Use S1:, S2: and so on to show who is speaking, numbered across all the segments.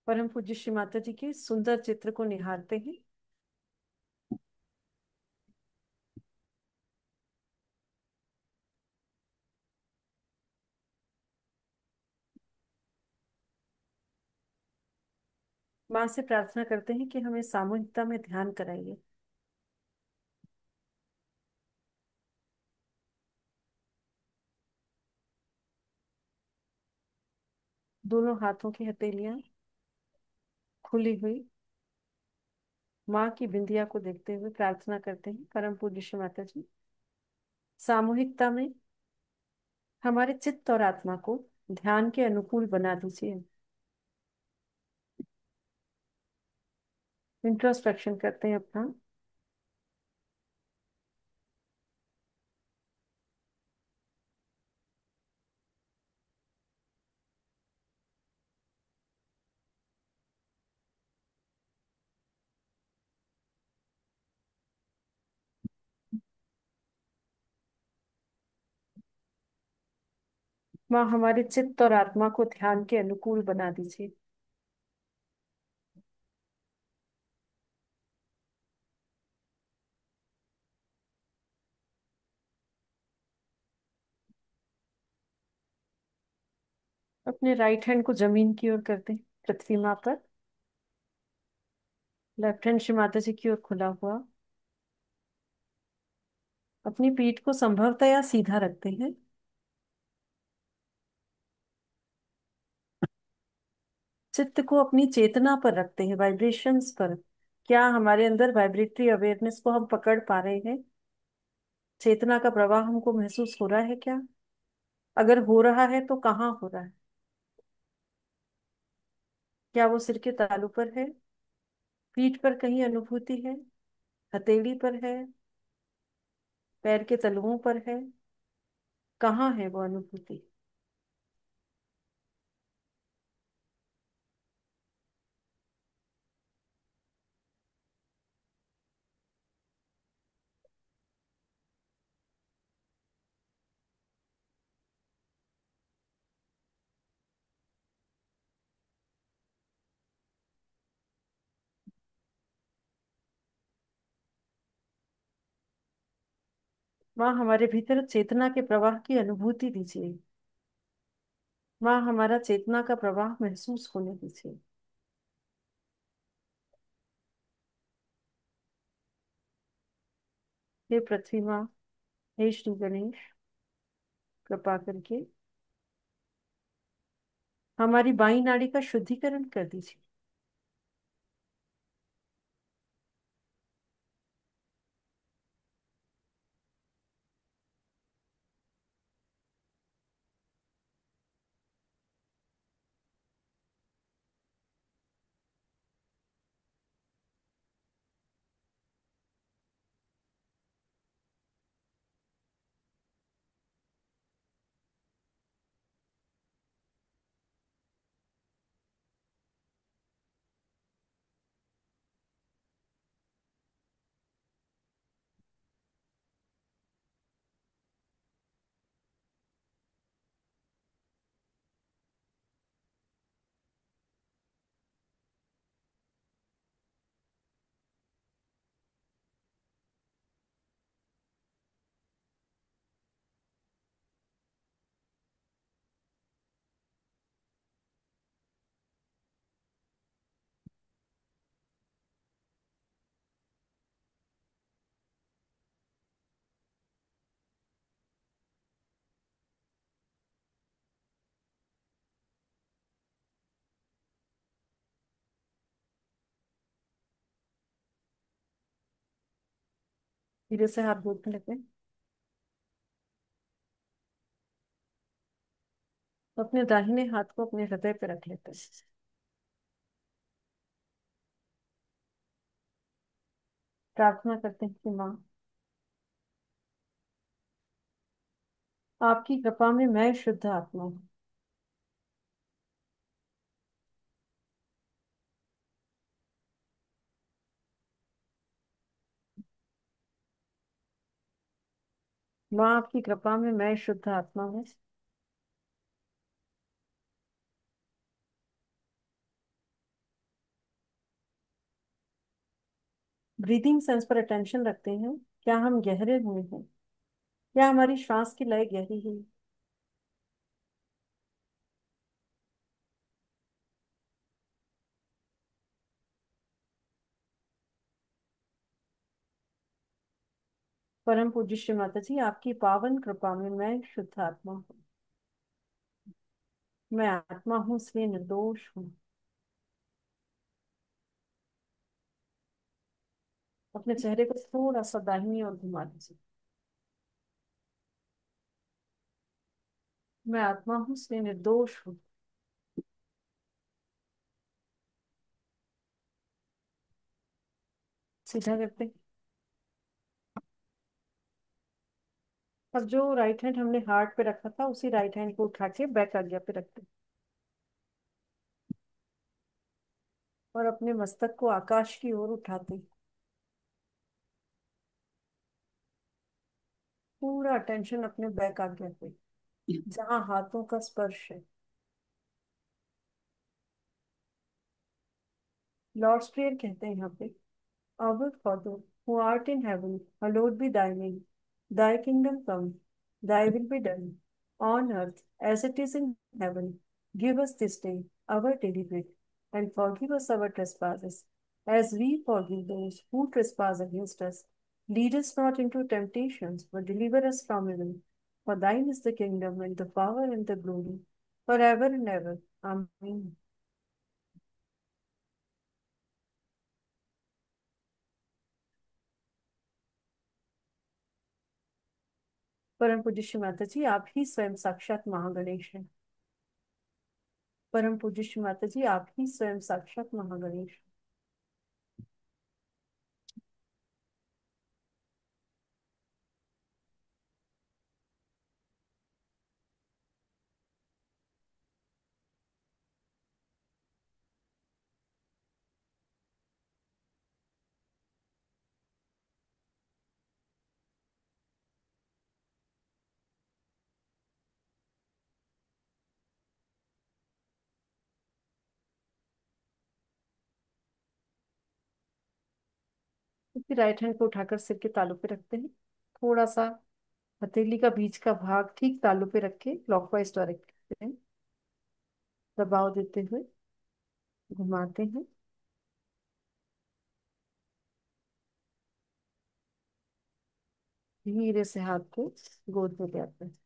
S1: परम पूज्य श्री माता जी के सुंदर चित्र को निहारते हैं। माँ से प्रार्थना करते हैं कि हमें सामूहिकता में ध्यान कराइए। दोनों हाथों की हथेलियां खुली हुई माँ की बिंदिया को देखते हुए प्रार्थना करते हैं, परम पूज्य श्री माता जी सामूहिकता में हमारे चित्त और आत्मा को ध्यान के अनुकूल बना दीजिए। इंट्रोस्पेक्शन करते हैं अपना। माँ हमारे चित्त और आत्मा को ध्यान के अनुकूल बना दीजिए। अपने राइट हैंड को जमीन की ओर करते हैं, पृथ्वी माँ पर। लेफ्ट हैंड श्री माता जी की ओर खुला हुआ। अपनी पीठ को संभवतया सीधा रखते हैं। चित्त को अपनी चेतना पर रखते हैं, वाइब्रेशंस पर। क्या हमारे अंदर वाइब्रेटरी अवेयरनेस को हम पकड़ पा रहे हैं? चेतना का प्रवाह हमको महसूस हो रहा है क्या? अगर हो रहा है तो कहाँ हो रहा है? क्या वो सिर के तालू पर है? पीठ पर कहीं अनुभूति है? हथेली पर है? पैर के तलुओं पर है? कहाँ है वो अनुभूति? माँ हमारे भीतर चेतना के प्रवाह की अनुभूति दीजिए। माँ हमारा चेतना का प्रवाह महसूस होने दीजिए। हे पृथ्वी माँ, हे श्री गणेश, कृपा करके हमारी बाई नाड़ी का शुद्धिकरण कर दीजिए। धीरे से हाथ घूटने लगे। तो अपने दाहिने हाथ को अपने हृदय पर रख लेते हैं। प्रार्थना करते हैं कि माँ आपकी कृपा में मैं शुद्ध आत्मा हूँ। माँ आपकी कृपा में मैं शुद्ध आत्मा हूँ। ब्रीदिंग सेंस पर अटेंशन रखते हैं। क्या हम गहरे हुए हैं? क्या हमारी श्वास की लय गहरी है? परम पूज्य श्री माता जी, आपकी पावन कृपा में मैं शुद्ध आत्मा हूँ। मैं आत्मा हूँ इसलिए निर्दोष हूँ। अपने चेहरे को थोड़ा सा दाहिनी ओर घुमा दीजिए। मैं आत्मा हूँ इसलिए निर्दोष हूँ। सीधा करते हैं। अब जो राइट हैंड हमने हार्ट पे रखा था उसी राइट हैंड को उठा के बैक आज्ञा पे रखते हैं। और अपने मस्तक को आकाश की ओर उठाते हैं। पूरा अटेंशन अपने बैक आज्ञा पे, जहाँ हाथों का स्पर्श है। लॉर्ड्स प्रेयर कहते हैं यहाँ पे। Our Father, who art in heaven, hallowed be thy name. Thy kingdom come, thy will be done, on earth as it is in heaven. Give us this day our daily bread, and forgive us our trespasses, as we forgive those who trespass against us. Lead us not into temptations, but deliver us from evil. For thine is the kingdom, and the power, and the glory, forever and ever. Amen. परम पूज्य श्री माता जी, आप ही स्वयं साक्षात महागणेश हैं। परम पूज्य श्री माता जी, आप ही स्वयं साक्षात महागणेश। फिर राइट हैंड को उठाकर सिर के तालू पे रखते हैं। थोड़ा सा हथेली का बीच का भाग ठीक तालू पे रख के क्लॉकवाइज डायरेक्ट दबाव देते हुए घुमाते हैं। धीरे से हाथ को गोद में ले आते हैं।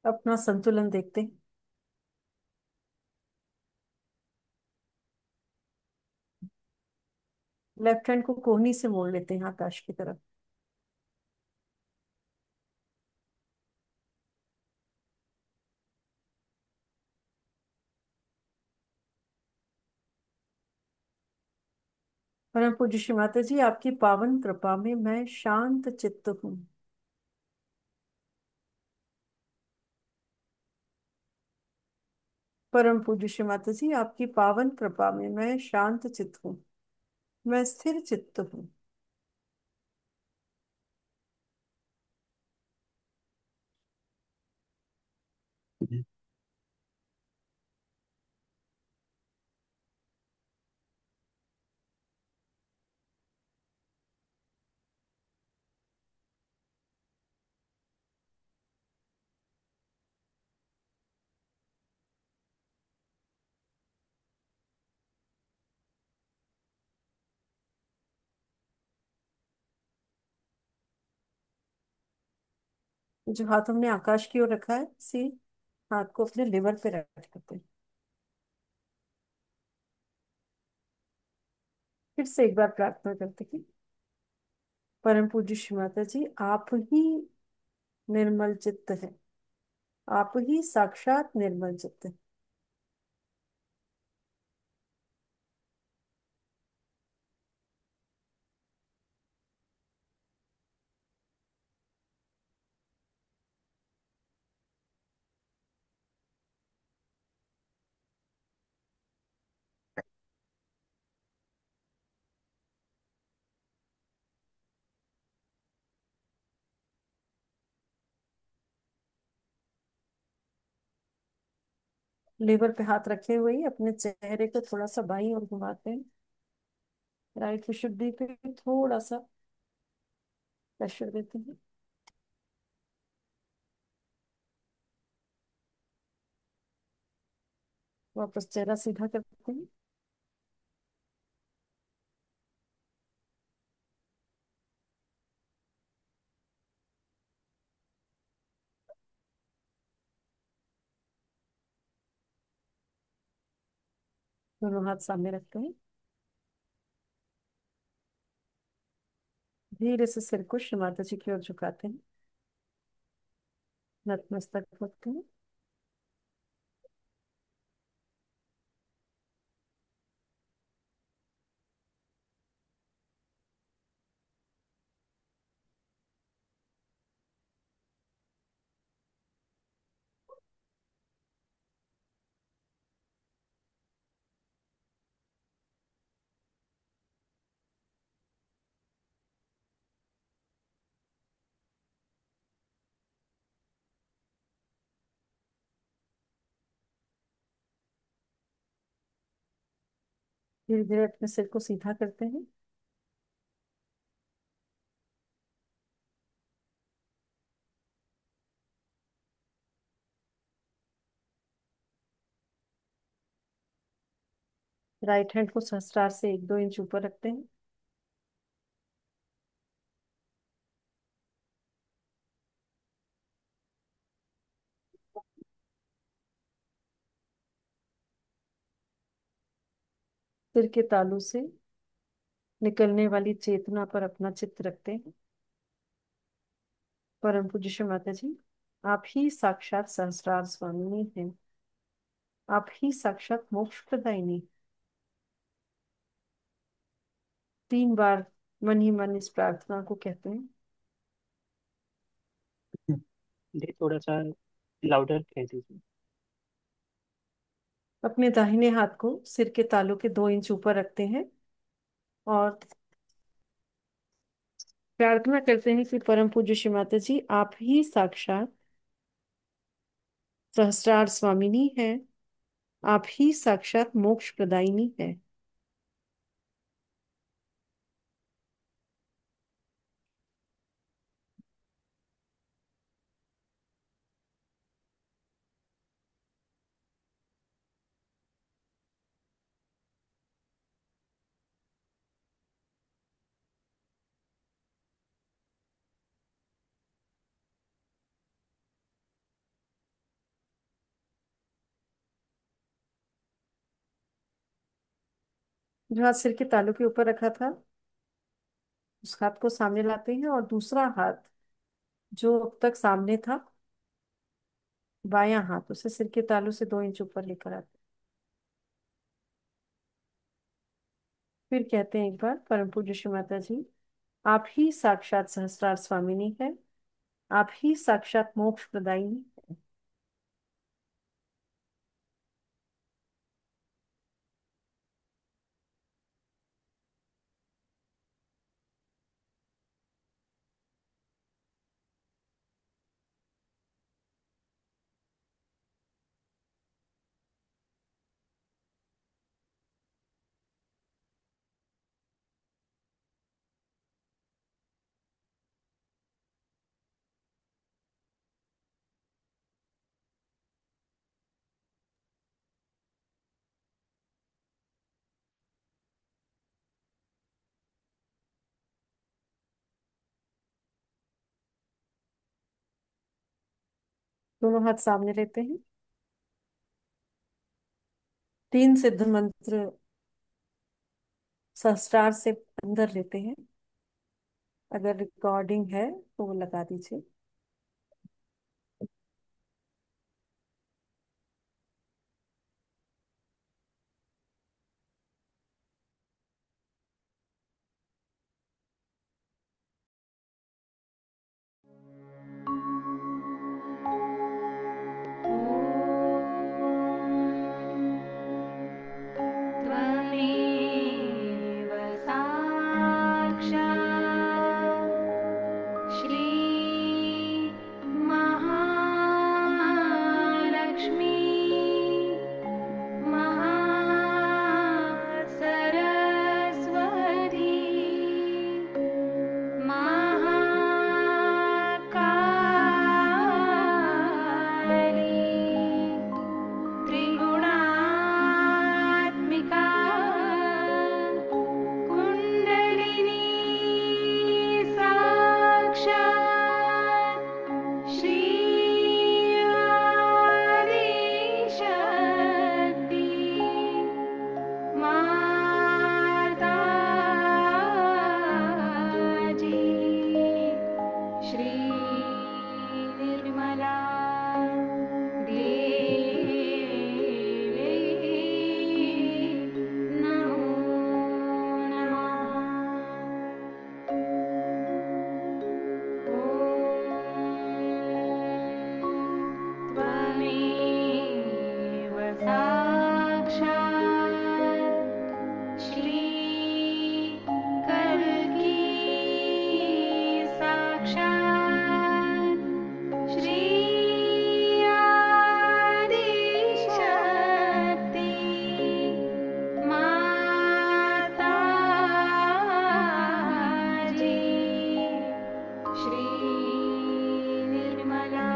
S1: अपना संतुलन देखते हैं। लेफ्ट हैंड को कोहनी से मोड़ लेते हैं आकाश की तरफ। परम पूज्य श्री माता जी, आपकी पावन कृपा में मैं शांत चित्त हूँ। परम पूज्य श्री माता जी, आपकी पावन कृपा में मैं शांत चित्त हूँ। मैं स्थिर चित्त हूँ। जो हाथ हमने आकाश की ओर रखा है, इसी हाथ को अपने लिवर पे रख करते हैं। फिर से एक बार प्रार्थना करते हैं। परम पूज्य श्री माता जी, आप ही निर्मल चित्त है। आप ही साक्षात निर्मल चित्त है। लेबर पे हाथ रखे हुए ही अपने चेहरे को थोड़ा सा बाईं ओर घुमाते हैं। राइट विशुद्धि पे थोड़ा सा प्रेशर देते हैं। वापस चेहरा सीधा करते हैं। दोनों हाथ सामने रखते हैं। धीरे से सिर को श्री माता जी की ओर झुकाते हैं। नतमस्तक होते हैं। धीरे धीरे अपने सिर को सीधा करते हैं। राइट हैंड को सहस्त्रार से 1-2 इंच ऊपर रखते हैं। सिर के तालू से निकलने वाली चेतना पर अपना चित्त रखते हैं। परम पूज्य श्री माता जी, आप ही साक्षात सहस्त्रार स्वामिनी हैं। आप ही साक्षात मोक्ष प्रदायिनी। 3 बार मन ही मन इस प्रार्थना को कहते हैं।
S2: जी थोड़ा सा लाउडर कह दीजिए।
S1: अपने दाहिने हाथ को सिर के तालू के 2 इंच ऊपर रखते हैं और प्रार्थना करते हैं कि परम पूज्य श्री माता जी, आप ही साक्षात सहस्त्रार स्वामिनी है। आप ही साक्षात मोक्ष प्रदायिनी है। जो हाथ सिर के तालू के ऊपर रखा था, उस हाथ को सामने लाते हैं और दूसरा हाथ जो अब तक सामने था, बायां हाथ, उसे सिर के तालू से 2 इंच ऊपर लेकर आते हैं। फिर कहते हैं एक बार, परम पूज्य श्री माता जी, आप ही साक्षात सहस्त्रार स्वामिनी है। आप ही साक्षात मोक्ष प्रदायिनी है। दोनों हाथ सामने लेते हैं। 3 सिद्ध मंत्र सहस्त्रार से अंदर लेते हैं। अगर रिकॉर्डिंग है तो वो लगा दीजिए।
S3: त्वमेव साक्षात् श्री श्री निर्मला देवी नमो नमः। त्वमेव साक्षात् श्री कल्की साक्षात् श्री आदिशक्ति माता जी। श्री निर्मला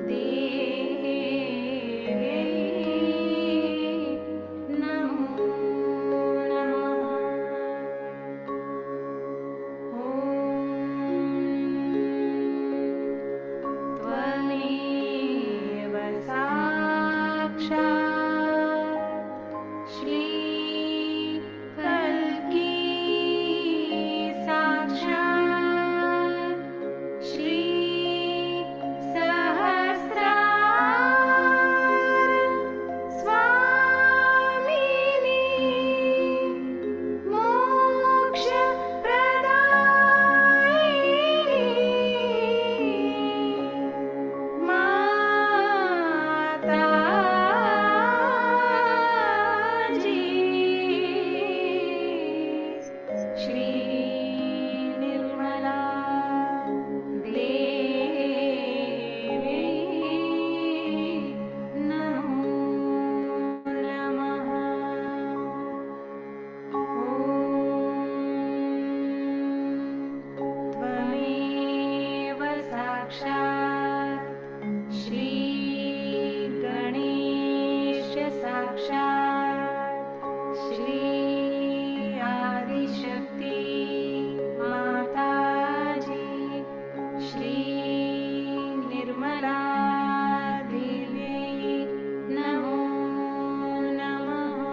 S3: देवी नमो नमः। त्वमेव साक्षात् श्री कल्की साक्षात् श्री सहस्रार स्वामिनी मोक्ष प्रदायिनी माता जी। श्री निर्मला देवी नमो नमः। त्वमेव साक्षात् श्री गणेश साक्षात् श्री आदिशक्ति माता जी। श्री निर्मला देवी नमो नमः।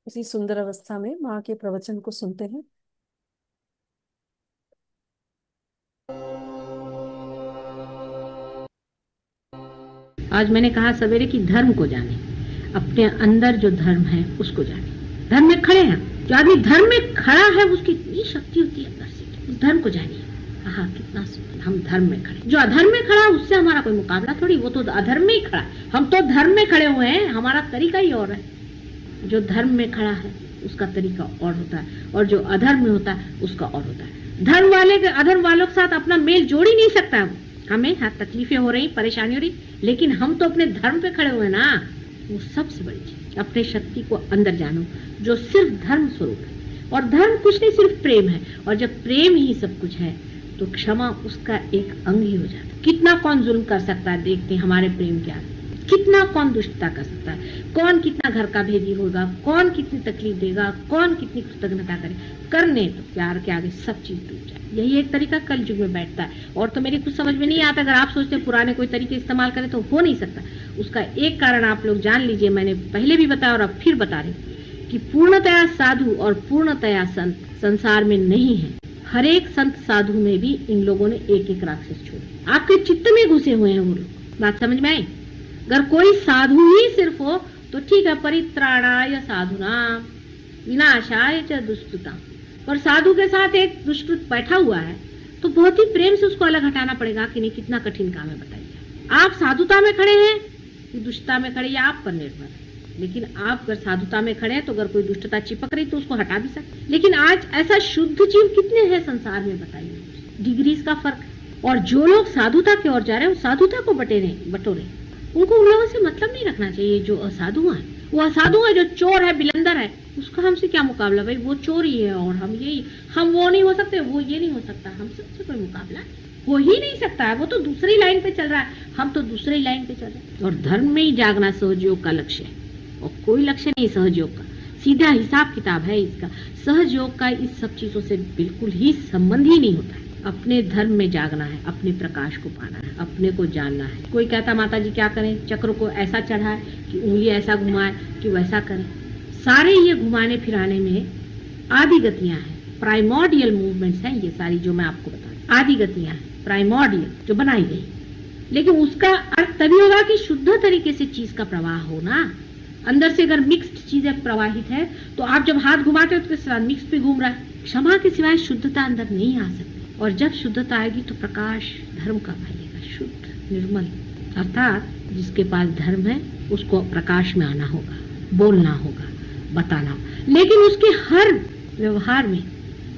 S1: इसी सुंदर अवस्था में माँ के प्रवचन को सुनते हैं।
S4: आज मैंने कहा सवेरे कि धर्म को जाने, अपने अंदर जो धर्म है उसको जाने। धर्म में खड़े हैं, जो आदमी धर्म में खड़ा है उसकी इतनी शक्ति होती है अंदर से, उस धर्म को जानिए। हाँ, कितना सुंदर, हम धर्म में खड़े। जो अधर्म में खड़ा उससे हमारा कोई मुकाबला थोड़ी, वो तो अधर्म में ही खड़ा। हम तो धर्म में खड़े हुए हैं, हमारा तरीका ही और है। जो धर्म में खड़ा है उसका तरीका और होता है, और जो अधर्म में होता है उसका और होता है। धर्म वाले के अधर्म वालों के साथ अपना मेल जोड़ ही नहीं सकता है। हमें हाँ तकलीफें हो रही, परेशानी हो रही, लेकिन हम तो अपने धर्म पे खड़े हुए ना, वो सबसे बड़ी चीज। अपने शक्ति को अंदर जानो जो सिर्फ धर्म स्वरूप है, और धर्म कुछ नहीं सिर्फ प्रेम है, और जब प्रेम ही सब कुछ है तो क्षमा उसका एक अंग ही हो जाता है। कितना कौन जुल्म कर सकता है, देखते हैं हमारे प्रेम के आगे। कितना कौन दुष्टता कर सकता है, कौन कितना घर का भेदी होगा, कौन कितनी तकलीफ देगा, कौन कितनी कृतज्ञता करे। करने तो प्यार के आगे सब चीज डूब जाए। यही एक तरीका कल युग में बैठता है, और तो मेरी कुछ समझ में नहीं आता। अगर आप सोचते पुराने कोई तरीके इस्तेमाल करें तो हो नहीं सकता। उसका एक कारण आप लोग जान लीजिए, मैंने पहले भी बताया और अब फिर बता रही हूँ कि पूर्णतया साधु और पूर्णतया संत संसार में नहीं है। हर एक संत साधु में भी इन लोगों ने एक एक राक्षस छोड़े। आपके चित्त में घुसे हुए हैं वो लोग। बात समझ में आई? अगर कोई साधु ही सिर्फ हो तो ठीक है, परित्राणाय साधुनाम विनाशाय च दुष्कृताम। पर साधु के साथ एक दुष्कृत बैठा हुआ है तो बहुत ही प्रेम से उसको अलग हटाना पड़ेगा कि नहीं। कितना कठिन काम है बताइए। आप साधुता में खड़े हैं कि दुष्टता में खड़े, या आप पर निर्भर है। लेकिन आप अगर साधुता में खड़े हैं तो अगर कोई दुष्टता चिपक रही तो उसको हटा भी सकते। लेकिन आज ऐसा शुद्ध जीव कितने हैं संसार में बताइए। डिग्रीज का फर्क है। और जो लोग साधुता की ओर जा रहे हैं वो साधुता को बटोरे, उनको उन लोगों से मतलब नहीं रखना चाहिए जो असाधु है। वो असाधु है, जो चोर है, बिलंदर है, उसका हमसे क्या मुकाबला भाई, वो चोर ही है और हम वो नहीं हो सकते, वो ये नहीं हो सकता, हम सबसे कोई मुकाबला हो ही नहीं सकता है। वो तो दूसरी लाइन पे चल रहा है, हम तो दूसरी लाइन पे चल रहे हैं। और धर्म में ही जागना सहयोग का लक्ष्य है और कोई लक्ष्य नहीं सहयोग का, सीधा हिसाब किताब है इसका। सहयोग का इस सब चीजों से बिल्कुल ही संबंध ही नहीं होता है। अपने धर्म में जागना है, अपने प्रकाश को पाना है, अपने को जानना है। कोई कहता माता जी क्या करें, चक्र को ऐसा चढ़ाए कि उंगली ऐसा घुमाए कि वैसा करें। सारे ये घुमाने फिराने में आदि गतियां हैं, प्राइमोर्डियल मूवमेंट्स हैं ये सारी जो मैं आपको बता रही हूं। आदि गतियां हैं प्राइमोर्डियल जो बनाई गई, लेकिन उसका अर्थ तभी होगा कि शुद्ध तरीके से चीज का प्रवाह हो ना। अंदर से अगर मिक्स्ड चीजें प्रवाहित है तो आप जब हाथ घुमाते हो तो उसके साथ मिक्स भी घूम रहा है। क्षमा के सिवाय शुद्धता अंदर नहीं आ सकती, और जब शुद्धता आएगी तो प्रकाश धर्म का फैलेगा, शुद्ध निर्मल। अर्थात जिसके पास धर्म है उसको प्रकाश में आना होगा, बोलना होगा, बताना होगा, लेकिन उसके हर व्यवहार में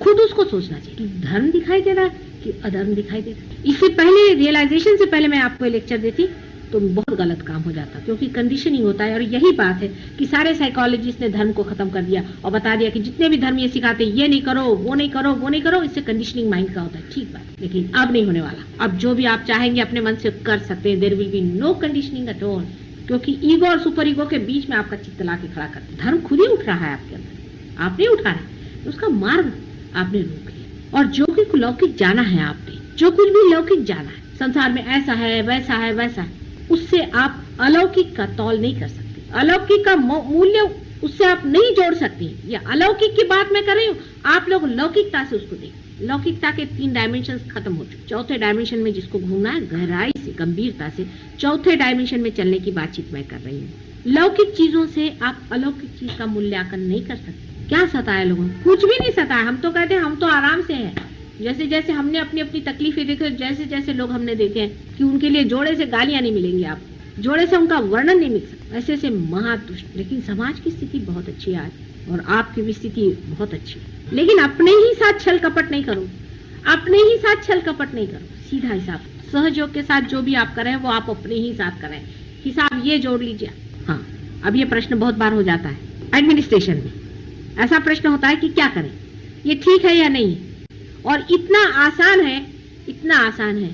S4: खुद उसको सोचना चाहिए कि धर्म दिखाई दे रहा है कि अधर्म दिखाई दे रहा है। इससे पहले, रियलाइजेशन से पहले मैं आपको लेक्चर देती तो बहुत गलत काम हो जाता, क्योंकि कंडीशनिंग होता है। और यही बात है कि सारे साइकोलॉजिस्ट ने धर्म को खत्म कर दिया और बता दिया कि जितने भी धर्म ये सिखाते ये नहीं करो, वो नहीं करो, वो नहीं करो, इससे कंडीशनिंग माइंड का होता है। ठीक बात, लेकिन अब नहीं होने वाला। अब जो भी आप चाहेंगे अपने मन से कर सकते हैं। There will be no conditioning at all, क्योंकि ईगो और सुपर ईगो के बीच में आपका चित्त ला के खड़ा करते। धर्म खुद ही उठ रहा है आपके अंदर, आप नहीं उठा रहे, उसका मार्ग आपने रोक लिया। और जो कुछ लौकिक जाना है आपने, जो कुछ भी लौकिक जाना है संसार में, ऐसा है वैसा है वैसा है, उससे आप अलौकिक का तौल नहीं कर सकते, अलौकिक का मूल्य उससे आप नहीं जोड़ सकती। या अलौकिक की बात मैं कर रही हूँ, आप लोग लौकिकता से उसको देखें। लौकिकता के 3 डायमेंशन खत्म हो चुके, चौथे डायमेंशन में जिसको घूमना है गहराई से, गंभीरता से चौथे डायमेंशन में चलने की बातचीत मैं कर रही हूँ। लौकिक चीजों से आप अलौकिक चीज का मूल्यांकन नहीं कर सकते। क्या सताया लोगों को? कुछ भी नहीं सताया। हम तो कहते हैं हम तो आराम से हैं। जैसे जैसे हमने अपनी अपनी तकलीफें देखी, जैसे जैसे लोग हमने देखे हैं कि उनके लिए जोड़े से गालियां नहीं मिलेंगी, आप जोड़े से उनका वर्णन नहीं मिल सकता, ऐसे ऐसे महादुष्ट। लेकिन समाज की स्थिति बहुत अच्छी है आज, और आपकी भी स्थिति बहुत अच्छी है। लेकिन अपने ही साथ छल कपट नहीं करो, अपने ही साथ छल कपट नहीं करो, सीधा हिसाब। सहयोग के साथ जो भी आप करें वो आप अपने ही साथ करें, हिसाब ये जोड़ लीजिए। हाँ, अब ये प्रश्न बहुत बार हो जाता है एडमिनिस्ट्रेशन में, ऐसा प्रश्न होता है कि क्या करें, ये ठीक है या नहीं। और इतना आसान है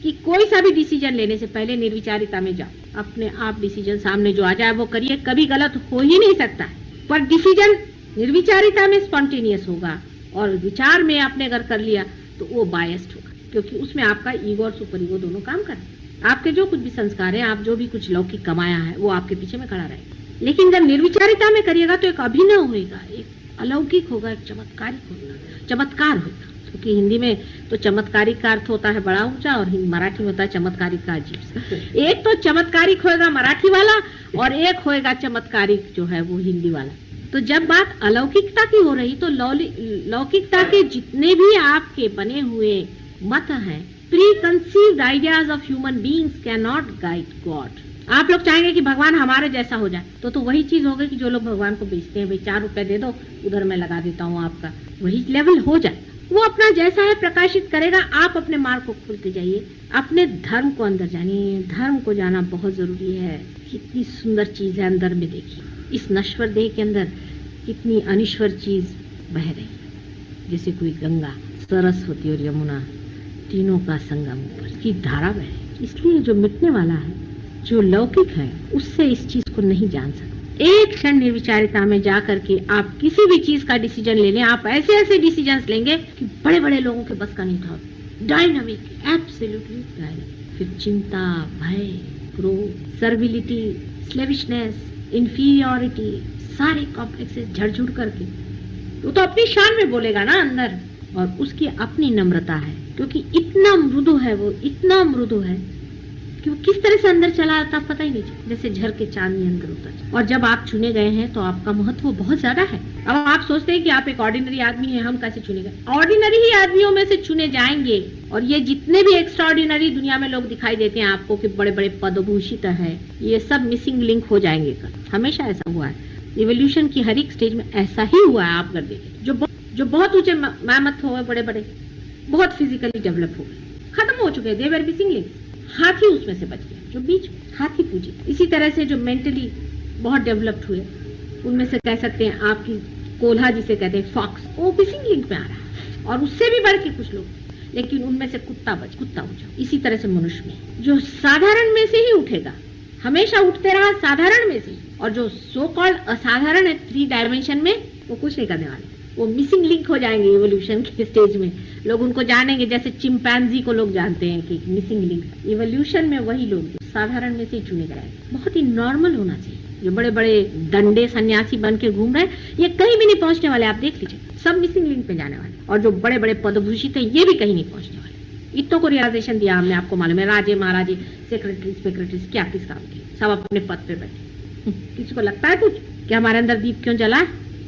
S4: कि कोई सा भी डिसीजन लेने से पहले निर्विचारिता में जाओ, अपने आप डिसीजन सामने जो आ जाए वो करिए, कभी गलत हो ही नहीं सकता है। पर डिसीजन निर्विचारिता में स्पॉन्टेनियस होगा, और विचार में आपने अगर कर लिया तो वो बायस्ड होगा, क्योंकि उसमें आपका ईगो और सुपर ईगो दोनों काम कर रहे हैं। आपके जो कुछ भी संस्कार है, आप जो भी कुछ लौकिक कमाया है, वो आपके पीछे में खड़ा रहेगा। लेकिन जब निर्विचारिता में करिएगा तो एक अभिनव होगा, एक अलौकिक होगा, एक चमत्कारिक होगा, चमत्कार होगा। क्योंकि हिंदी में तो चमत्कारिक का अर्थ होता है बड़ा ऊंचा, और मराठी में होता है चमत्कारिक का अजीब सा। एक तो चमत्कारिक होगा मराठी वाला, और एक होएगा चमत्कारिक जो है वो हिंदी वाला। तो जब बात अलौकिकता की हो रही तो लौकिकता के जितने भी आपके बने हुए मत हैं, pre conceived ideas of human beings can not guide God. आप लोग चाहेंगे कि भगवान हमारे जैसा हो जाए, तो वही चीज होगी कि जो लोग भगवान को बेचते हैं, भाई 4 रुपए दे दो, उधर मैं लगा देता हूँ आपका, वही लेवल हो जाए। वो अपना जैसा है प्रकाशित करेगा, आप अपने मार्ग को खुलते जाइए, अपने धर्म को अंदर जानिए। धर्म को जाना बहुत जरूरी है। कितनी सुंदर चीज है अंदर में, देखिए इस नश्वर देह के अंदर कितनी अनिश्वर चीज बह रही है, जैसे कोई गंगा, सरस्वती और यमुना तीनों का संगम ऊपर की धारा बह रही। इसलिए जो मिटने वाला है, जो लौकिक है, उससे इस चीज को नहीं जान सकते। एक क्षण निर्विचारिता में जाकर के आप किसी भी चीज का डिसीजन ले लें, आप ऐसे ऐसे डिसीजंस लेंगे कि बड़े बड़े लोगों के बस का नहीं था। Dynamic, absolutely dynamic. फिर चिंता, भय, क्रोध, सर्विलिटी, स्लेविशनेस, इंफीरियरिटी, सारे कॉम्प्लेक्सेस झड़झुड़ करके वो तो अपनी शान में बोलेगा ना अंदर, और उसकी अपनी नम्रता है, क्योंकि इतना मृदु है वो, इतना मृदु है कि वो किस तरह से अंदर चला आता पता ही नहीं चलता, जैसे झर के चांदनी अंदर उतर। और जब आप चुने गए हैं तो आपका महत्व बहुत ज्यादा है। अब आप सोचते हैं कि आप एक ऑर्डिनरी आदमी हैं, हम कैसे चुने गए? ऑर्डिनरी ही आदमियों में से चुने जाएंगे। और ये जितने भी एक्स्ट्राऑर्डिनरी दुनिया में लोग दिखाई देते हैं आपको कि बड़े बड़े पदभूषित है, ये सब मिसिंग लिंक हो जाएंगे। हमेशा ऐसा हुआ है, इवोल्यूशन की हर एक स्टेज में ऐसा ही हुआ है। आप अगर देखें, जो बहुत ऊंचे मैमथ हो गए, बड़े बड़े बहुत फिजिकली डेवलप हो गए, खत्म हो हो चुके, दे वर मिसिंग लिंक। हाथी उसमें से बच गया, जो बीच हाथी पूजी। इसी तरह से जो मेंटली बहुत डेवलप्ड हुए, उनमें से कह सकते हैं आपकी कोल्हा जिसे कहते हैं फॉक्स, वो मिसिंग लिंक में आ रहा है। और उससे भी बढ़ के कुछ लोग, लेकिन उनमें से कुत्ता हो जाओ। इसी तरह से मनुष्य में जो साधारण में से ही उठेगा, हमेशा उठते रहा साधारण में से, और जो सो कॉल्ड असाधारण है 3 डायमेंशन में, वो कुछ नहीं करने वाले, वो मिसिंग लिंक हो जाएंगे इवोल्यूशन के स्टेज में। लोग उनको जानेंगे जैसे चिंपैंजी को लोग जानते हैं कि मिसिंग लिंक। इवोल्यूशन में वही लोग साधारण में से ही चुने गए। बहुत ही नॉर्मल होना चाहिए। जो बड़े बड़े डंडे सन्यासी बन के घूम रहे हैं, ये कहीं भी नहीं पहुंचने वाले, आप देख लीजिए, सब मिसिंग लिंक पे जाने वाले। और जो बड़े बड़े पदभूषित है, ये भी कहीं नहीं पहुंचने वाले। इतनों को रियलाइजेशन दिया हमने, आपको मालूम है, राजे महाराजे सेक्रेटरीज क्या किस काम के, सब अपने पद पे बैठे। किसी को लगता है कुछ कि हमारे अंदर दीप क्यों जला?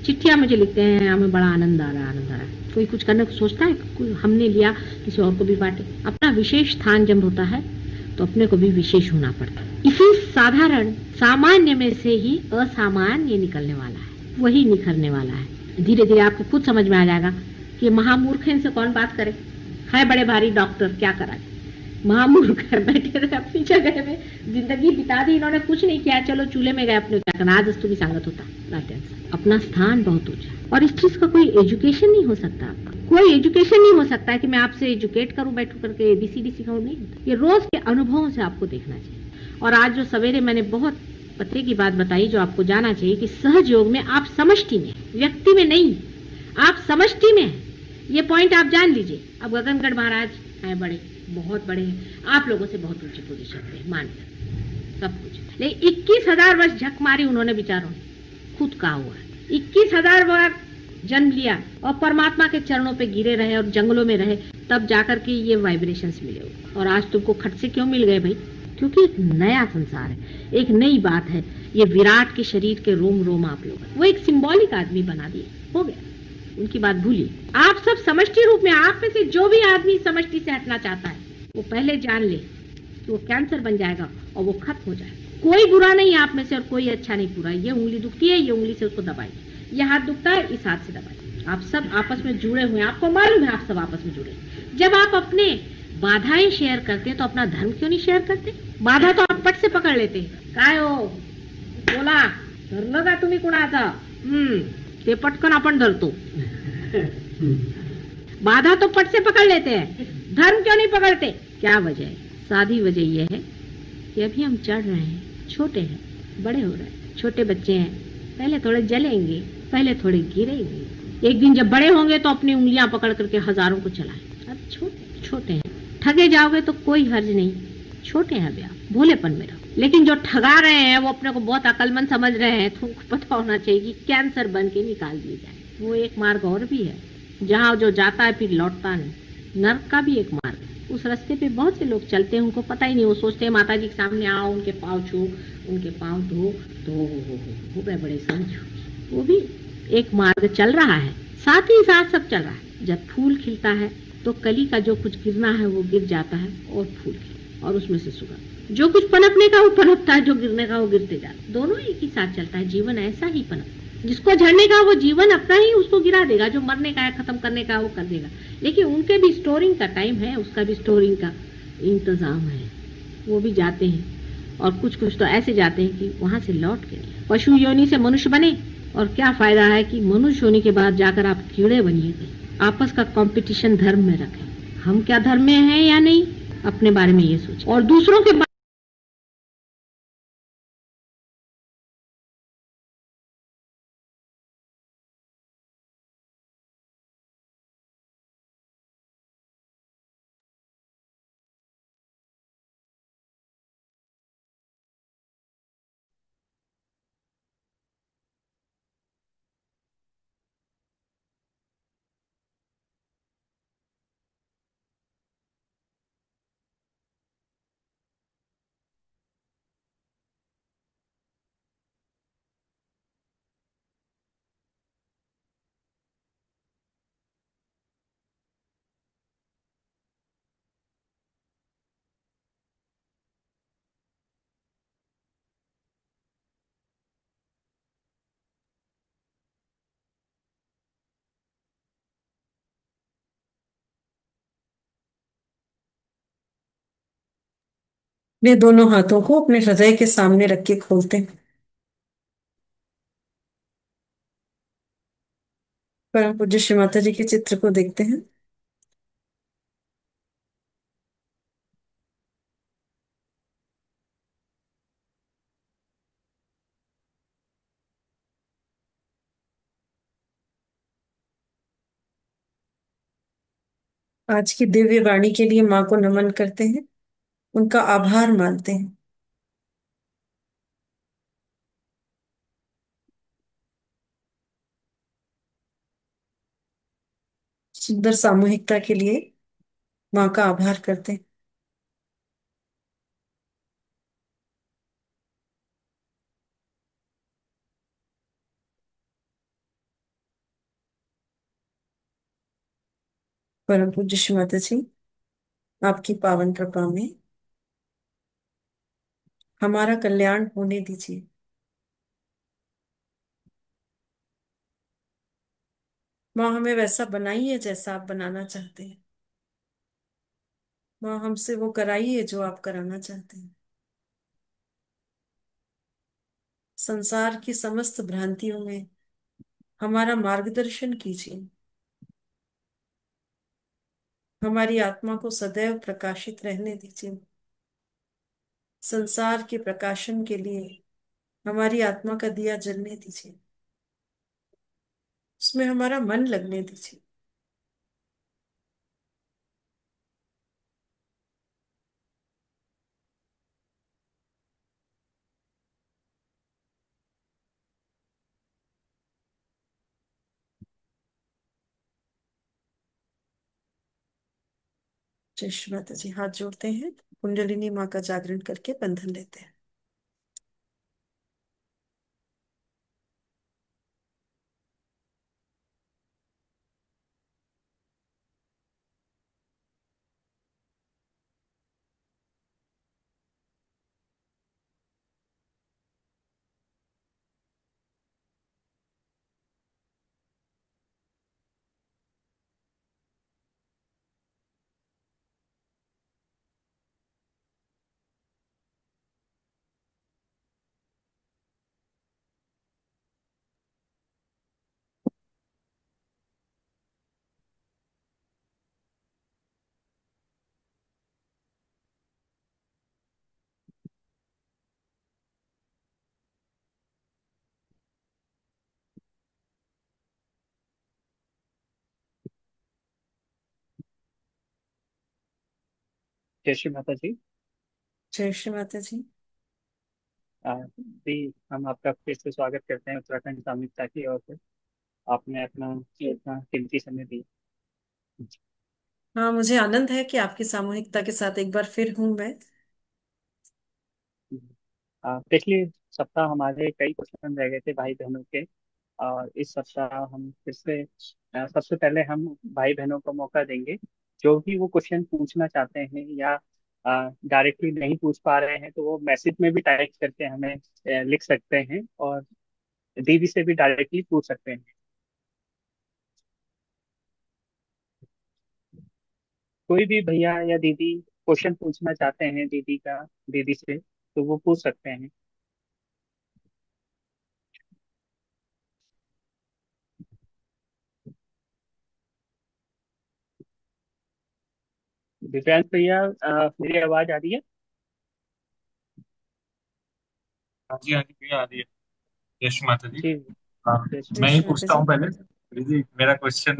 S4: चिट्ठियां मुझे लिखते हैं, हमें बड़ा आनंद आ रहा है। कोई कुछ करने को सोचता है? कोई हमने लिया, किसी और को भी बांटे। अपना विशेष स्थान जब होता है तो अपने को भी विशेष होना पड़ता है। इसी साधारण सामान्य में से ही असामान्य निकलने वाला है, वही निखरने वाला है। धीरे धीरे आपको खुद समझ में आ जाएगा कि महामूर्ख इनसे कौन बात करे। है बड़े भारी डॉक्टर, क्या करा जाए, महामूर्ख बैठे रहे अपनी जगह में, जिंदगी बिता दी इन्होंने, कुछ नहीं किया, चलो चूल्हे में गए अपने, क्या करना, आज भी सांगत होता। अपना स्थान बहुत ऊंचा, और इस चीज का कोई एजुकेशन नहीं हो सकता। आपका कोई एजुकेशन नहीं हो सकता है कि मैं आपसे एजुकेट करूं बैठू करके, एबीसीडी सिखाऊं, नहीं। ये रोज के अनुभवों से आपको देखना चाहिए। और आज जो सवेरे मैंने बहुत पते की बात बताई, जो आपको जाना चाहिए कि सहज योग में आप समष्टि में, व्यक्ति में नहीं, आप समष्टि में है। ये पॉइंट आप जान लीजिए। अब गगनगढ़ महाराज हैं, बड़े, बहुत बड़े हैं, आप लोगों से बहुत ऊंची पोजीशन पे, मान सब कुछ, लेकिन 21,000 वर्ष झक मारी उन्होंने, विचारों खुद कहा हुआ है। 21,000 बार जन्म लिया और परमात्मा के चरणों पे गिरे रहे और जंगलों में रहे, तब जाकर के ये वाइब्रेशंस मिले। और आज तुमको खट से क्यों मिल गए भाई? क्योंकि एक नया संसार है, एक नई बात है। ये विराट के शरीर के रोम रोम आप लोग, वो एक सिंबॉलिक आदमी बना दिए, हो गया, उनकी बात भूलिए। आप सब समष्टि रूप में, आप में से जो भी आदमी समष्टि से हटना चाहता है, वो पहले जान ले कि वो कैंसर बन जाएगा और वो खत्म हो जाएगा। कोई बुरा नहीं आप में से और कोई अच्छा नहीं पूरा। ये उंगली दुखती है, ये उंगली से उसको दबाइए, ये हाथ दुखता है, इस हाथ से दबाइए। आप सब आपस में जुड़े हुए हैं, आपको मालूम है, आप सब आपस में जुड़े। जब आप अपने बाधाएं शेयर करते हैं तो अपना धर्म क्यों नहीं शेयर करते? बाधा तो आप पट से पकड़ लेते हैं। काय हो बोला, धरलं का तुम्ही कुणाचा? ते पटकन आपण धरतो। बाधा तो पट से पकड़ लेते हैं, धर्म क्यों नहीं पकड़ते? क्या वजह है? सादी वजह यह है कि अभी हम चढ़ रहे हैं, छोटे हैं, बड़े हो रहे हैं। छोटे बच्चे हैं, पहले थोड़े जलेंगे, पहले थोड़े गिरेंगे, एक दिन जब बड़े होंगे तो अपनी उंगलियां पकड़ करके हजारों को चलाएं। अब छोटे हैं, ठगे जाओगे तो कोई हर्ज नहीं, छोटे हैं अभी आप, भोलेपन में रहो। लेकिन जो ठगा रहे हैं वो अपने को बहुत अकलमंद समझ रहे हैं, तो उनको पता होना चाहिए कि कैंसर बन के निकाल दिए जाए। वो एक मार्ग और भी है, जहाँ जो जाता है फिर लौटता नहीं। नर्क का भी एक मार्ग है, उस रास्ते पे बहुत से लोग चलते हैं, उनको पता ही नहीं। वो सोचते हैं माता जी के सामने आओ, उनके पाँव छू, उनके पाँव धो, तो हो गए बड़े समझ। वो भी एक मार्ग चल रहा है, साथ ही साथ सब चल रहा है। जब फूल खिलता है तो कली का जो कुछ गिरना है वो गिर जाता है, और फूल खिलता, और उसमें से सुगंध। जो कुछ पनपने का वो पनपता है, जो गिरने का वो गिरते जाता है। दोनों एक ही साथ चलता है। जीवन ऐसा ही पनपता, जिसको झड़ने का वो जीवन अपना ही उसको गिरा देगा, जो मरने का है, खत्म करने का वो कर देगा। लेकिन उनके भी स्टोरिंग का टाइम है, उसका भी स्टोरिंग का इंतजाम है। वो भी जाते हैं, और कुछ कुछ तो ऐसे जाते हैं कि वहां से लौट के नहीं। पशु योनि से मनुष्य बने, और क्या फायदा है कि मनुष्य होने के बाद जाकर आप कीड़े बनिए। आपस का कंपटीशन धर्म में रखें, हम क्या धर्म में हैं या नहीं, अपने बारे में ये सोचें, और दूसरों के
S1: वे दोनों हाथों को अपने हृदय के सामने रख के खोलते हैं। परम पूज्य श्री माता जी के चित्र को देखते हैं। आज की दिव्य वाणी के लिए माँ को नमन करते हैं, उनका आभार मानते हैं। सुंदर सामूहिकता के लिए माँ का आभार करते हैं। परम पूज्य श्री माता जी, आपकी पावन कृपा में हमारा कल्याण होने दीजिए। माँ हमें वैसा बनाइए जैसा आप बनाना चाहते हैं। माँ हमसे वो कराइए जो आप कराना चाहते हैं। संसार की समस्त भ्रांतियों में हमारा मार्गदर्शन कीजिए। हमारी आत्मा को सदैव प्रकाशित रहने दीजिए। संसार के प्रकाशन के लिए हमारी आत्मा का दिया जलने दीजिए। उसमें हमारा मन लगने दीजिए। जय श्री माता जी। हाथ जोड़ते हैं, कुंडलिनी माँ का जागरण करके बंधन लेते हैं।
S2: जय श्री माता जी।
S1: जय श्री माता जी।
S2: जी, हम आपका फिर से स्वागत करते हैं उत्तराखंड सामयिकता की ओर से। आपने अपना इतना कीमती समय दिया।
S1: हाँ, मुझे आनंद है कि आपकी सामूहिकता के साथ एक बार फिर हूं मैं।
S2: पिछले सप्ताह हमारे कई क्वेश्चन रह गए थे भाई बहनों के, और इस सप्ताह हम फिर से सबसे पहले हम भाई बहनों को मौका देंगे। जो भी वो क्वेश्चन पूछना चाहते हैं या डायरेक्टली नहीं पूछ पा रहे हैं तो वो मैसेज में भी टाइप करके हमें लिख सकते हैं, और दीदी से भी डायरेक्टली पूछ सकते हैं। कोई भी भैया या दीदी क्वेश्चन पूछना चाहते हैं दीदी से, तो वो पूछ सकते हैं। दिव्यांश भैया, मेरी आवाज आ रही है?
S5: हाँ जी, हाँ जी भैया, आ रही है। जय श्री माता जी।
S2: जी।
S5: हाँ,
S2: जैसे
S1: जय
S5: मैं ही
S1: श्री माता
S5: पूछता
S1: जी।
S5: हूँ पहले। दीदी, मेरा क्वेश्चन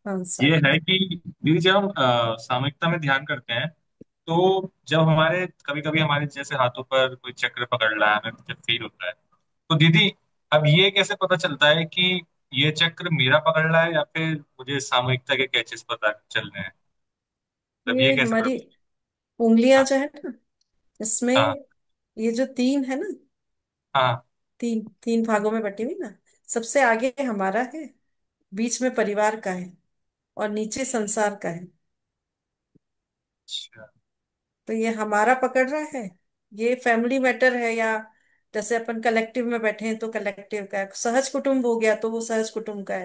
S1: हाँ
S5: ये
S1: साहब।
S5: है कि दीदी, जब हम सामूहिकता में ध्यान करते हैं तो जब हमारे कभी कभी हमारे जैसे हाथों पर कोई चक्र पकड़ रहा है, हमें जब फील होता है, तो दीदी अब ये कैसे पता चलता है कि ये चक्र मेरा पकड़ रहा है या फिर मुझे सामूहिकता के कैचेस पता चल रहे हैं? तब ये
S1: ये
S5: कैसे
S1: हमारी
S5: पता?
S1: उंगलियां
S5: हाँ,
S1: जो है ना, इसमें
S5: हाँ,
S1: ये जो तीन है ना,
S5: हाँ।
S1: तीन तीन भागों में बटी हुई ना, सबसे आगे हमारा है, बीच में परिवार का है, और नीचे संसार का है।
S5: अच्छा।
S1: तो ये हमारा पकड़ रहा है, ये फैमिली मैटर है, या जैसे अपन कलेक्टिव में बैठे हैं तो कलेक्टिव का है। सहज कुटुंब हो गया तो वो सहज कुटुंब का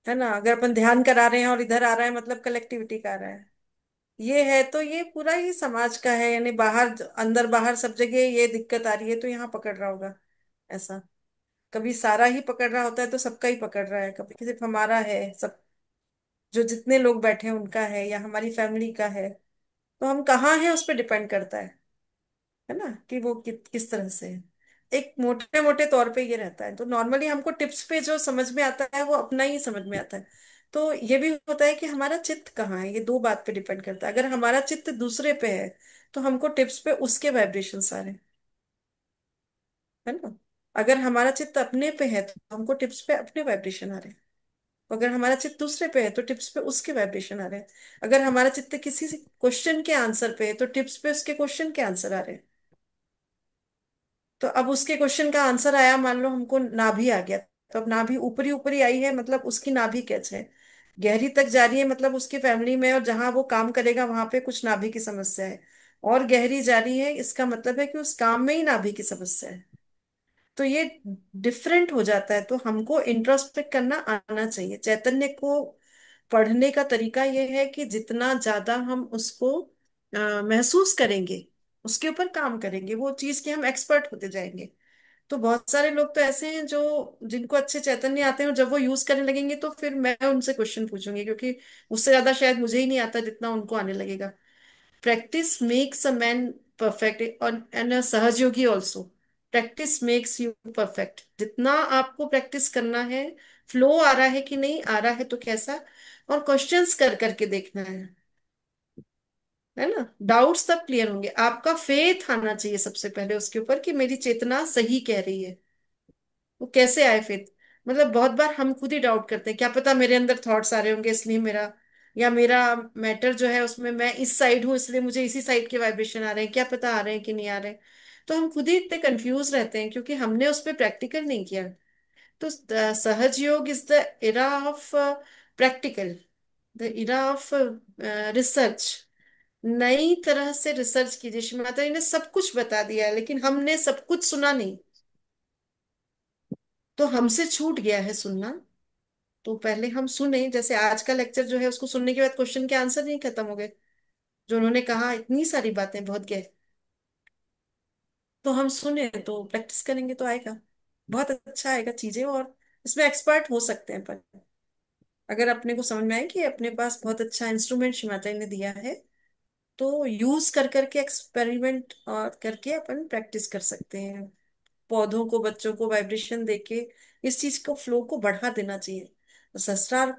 S1: है ना। अगर अपन ध्यान करा रहे हैं और इधर आ रहा है मतलब कलेक्टिविटी का आ रहा है। ये है तो ये पूरा ही समाज का है, यानी बाहर अंदर बाहर सब जगह ये दिक्कत आ रही है तो यहाँ पकड़ रहा होगा ऐसा। कभी सारा ही पकड़ रहा होता है तो सबका ही पकड़ रहा है, कभी सिर्फ हमारा है, सब जो जितने लोग बैठे हैं उनका है या हमारी फैमिली का है। तो हम कहाँ हैं उस पर डिपेंड करता है ना, कि वो किस तरह से है। एक मोटे मोटे तौर पे ये रहता है, तो नॉर्मली हमको टिप्स पे जो समझ में आता है वो अपना ही समझ में आता है। तो ये भी होता है कि हमारा चित्त कहाँ है, ये दो बात पे डिपेंड करता है। अगर हमारा चित्त दूसरे पे है तो हमको टिप्स पे उसके वाइब्रेशंस आ रहे हैं, है ना। अगर हमारा चित्त अपने पे है तो हमको टिप्स पे अपने वाइब्रेशन आ रहे हैं। अगर हमारा चित्त दूसरे पे है तो टिप्स पे उसके वाइब्रेशन आ रहे हैं। अगर हमारा चित्त किसी क्वेश्चन के आंसर पे है तो टिप्स पे उसके क्वेश्चन के आंसर आ रहे हैं। तो अब उसके क्वेश्चन का आंसर आया, मान लो हमको नाभि आ गया, तो अब नाभि ऊपरी ऊपरी आई है मतलब उसकी नाभि कैच है। गहरी तक जा रही है मतलब उसकी फैमिली में और जहां वो काम करेगा वहां पे कुछ नाभि की समस्या है। और गहरी जा रही है इसका मतलब है कि उस काम में ही नाभि की समस्या है। तो ये डिफरेंट हो जाता है, तो हमको इंट्रोस्पेक्ट करना आना चाहिए। चैतन्य को पढ़ने का तरीका ये है कि जितना ज्यादा हम उसको महसूस करेंगे, उसके ऊपर काम करेंगे, वो चीज के हम एक्सपर्ट होते जाएंगे। तो बहुत सारे लोग तो ऐसे हैं जो जिनको अच्छे चैतन्य आते हैं, और जब वो यूज करने लगेंगे तो फिर मैं उनसे क्वेश्चन पूछूंगी, क्योंकि उससे ज्यादा शायद मुझे ही नहीं आता जितना उनको आने लगेगा। Practice makes a man perfect, और and a Sahajayogi also. Practice makes you perfect. जितना आपको प्रैक्टिस करना है, फ्लो आ रहा है कि नहीं आ रहा है तो कैसा, और क्वेश्चंस कर करके देखना है ना। डाउट्स तब क्लियर होंगे। आपका फेथ आना चाहिए सबसे पहले उसके ऊपर कि मेरी चेतना सही कह रही है। वो कैसे आए फिर, मतलब बहुत बार हम खुद ही डाउट करते हैं, क्या पता मेरे अंदर थॉट्स आ रहे होंगे इसलिए मेरा, या मेरा मैटर जो है उसमें मैं इस साइड हूँ इसलिए मुझे इसी साइड के वाइब्रेशन आ रहे हैं, क्या पता आ रहे हैं कि नहीं आ रहे हैं। तो हम खुद ही इतने कंफ्यूज रहते हैं क्योंकि हमने उस पर प्रैक्टिकल नहीं किया। तो सहज योग is the era of practical, the era of research. नई तरह से रिसर्च कीजिए। श्री माता जी ने सब कुछ बता दिया है लेकिन हमने सब कुछ सुना नहीं, तो हमसे छूट गया है सुनना। तो पहले हम सुने, जैसे आज का लेक्चर जो है उसको सुनने के बाद क्वेश्चन के आंसर नहीं खत्म हो गए, जो उन्होंने कहा इतनी सारी बातें बहुत गहरी। तो हम सुने तो प्रैक्टिस करेंगे तो आएगा, बहुत अच्छा आएगा चीजें, और इसमें एक्सपर्ट हो सकते हैं। पर अगर अपने को समझ में आए कि अपने पास बहुत अच्छा इंस्ट्रूमेंट श्री माता जी ने दिया है, तो यूज कर करके एक्सपेरिमेंट और करके अपन प्रैक्टिस कर सकते हैं। पौधों को, बच्चों को वाइब्रेशन देके इस चीज को, फ्लो को बढ़ा देना चाहिए। सहस्त्रार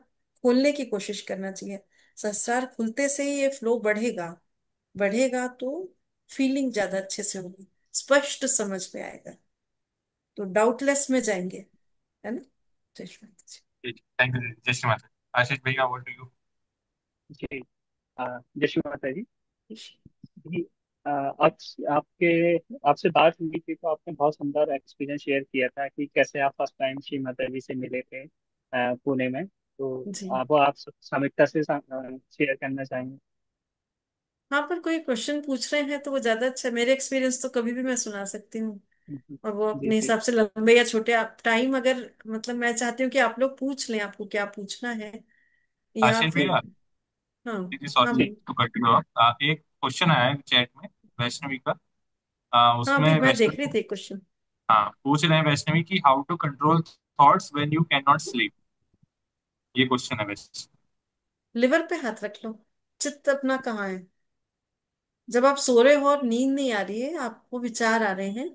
S1: खोलने की कोशिश करना चाहिए। सहस्त्रार खुलते से ही ये फ्लो बढ़ेगा। बढ़ेगा तो फीलिंग ज्यादा अच्छे से होगी, स्पष्ट समझ में आएगा, तो डाउटलेस में जाएंगे, है ना। जय श्री माता जी।
S5: Thank you. जय श्री माता। आशीष भैया, व्हाट डू यू?
S2: जी। जय श्री माता जी। जी। आज आपके आपसे बात हुई थी तो आपने बहुत सुंदर एक्सपीरियंस शेयर किया था कि कैसे आप फर्स्ट टाइम श्री माता जी से मिले थे पुणे में। तो
S1: जी
S2: वो आप समीक्षा से शेयर करना चाहेंगे?
S1: हाँ, पर कोई क्वेश्चन पूछ रहे हैं तो वो ज्यादा अच्छा है। मेरे एक्सपीरियंस तो कभी भी मैं सुना सकती हूँ, और वो
S2: जी
S1: अपने
S2: जी।
S1: हिसाब से लंबे या छोटे, आप टाइम अगर, मतलब मैं चाहती हूँ कि आप लोग पूछ लें आपको क्या पूछना है, या
S5: आशीष
S1: फिर।
S5: भैया,
S1: हाँ।
S5: दीदी
S1: हाँ
S5: सॉरी
S1: बोल।
S5: To cut you off. एक क्वेश्चन आया है चैट में वैष्णवी का।
S1: हाँ, अभी
S5: उसमें
S1: मैं देख रही
S5: वैष्णवी,
S1: थी क्वेश्चन।
S5: हाँ, पूछ रहे हैं वैष्णवी की how to control thoughts when you can not sleep. ये क्वेश्चन है वैसे।
S1: लिवर पे हाथ रख लो। चित्त अपना कहाँ है? जब आप सो रहे हो और नींद नहीं आ रही है, आपको विचार आ रहे हैं,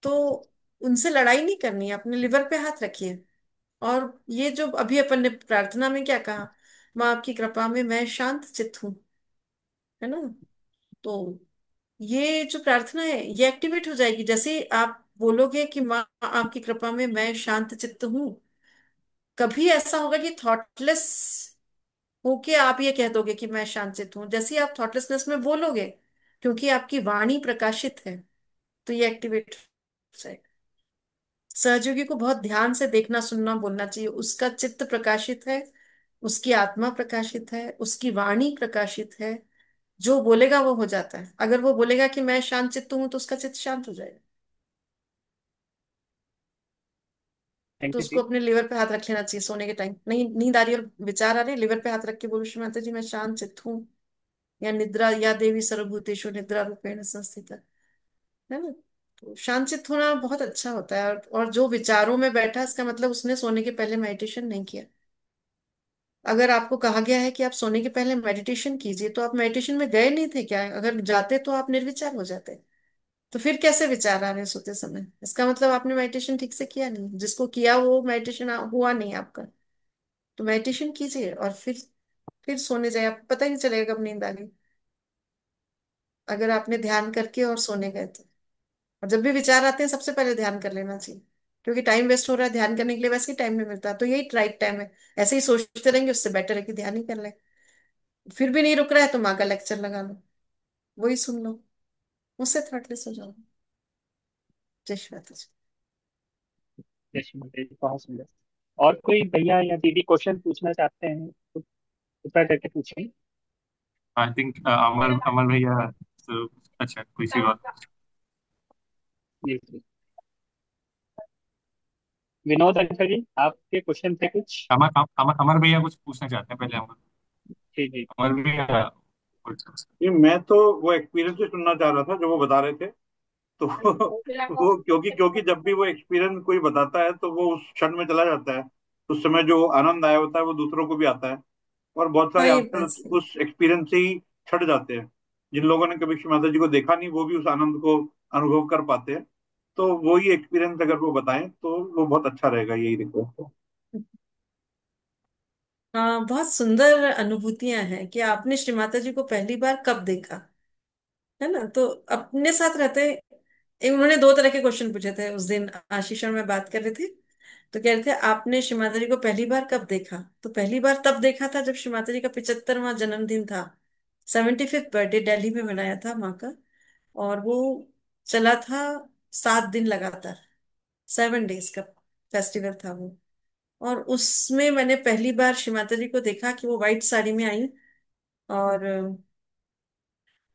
S1: तो उनसे लड़ाई नहीं करनी है, अपने लिवर पे हाथ रखिए। और ये जो अभी अपन ने प्रार्थना में क्या कहा, माँ आपकी कृपा में मैं शांत चित्त हूँ, है ना। तो ये जो प्रार्थना है ये एक्टिवेट हो जाएगी जैसे ही आप बोलोगे कि माँ आपकी कृपा में मैं शांत चित्त हूँ। कभी ऐसा होगा कि थॉटलेस होके आप ये कह दोगे कि मैं शांत चित्त हूँ, जैसे ही आप थॉटलेसनेस में बोलोगे, क्योंकि आपकी वाणी प्रकाशित है, तो ये एक्टिवेट हो जाएगा। सहयोगी को बहुत ध्यान से देखना, सुनना, बोलना चाहिए। उसका चित्त प्रकाशित है, उसकी आत्मा प्रकाशित है, उसकी वाणी प्रकाशित है। जो बोलेगा वो हो जाता है। अगर वो बोलेगा कि मैं शांत चित्त हूं तो उसका चित्त शांत हो जाएगा। तो
S2: थैंक यू
S1: उसको
S2: जी।
S1: अपने लिवर पे हाथ रख लेना चाहिए सोने के टाइम। नहीं, नींद आ रही है और विचार आ रहे हैं, लिवर पे हाथ रख के बोलो श्री माता जी मैं शांत चित्त हूँ, या निद्रा या देवी सर्वभूतेषु निद्रा रूपेण संस्थिता, है ना। तो शांत होना बहुत अच्छा होता है, और जो विचारों में बैठा इसका मतलब उसने सोने के पहले मेडिटेशन नहीं किया। अगर आपको कहा गया है कि आप सोने के पहले मेडिटेशन कीजिए, तो आप मेडिटेशन में गए नहीं थे क्या? अगर जाते तो आप निर्विचार हो जाते। तो फिर कैसे विचार आ रहे हैं सोते समय? इसका मतलब आपने मेडिटेशन ठीक से किया नहीं, जिसको किया वो मेडिटेशन हुआ नहीं आपका। तो मेडिटेशन कीजिए और फिर सोने जाए, आपको पता ही नहीं चलेगा कब नींद आ गई, अगर आपने ध्यान करके और सोने गए तो। और जब भी विचार आते हैं सबसे पहले ध्यान कर लेना चाहिए, क्योंकि टाइम वेस्ट हो रहा है ध्यान करने के लिए, वैसे ही टाइम नहीं मिलता, तो यही राइट टाइम है। ऐसे ही सोचते रहेंगे उससे बेटर है कि ध्यान ही कर ले। फिर भी नहीं रुक रहा है तो माँ का लेक्चर लगा लो, वही सुन लो, उससे थॉटलेस हो जाओ। जय श्री माता जी।
S2: जय श्री माता दी, बहुत सुंदर। और कोई भैया या दीदी क्वेश्चन पूछना चाहते हैं तो कृपया करके पूछें।
S5: आई थिंक अमर अमर भैया, तो अच्छा कोई सी बात।
S2: जी जी। विनोद अंकल जी, आपके क्वेश्चन थे कुछ?
S5: अमर भैया कुछ पूछना चाहते हैं पहले। अमर
S2: जी जी।
S5: अमर भैया
S6: ये मैं तो वो एक्सपीरियंस ही सुनना चाह रहा था जो वो बता रहे थे। तो वो क्योंकि क्योंकि जब भी वो एक्सपीरियंस कोई बताता है तो वो उस क्षण में चला जाता है। उस समय जो आनंद आया होता है वो दूसरों को भी आता है। और बहुत
S1: हाँ
S6: सारे
S1: ये
S6: आजकल
S1: बात सही।
S6: उस एक्सपीरियंस से ही छट जाते हैं। जिन लोगों ने कभी श्री माता जी को देखा नहीं वो भी उस आनंद को अनुभव कर पाते हैं। तो वो ही एक्सपीरियंस अगर वो बताएं तो वो बहुत अच्छा रहेगा, यही रिक्वेस्ट है।
S1: हाँ, बहुत सुंदर अनुभूतियां हैं कि आपने श्री माता जी को पहली बार कब देखा, है ना। तो अपने साथ रहते, उन्होंने दो तरह के क्वेश्चन पूछे थे उस दिन, आशीष और मैं बात कर रहे थे। तो कह रहे थे आपने श्री माता जी को पहली बार कब देखा? तो पहली बार तब देखा था जब श्री माता जी का 75वां जन्मदिन था। 75th बर्थडे दिल्ली में मनाया था माँ का, और वो चला था 7 दिन लगातार, 7 डेज का फेस्टिवल था वो। और उसमें मैंने पहली बार श्री माता जी को देखा कि वो व्हाइट साड़ी में आई, और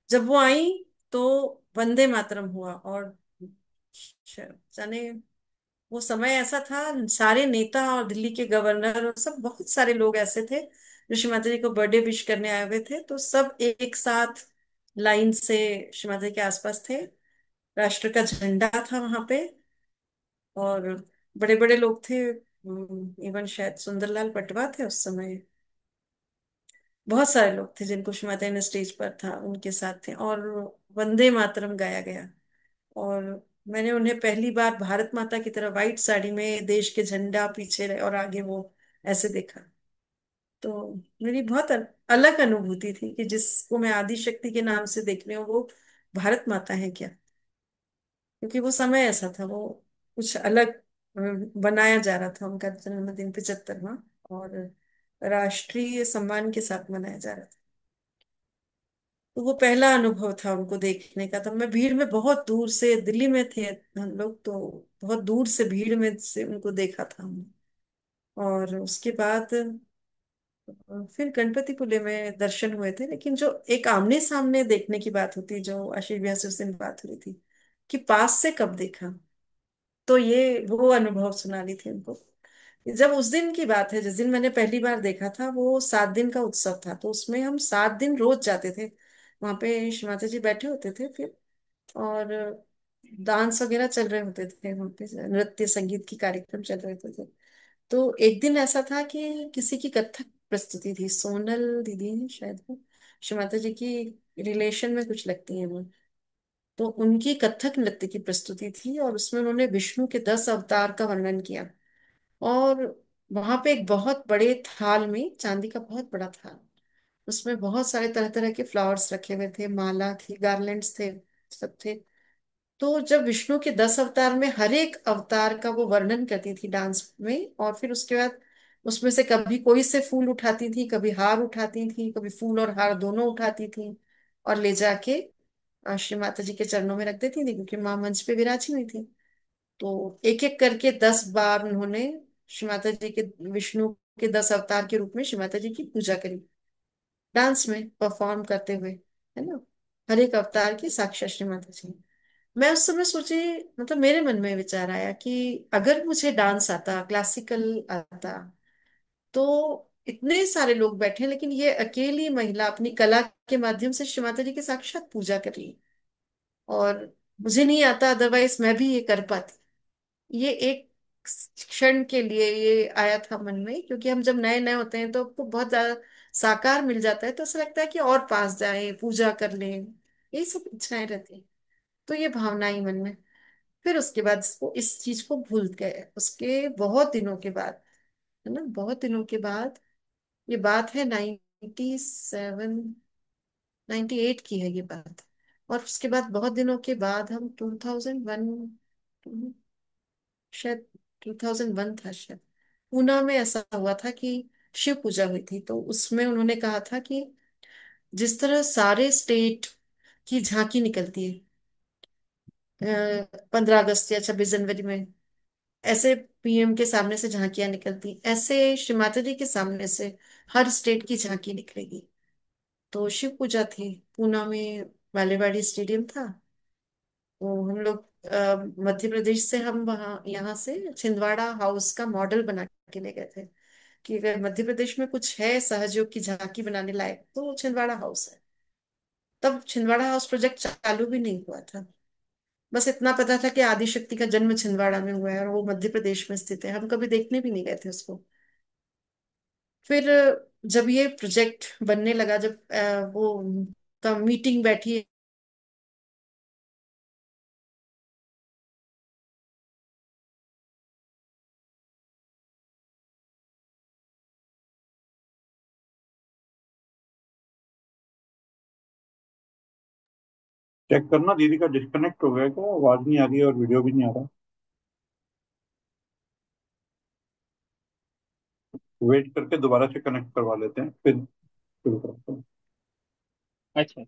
S1: जब वो आई तो वंदे मातरम हुआ, और जाने वो समय ऐसा था, सारे नेता और दिल्ली के गवर्नर और सब बहुत सारे लोग ऐसे थे जो श्री माता जी को बर्थडे विश करने आए हुए थे, तो सब एक साथ लाइन से श्री माता जी के आसपास थे। राष्ट्र का झंडा था वहां पे, और बड़े बड़े लोग थे, इवन शायद सुंदरलाल पटवा थे उस समय। बहुत सारे लोग थे जिनको श्री माता ने स्टेज पर था उनके साथ थे, और वंदे मातरम गाया गया। और मैंने उन्हें पहली बार भारत माता की तरह व्हाइट साड़ी में, देश के झंडा पीछे रहे और आगे वो ऐसे देखा। तो मेरी बहुत अलग अनुभूति थी कि जिसको मैं आदि शक्ति के नाम से देख रही हूँ वो भारत माता है क्या। क्योंकि वो समय ऐसा था, वो कुछ अलग बनाया जा रहा था, उनका जन्मदिन 75वां, और राष्ट्रीय सम्मान के साथ मनाया जा रहा था। तो वो पहला अनुभव था उनको देखने का। तब मैं भीड़ में बहुत दूर से, दिल्ली में थे हम लोग, तो बहुत दूर से भीड़ में से उनको देखा था हमने। और उसके बाद फिर गणपतिपुले में दर्शन हुए थे। लेकिन जो एक आमने सामने देखने की बात होती है, जो आशीष भैया से उस दिन बात हुई थी कि पास से कब देखा, तो ये वो अनुभव सुना रही थी उनको। जब उस दिन की बात है जिस दिन मैंने पहली बार देखा था, वो 7 दिन का उत्सव था, तो उसमें हम 7 दिन रोज जाते थे। वहां पे श्री माता जी बैठे होते थे फिर, और डांस वगैरह चल रहे होते थे वहां पे, नृत्य संगीत की कार्यक्रम चल रहे होते थे। तो एक दिन ऐसा था कि किसी की कथक प्रस्तुति थी, सोनल दीदी है शायद वो, श्री माता जी की रिलेशन में कुछ लगती है वो। तो उनकी कथक नृत्य की प्रस्तुति थी, और उसमें उन्होंने विष्णु के 10 अवतार का वर्णन किया। और वहां पे एक बहुत बड़े थाल में, चांदी का बहुत बड़ा थाल, उसमें बहुत सारे तरह तरह के फ्लावर्स रखे हुए थे, माला थी, गार्लैंड्स थे, सब थे। तो जब विष्णु के 10 अवतार में हर एक अवतार का वो वर्णन करती थी डांस में, और फिर उसके बाद उसमें से कभी कोई से फूल उठाती थी, कभी हार उठाती थी, कभी फूल और हार दोनों उठाती थी, और ले जाके श्री माता जी के चरणों में रख देती थी, क्योंकि माँ मंच पे विराजी हुई थी। तो एक एक करके 10 बार उन्होंने श्री माता जी के, विष्णु के 10 अवतार के रूप में श्री माता जी की पूजा करी, डांस में परफॉर्म करते हुए, है ना। हर एक अवतार की साक्षात श्री माता जी। मैं उस समय सोची, मतलब मेरे मन में विचार आया कि अगर मुझे डांस आता, क्लासिकल आता, तो इतने सारे लोग बैठे हैं, लेकिन ये अकेली महिला अपनी कला के माध्यम से श्री माता जी की साक्षात पूजा कर रही है। और मुझे नहीं आता, अदरवाइज मैं भी ये कर पाती। ये एक क्षण के लिए ये आया था मन में, क्योंकि हम जब नए नए होते हैं तो आपको बहुत ज्यादा साकार मिल जाता है, तो ऐसा लगता है कि और पास जाए, पूजा कर लें, यही सब इच्छाएं रहती हैं। तो ये भावना ही मन में। फिर उसके बाद वो इस चीज को भूल गए, उसके बहुत दिनों के बाद, है ना, बहुत दिनों के बाद। ये बात है 97, 98 की है ये बात। और उसके बाद बहुत दिनों के बाद हम 2001, शायद 2001 था शायद, पूना में ऐसा हुआ था कि शिव पूजा हुई थी। तो उसमें उन्होंने कहा था कि जिस तरह सारे स्टेट की झांकी निकलती है 15 अगस्त या 26 जनवरी में, ऐसे पीएम के सामने से झांकियां निकलती, ऐसे श्री माता जी के सामने से हर स्टेट की झांकी निकलेगी। तो शिव पूजा थी पूना में, बालेवाड़ी स्टेडियम था। तो हम लोग मध्य प्रदेश से, हम वहाँ यहाँ से छिंदवाड़ा हाउस का मॉडल बना के ले गए थे कि अगर मध्य प्रदेश में कुछ है सहयोग की झांकी बनाने लायक तो वो छिंदवाड़ा हाउस है। तब छिंदवाड़ा हाउस प्रोजेक्ट चालू भी नहीं हुआ था। बस इतना पता था कि आदिशक्ति का जन्म छिंदवाड़ा में हुआ है और वो मध्य प्रदेश में स्थित है। हम कभी देखने भी नहीं गए थे उसको। फिर जब ये प्रोजेक्ट बनने लगा, जब वो का मीटिंग बैठी,
S6: चेक करना दीदी का डिस्कनेक्ट हो गया क्या, आवाज नहीं आ रही है और वीडियो भी नहीं आ रहा। वेट करके दोबारा से कनेक्ट करवा लेते हैं, फिर शुरू करते हैं।
S2: अच्छा।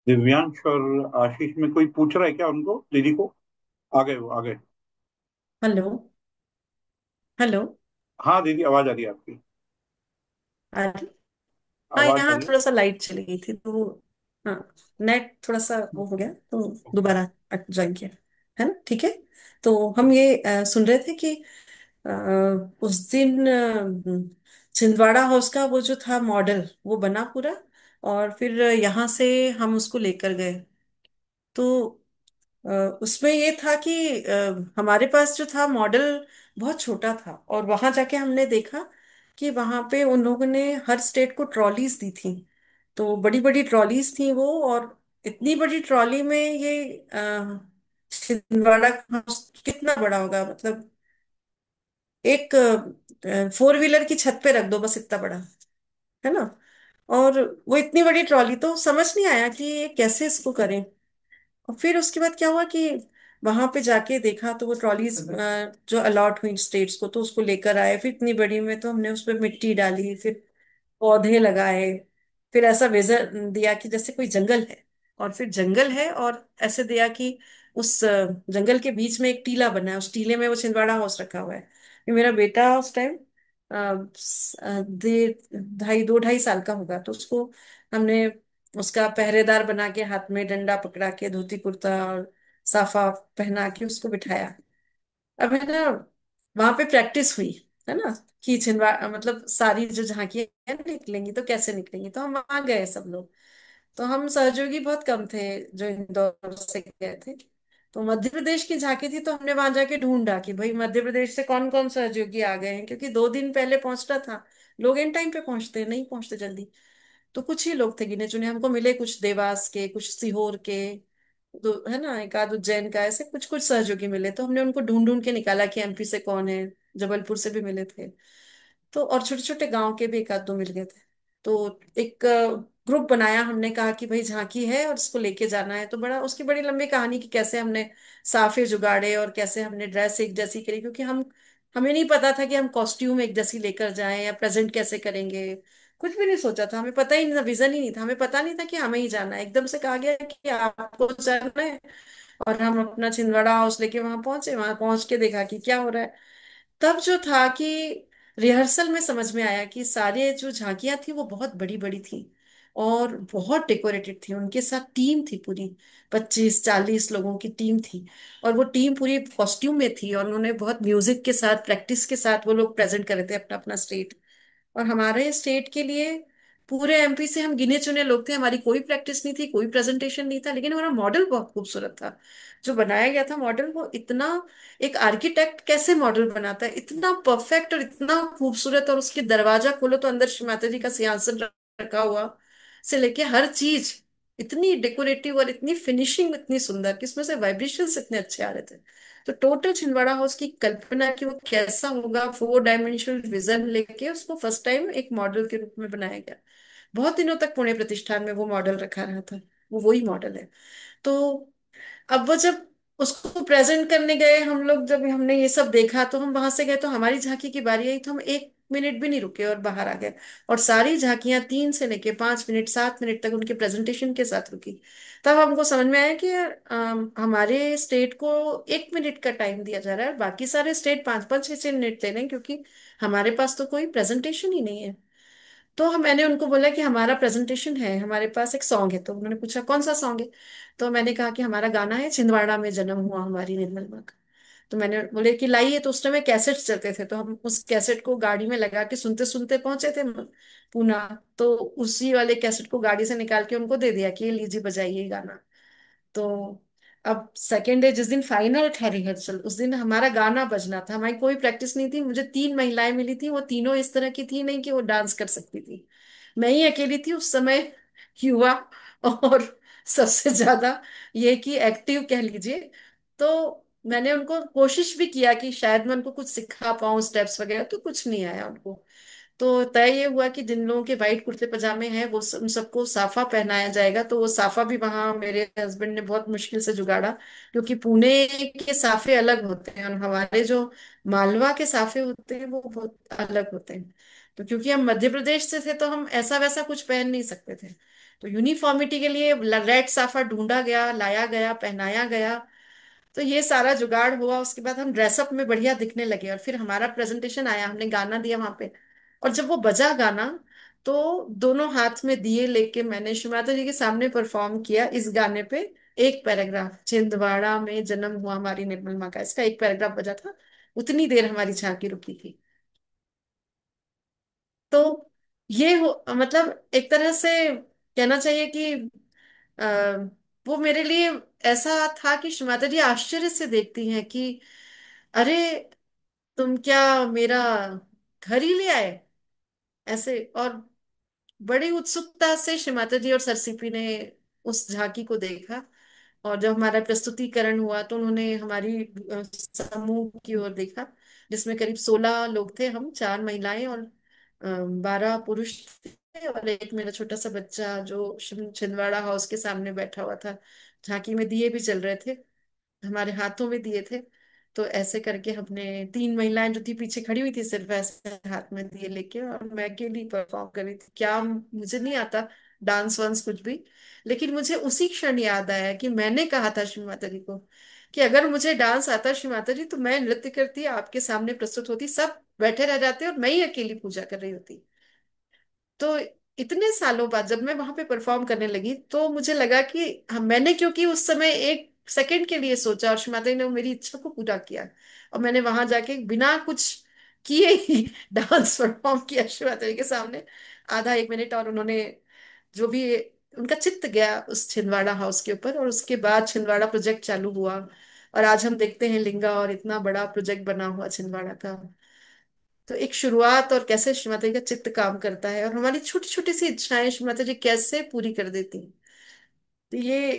S6: दिव्यांश और आशीष में कोई पूछ रहा है क्या उनको, दीदी को? आ गए, वो आ गए।
S1: हेलो, हेलो,
S6: हाँ दीदी, आवाज आ रही है आपकी।
S1: अरे हाँ,
S6: आवाज आ
S1: यहाँ
S6: रही है।
S1: थोड़ा सा लाइट चली गई थी तो हाँ, नेट थोड़ा सा वो हो गया तो दोबारा ज्वाइन किया, है ना, ठीक है। तो हम ये सुन रहे थे कि अ, उस दिन छिंदवाड़ा हाउस का वो जो था मॉडल वो बना पूरा, और फिर यहाँ से हम उसको लेकर गए। तो अ, उसमें ये था कि हमारे पास जो था मॉडल बहुत छोटा था, और वहां जाके हमने देखा कि वहां पे उन लोगों ने हर स्टेट को ट्रॉलीज दी थी। तो बड़ी बड़ी ट्रॉलीज थी वो, और इतनी बड़ी ट्रॉली में ये छिंदवाड़ा हाउस कितना बड़ा होगा, मतलब एक 4 व्हीलर की छत पे रख दो, बस इतना बड़ा, है ना। और वो इतनी बड़ी ट्रॉली, तो समझ नहीं आया कि ये कैसे इसको करें। और फिर उसके बाद क्या हुआ कि वहां पे जाके देखा तो वो ट्रॉलीज जो अलॉट हुई स्टेट्स को, तो उसको लेकर आए। फिर इतनी बड़ी में तो हमने उस पर मिट्टी डाली, फिर पौधे लगाए, फिर ऐसा विजन दिया कि जैसे कोई जंगल है, और फिर जंगल है, और ऐसे दिया कि उस जंगल के बीच में एक टीला बना है, उस टीले में वो छिंदवाड़ा हाउस रखा हुआ है। ये मेरा बेटा उस टाइम डेढ़, ढाई, 2 ढाई साल का होगा, तो उसको हमने उसका पहरेदार बना के, हाथ में डंडा पकड़ा के, धोती कुर्ता और साफा पहना के उसको बिठाया। अब है ना, वहां पे प्रैक्टिस हुई, है ना, कि छिंदवा मतलब सारी जो झांकियां निकलेंगी तो कैसे निकलेंगी। तो हम वहां गए सब लोग। तो हम सहयोगी बहुत कम थे जो इंदौर से गए थे। तो मध्य प्रदेश की झांकी थी, तो हमने वहां जाके ढूंढा कि भाई मध्य प्रदेश से कौन कौन सहयोगी आ गए हैं, क्योंकि 2 दिन पहले पहुंचना था। लोग इन टाइम पे पहुंचते हैं, नहीं पहुंचते जल्दी। तो कुछ ही लोग थे गिने चुने, हमको मिले कुछ देवास के, कुछ सीहोर के, तो है ना एक आध उज्जैन का, ऐसे कुछ कुछ सहयोगी मिले, तो हमने उनको ढूंढ ढूंढ के निकाला कि एमपी से कौन है। जबलपुर से भी मिले थे। तो और छोटे छोटे गांव के भी एक आध दो मिल गए थे। तो एक ग्रुप बनाया हमने, कहा कि भाई झांकी है और इसको लेके जाना है। तो बड़ा उसकी बड़ी लंबी कहानी कि कैसे हमने साफे जुगाड़े और कैसे हमने ड्रेस एक जैसी करी, क्योंकि हमें नहीं पता था कि हम कॉस्ट्यूम एक जैसी लेकर जाएं या प्रेजेंट कैसे करेंगे। कुछ भी नहीं सोचा था, हमें पता ही नहीं था, विजन ही नहीं था, हमें पता नहीं था कि हमें ही जाना है। एकदम से कहा गया कि आपको जाना है। और हम अपना छिंदवाड़ा हाउस लेके वहां पहुंचे, वहां पहुंच के देखा कि क्या हो रहा है। तब जो था कि रिहर्सल में समझ में आया कि सारे जो झांकियां थी वो बहुत बड़ी बड़ी थी और बहुत डेकोरेटेड थी। उनके साथ टीम थी पूरी, 25-40 लोगों की टीम थी। और वो टीम पूरी कॉस्ट्यूम में थी और उन्होंने बहुत म्यूजिक के साथ, प्रैक्टिस के साथ वो लोग प्रेजेंट कर रहे थे अपना अपना स्टेट। और हमारे स्टेट के लिए पूरे एमपी से हम गिने चुने लोग थे, हमारी कोई प्रैक्टिस नहीं थी, कोई प्रेजेंटेशन नहीं था, लेकिन हमारा मॉडल बहुत खूबसूरत था। जो बनाया गया था मॉडल, वो इतना, एक आर्किटेक्ट कैसे मॉडल बनाता है, इतना परफेक्ट और इतना खूबसूरत। और उसके दरवाजा खोलो तो अंदर श्री माता जी का सिंहासन रखा हुआ से लेके हर चीज इतनी डेकोरेटिव और इतनी फिनिशिंग इतनी सुंदर कि इसमें से वाइब्रेशंस इतने अच्छे आ रहे थे। तो टोटल छिंदवाड़ा हाउस की कल्पना कि वो कैसा होगा, 4 डायमेंशनल विजन लेके उसको फर्स्ट टाइम एक मॉडल के रूप में बनाया गया। बहुत दिनों तक पुणे प्रतिष्ठान में वो मॉडल रखा रहा था। वो वही मॉडल है। तो अब वो जब उसको प्रेजेंट करने गए हम लोग, जब हमने ये सब देखा तो हम वहां से गए, तो हमारी झांकी की बारी आई, तो हम 1 मिनट भी नहीं रुके और बाहर आ गए। और सारी झांकियां 3 से लेके 5 मिनट 7 मिनट तक उनके प्रेजेंटेशन के साथ रुकी। तब हमको समझ में आया कि यार हमारे स्टेट को 1 मिनट का टाइम दिया जा रहा है और बाकी सारे स्टेट 5-5 6-6 मिनट ले रहे हैं, क्योंकि हमारे पास तो कोई प्रेजेंटेशन ही नहीं है। तो मैंने उनको बोला कि हमारा प्रेजेंटेशन है, हमारे पास एक सॉन्ग है। तो उन्होंने पूछा कौन सा सॉन्ग है। तो मैंने कहा कि हमारा गाना है छिंदवाड़ा में जन्म हुआ हमारी निर्मल माँ का। तो मैंने बोले कि लाइए। तो उस समय कैसेट चलते थे, तो हम उस कैसेट को गाड़ी में लगा के सुनते सुनते पहुंचे थे पूना। तो उसी वाले कैसेट को गाड़ी से निकाल के उनको दे दिया कि ये लीजिए बजाइए गाना। तो अब सेकेंड डे जिस दिन फाइनल था रिहर्सल, उस दिन हमारा गाना बजना था। हमारी कोई प्रैक्टिस नहीं थी। मुझे 3 महिलाएं मिली थी, वो तीनों इस तरह की थी नहीं कि वो डांस कर सकती थी। मैं ही अकेली थी उस समय, युवा, और सबसे ज्यादा ये कि एक्टिव कह लीजिए। तो मैंने उनको कोशिश भी किया कि शायद मैं उनको कुछ सिखा पाऊं स्टेप्स वगैरह, तो कुछ नहीं आया उनको। तो तय ये हुआ कि जिन लोगों के वाइट कुर्ते पजामे हैं वो उन सबको साफा पहनाया जाएगा। तो वो साफा भी वहां मेरे हस्बैंड ने बहुत मुश्किल से जुगाड़ा, क्योंकि पुणे के साफे अलग होते हैं और हमारे जो मालवा के साफे होते हैं वो बहुत अलग होते हैं। तो क्योंकि हम मध्य प्रदेश से थे तो हम ऐसा वैसा कुछ पहन नहीं सकते थे। तो यूनिफॉर्मिटी के लिए रेड साफा ढूंढा गया, लाया गया, पहनाया गया। तो ये सारा जुगाड़ हुआ, उसके बाद हम ड्रेसअप में बढ़िया दिखने लगे और फिर हमारा प्रेजेंटेशन आया, हमने गाना दिया वहां पे। और जब वो बजा गाना, तो दोनों हाथ में दिए लेके मैंने श्री माता जी के सामने परफॉर्म किया इस गाने पे। एक पैराग्राफ, छिंदवाड़ा में जन्म हुआ हमारी निर्मल माँ का, इसका एक पैराग्राफ बजा था। उतनी देर हमारी झांकी रुकी थी। तो ये मतलब एक तरह से कहना चाहिए कि आ, वो मेरे लिए ऐसा था कि श्री माता जी आश्चर्य से देखती हैं कि अरे तुम क्या मेरा घर ही ले आए, ऐसे। और बड़ी उत्सुकता से श्री माता जी और सरसिपी ने उस झांकी को देखा। और जब हमारा प्रस्तुतिकरण हुआ तो उन्होंने हमारी समूह की ओर देखा, जिसमें करीब 16 लोग थे, हम 4 महिलाएं और 12 पुरुष थे, और एक मेरा छोटा सा बच्चा जो छिंदवाड़ा हाउस के सामने बैठा हुआ था। झांकी में दिए भी चल रहे थे, हमारे हाथों में दिए थे। तो ऐसे करके हमने 3 महिलाएं जो थी पीछे खड़ी हुई थी सिर्फ ऐसे हाथ में दिए लेके, और मैं अकेली परफॉर्म कर रही थी। क्या मुझे नहीं आता डांस वांस कुछ भी, लेकिन मुझे उसी क्षण याद आया कि मैंने कहा था श्री माता जी को कि अगर मुझे डांस आता श्री माता जी तो मैं नृत्य करती, आपके सामने प्रस्तुत होती, सब बैठे रह जाते और मैं ही अकेली पूजा कर रही होती। तो इतने सालों बाद जब मैं वहां पे परफॉर्म करने लगी तो मुझे लगा कि मैंने क्योंकि उस समय 1 सेकंड के लिए सोचा और श्री माता जी ने मेरी इच्छा को पूरा किया। और मैंने वहां जाके बिना कुछ किए ही डांस परफॉर्म किया श्री माता जी के सामने, आधा 1 मिनट। और उन्होंने जो भी, उनका चित्त गया उस छिंदवाड़ा हाउस के ऊपर, और उसके बाद छिंदवाड़ा प्रोजेक्ट चालू हुआ। और आज हम देखते हैं लिंगा और इतना बड़ा प्रोजेक्ट बना हुआ छिंदवाड़ा का। तो एक शुरुआत और कैसे श्री माता जी का चित्त काम करता है और हमारी छोटी छोटी सी इच्छाएं श्री माता जी कैसे पूरी कर देती हैं। तो ये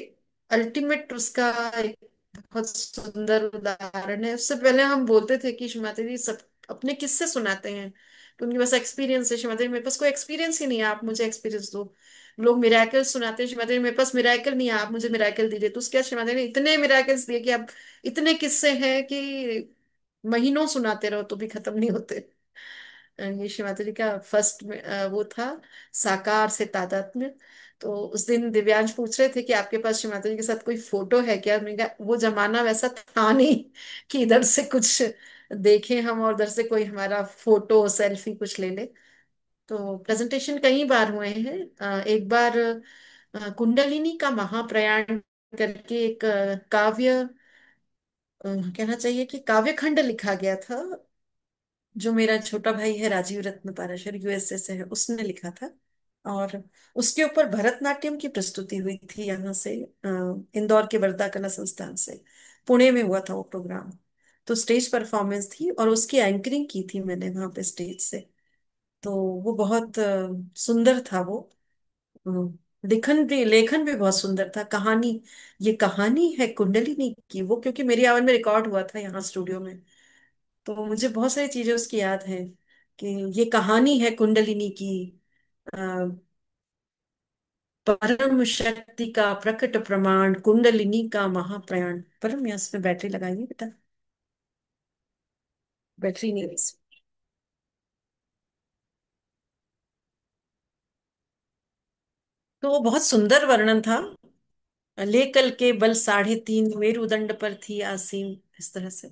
S1: अल्टीमेट उसका एक बहुत सुंदर उदाहरण है। उससे पहले हम बोलते थे कि श्री माता जी सब अपने किस्से सुनाते हैं, तो उनके पास एक्सपीरियंस है। श्री माता जी मेरे पास कोई एक्सपीरियंस ही नहीं है, आप मुझे एक्सपीरियंस दो। लोग मिराकल सुनाते हैं, श्री माता जी मेरे पास मिराकल नहीं है, आप मुझे मिराकल दीजिए। तो उसके बाद श्री माता जी ने इतने मिराकल्स दिए कि अब इतने किस्से हैं कि महीनों सुनाते रहो तो भी खत्म नहीं होते। ये शिव माता जी का फर्स्ट वो था, साकार से तादात्म्य। तो उस दिन दिव्यांश पूछ रहे थे कि आपके पास शिव माता जी के साथ कोई फोटो है क्या। मैंने कहा वो जमाना वैसा था नहीं कि इधर से कुछ देखें हम और उधर से कोई हमारा फोटो सेल्फी कुछ ले ले। तो प्रेजेंटेशन कई बार हुए हैं। एक बार कुंडलिनी का महाप्रयाण करके एक काव्य, कहना चाहिए कि काव्य खंड लिखा गया था, जो मेरा छोटा भाई है राजीव रत्न पाराशर यूएसए से है, उसने लिखा था। और उसके ऊपर भरतनाट्यम की प्रस्तुति हुई थी यहाँ से, इंदौर के वरदा कला संस्थान से। पुणे में हुआ था वो प्रोग्राम। तो स्टेज परफॉर्मेंस थी और उसकी एंकरिंग की थी मैंने वहां पे स्टेज से। तो वो बहुत सुंदर था वो। लेखन भी बहुत सुंदर था। कहानी, ये कहानी है कुंडलिनी की, वो क्योंकि मेरी आवाज में रिकॉर्ड हुआ था यहाँ स्टूडियो में। तो मुझे बहुत सारी चीजें उसकी याद है कि ये कहानी है कुंडलिनी की, अ, परम शक्ति का प्रकट प्रमाण, कुंडलिनी का महाप्रयाण। परम, यहाँ इसमें बैटरी लगाइए बेटा, बैटरी नहीं है इसमें। तो वो बहुत सुंदर वर्णन था। ले कल के बल 3.5 मेरुदंड पर थी आसीन, इस तरह से।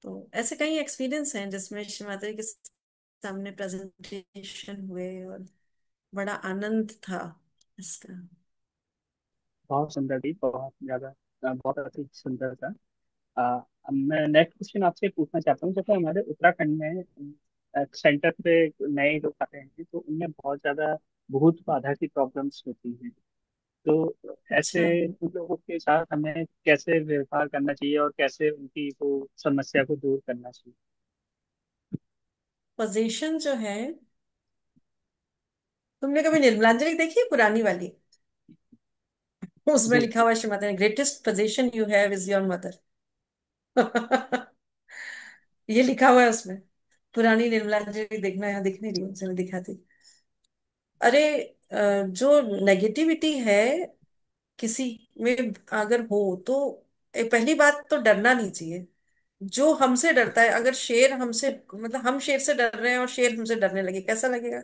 S1: तो ऐसे कई एक्सपीरियंस हैं जिसमें श्री माता जी के सामने प्रेजेंटेशन हुए और बड़ा आनंद था इसका।
S2: बहुत सुंदर थी, बहुत ज्यादा, बहुत अति सुंदर था। अब मैं नेक्स्ट क्वेश्चन आपसे पूछना चाहता हूँ। जैसे हमारे उत्तराखंड में सेंटर पे नए लोग आते हैं तो उनमें बहुत ज्यादा भूत बाधा की प्रॉब्लम्स होती हैं। तो ऐसे
S1: अच्छा,
S2: उन लोगों के साथ हमें कैसे व्यवहार करना चाहिए और कैसे उनकी वो समस्या को दूर करना चाहिए?
S1: पोजीशन जो है, तुमने कभी निर्मलांजलि देखी है पुरानी वाली? उसमें
S2: जी।
S1: लिखा हुआ है Shrimati, greatest position you have is your mother. ये लिखा हुआ है उसमें। पुरानी निर्मलांजलि देखना, यहाँ दिख नहीं रही उनसे, मैं दिखाती। अरे, जो नेगेटिविटी है किसी में अगर हो तो पहली बात तो डरना नहीं चाहिए। जो हमसे डरता है, अगर शेर हमसे, मतलब हम शेर से डर रहे हैं और शेर हमसे डरने लगे, कैसा लगेगा?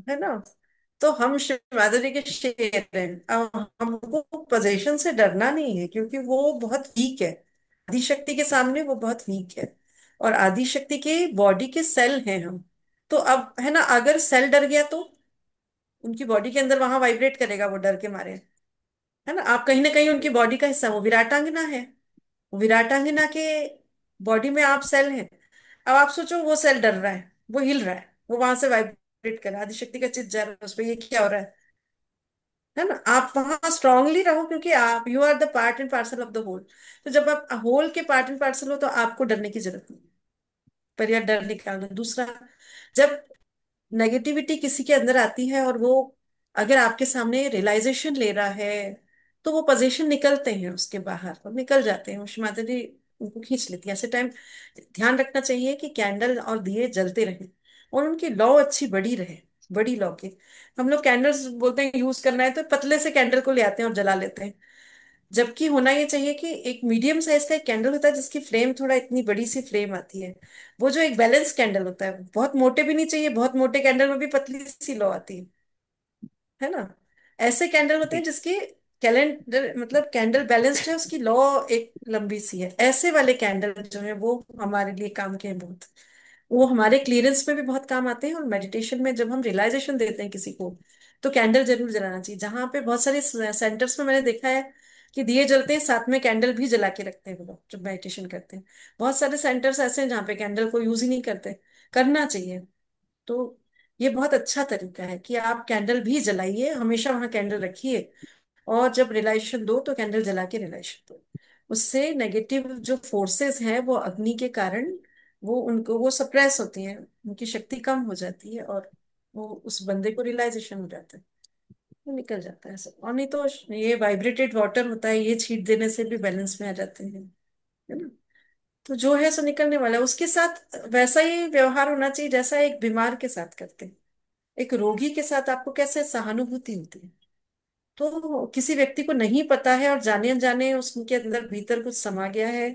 S1: है ना? तो हम शिव माता जी के शेर हैं। अब हमको पोजीशन से डरना नहीं है क्योंकि वो बहुत वीक है। आदि शक्ति के सामने वो बहुत वीक है। और आदि शक्ति के बॉडी के सेल हैं हम। तो अब है ना, अगर सेल डर गया तो उनकी बॉडी के अंदर वहां वाइब्रेट करेगा वो डर के मारे। है ना? आप कहीं ना कहीं उनकी बॉडी का हिस्सा, वो विराटांगना है। विराटांगना के बॉडी में आप सेल हैं। अब आप सोचो वो सेल डर रहा है, वो हिल रहा है, वो वहां से वाइब्रेट कर रहा है, आदिशक्ति का चित जा रहा है उस पर, ये क्या हो रहा है ना? आप वहां स्ट्रांगली रहो क्योंकि आप, you are the part and parcel of the whole. तो जब आप होल के पार्ट एंड पार्सल हो तो आपको डरने की जरूरत नहीं। पर यह डर निकालना। दूसरा, जब नेगेटिविटी किसी के अंदर आती है और वो अगर आपके सामने रियलाइजेशन ले रहा है, तो वो पोजीशन निकलते हैं उसके बाहर और निकल जाते हैं। उस माता जी उनको खींच लेती है। ऐसे टाइम ध्यान रखना चाहिए कि कैंडल और दिए जलते रहें और उनकी लौ अच्छी बड़ी रहे, बड़ी लौ के। हम लोग कैंडल्स बोलते हैं यूज करना है तो पतले से कैंडल को ले आते हैं और जला लेते हैं। जबकि होना ये चाहिए कि एक मीडियम साइज का एक कैंडल होता है जिसकी फ्लेम थोड़ा, इतनी बड़ी सी फ्लेम आती है। वो जो एक बैलेंस कैंडल होता है, बहुत मोटे भी नहीं चाहिए, बहुत मोटे कैंडल में भी पतली सी लौ आती है ना? ऐसे कैंडल होते हैं
S2: जी।
S1: जिसकी कैलेंडर, मतलब कैंडल बैलेंस्ड है, उसकी लौ एक लंबी सी है। ऐसे वाले कैंडल जो है वो हमारे लिए काम के हैं बहुत। वो हमारे क्लियरेंस में भी बहुत काम आते हैं और मेडिटेशन में जब हम रियलाइजेशन देते हैं किसी को, तो कैंडल जरूर जलाना चाहिए। जहां पे बहुत सारे सेंटर्स में मैंने देखा है कि दिए जलते हैं, साथ में कैंडल भी जला के रखते हैं वो लोग जब मेडिटेशन करते हैं। बहुत सारे सेंटर्स ऐसे हैं जहाँ पे कैंडल को यूज ही नहीं करते। करना चाहिए। तो ये बहुत अच्छा तरीका है कि आप कैंडल भी जलाइए, हमेशा वहां कैंडल रखिए। और जब रिलाइजेशन दो तो कैंडल जला के रिलाइजेशन दो। उससे नेगेटिव जो फोर्सेस हैं वो अग्नि के कारण वो उनको वो सप्रेस होती है, उनकी शक्ति कम हो जाती है, और वो उस बंदे को रियलाइजेशन हो जाता है, वो निकल जाता है सब। और नहीं तो ये वाइब्रेटेड वाटर होता है, ये छीट देने से भी बैलेंस में आ जाते हैं, है ना। तो जो है सो निकलने वाला है, उसके साथ वैसा ही व्यवहार होना चाहिए जैसा एक बीमार के साथ करते हैं। एक रोगी के साथ आपको कैसे सहानुभूति होती है। तो किसी व्यक्ति को नहीं पता है और जाने अनजाने उसके अंदर भीतर कुछ समा गया है,